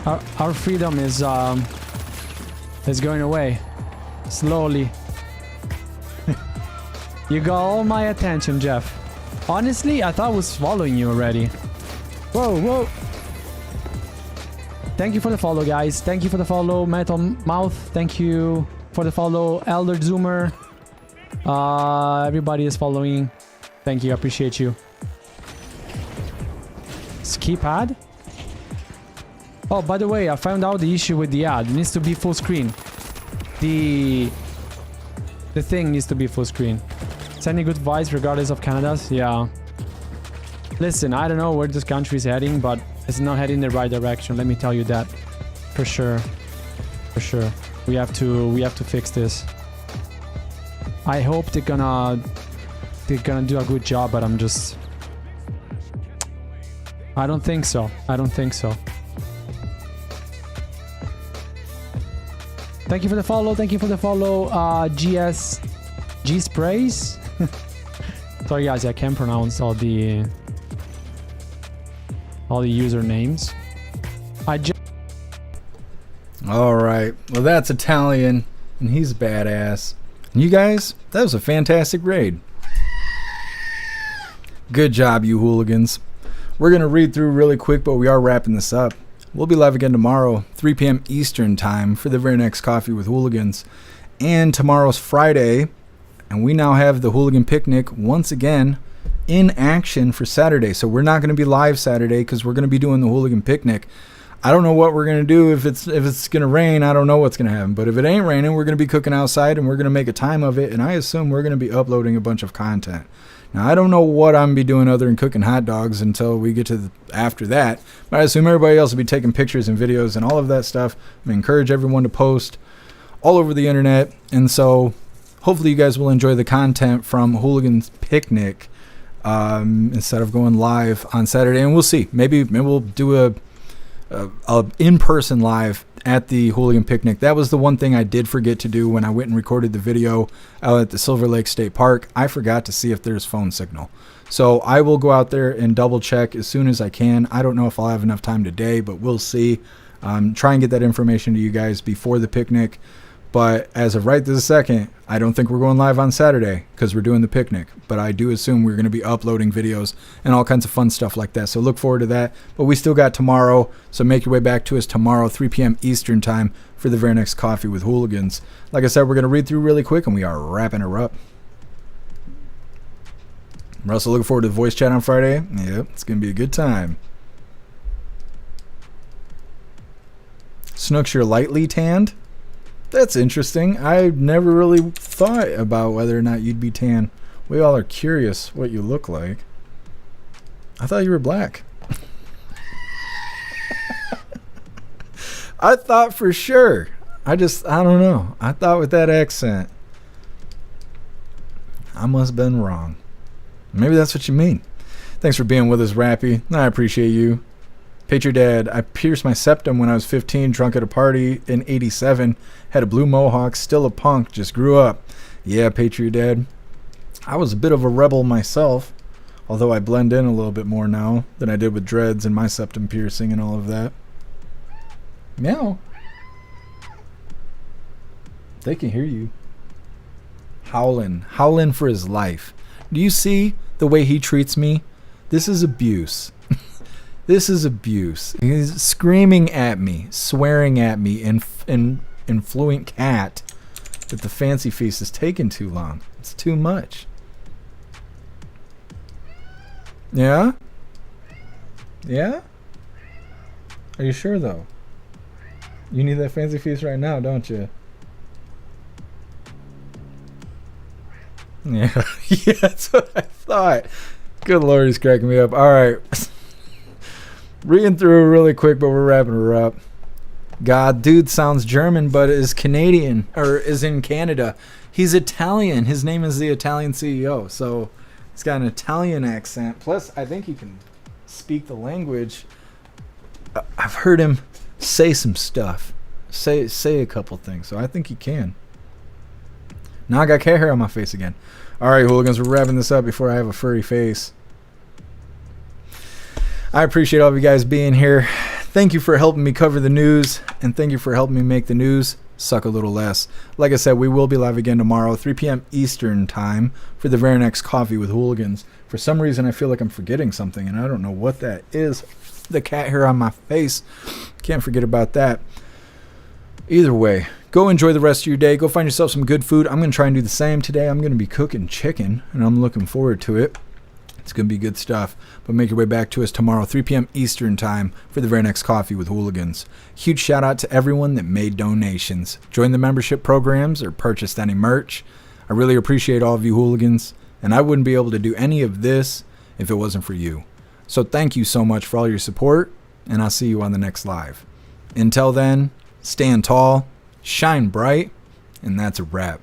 Our freedom is going away slowly. You got all my attention, Jeff. Honestly, I thought I was following you already. Whoa, whoa. Thank you for the follow, guys. Thank you for the follow, Metal Mouth. Thank you for the follow, Elder Zoomer. Everybody is following. Thank you. I appreciate you. Skip ad? Oh, by the way, I found out the issue with the ad. It needs to be full screen. The thing needs to be full screen. Sending good vibes regardless of Canada's. Yeah. Listen, I don't know where this country is heading, but it's not heading in the right direction. Let me tell you that. For sure. For sure. We have to fix this. I hope they're gonna do a good job, but I don't think so. I don't think so. Thank you for the follow. Thank you for the follow. G sprays. Sorry guys, I can't pronounce all the all the usernames. All right. Well, that's Italian, and he's badass. And you guys, that was a fantastic raid. Good job, you hooligans. We're going to read through really quick, but we are wrapping this up. We'll be live again tomorrow, 3 p.m. Eastern time for the very next Coffee with Hooligans. And tomorrow's Friday, and we now have the Hooligan Picnic once again in action for Saturday. So we're not going to be live Saturday because we're going to be doing the Hooligan Picnic. I don't know what we're going to do. If it's going to rain, I don't know what's going to happen. But if it ain't raining, we're going to be cooking outside and we're going to make a time of it. And I assume we're going to be uploading a bunch of content. Now, I don't know what I'm going to be doing other than cooking hot dogs until we get to after that. But I assume everybody else will be taking pictures and videos and all of that stuff. I encourage everyone to post all over the internet. And so hopefully you guys will enjoy the content from Hooligans Picnic instead of going live on Saturday. And we'll see. Maybe we'll do a in-person live at the Hooligan Picnic. That was the one thing I did forget to do when I went and recorded the video out at the Silver Lake State Park. I forgot to see if there's phone signal. So I will go out there and double check as soon as I can. I don't know if I'll have enough time today, but we'll see. Try and get that information to you guys before the picnic. But as of right this second, I don't think we're going live on Saturday because we're doing the picnic. But I do assume we're going to be uploading videos and all kinds of fun stuff like that. So look forward to that. But we still got tomorrow. So make your way back to us tomorrow, 3 p.m. Eastern time for the very next Coffee with Hooligans. Like I said, we're going to read through really quick and we are wrapping her up. We're also looking forward to the voice chat on Friday. Yep, it's going to be a good time. Snooks, you're lightly tanned? That's interesting. I never really thought about whether or not you'd be tan. We all are curious what you look like. I thought you were black. I thought for sure. I don't know. I thought with that accent. I must have been wrong. Maybe that's what you mean. Thanks for being with us, Rappy. I appreciate you. Patriot Dad, I pierced my septum when I was 15, drunk at a party in 87. Had a blue mohawk, still a punk, just grew up. Yeah, Patriot Dad. I was a bit of a rebel myself, although I blend in a little bit more now than I did with dreads and my septum piercing and all of that. Meow. They can hear you. Howling for his life. Do you see the way he treats me? This is abuse. This is abuse. He's screaming at me, swearing at me in fluent cat that the fancy feast is taking too long. It's too much. Yeah? Yeah? Are you sure though? You need that fancy feast right now, don't you? Yeah. Yeah, that's what I thought. Good Lord, he's cracking me up. All right. Reading through really quick, but we're wrapping her up. God, dude sounds German, but is Canadian, or is in Canada. He's Italian. His name is the Italian CEO, so he's got an Italian accent. Plus, I think he can speak the language. I've heard him say some stuff, say a couple things, so I think he can. Now I got cat hair on my face again. All right, hooligans, we're wrapping this up before I have a furry face. I appreciate all of you guys being here. Thank you for helping me cover the news, and thank you for helping me make the news suck a little less. Like I said, we will be live again tomorrow, 3 p.m. Eastern time for the very next Coffee with Hooligans. For some reason, I feel like I'm forgetting something, and I don't know what that is. The cat hair on my face. Can't forget about that. Either way, go enjoy the rest of your day. Go find yourself some good food. I'm going to try and do the same today. I'm going to be cooking chicken, and I'm looking forward to it. It's going to be good stuff. But make your way back to us tomorrow, 3 p.m. Eastern time for the very next Coffee with Hooligans. Huge shout out to everyone that made donations, joined the membership programs, or purchased any merch. I really appreciate all of you hooligans, and I wouldn't be able to do any of this if it wasn't for you. So thank you so much for all your support, and I'll see you on the next live. Until then, stand tall, shine bright, and that's a wrap.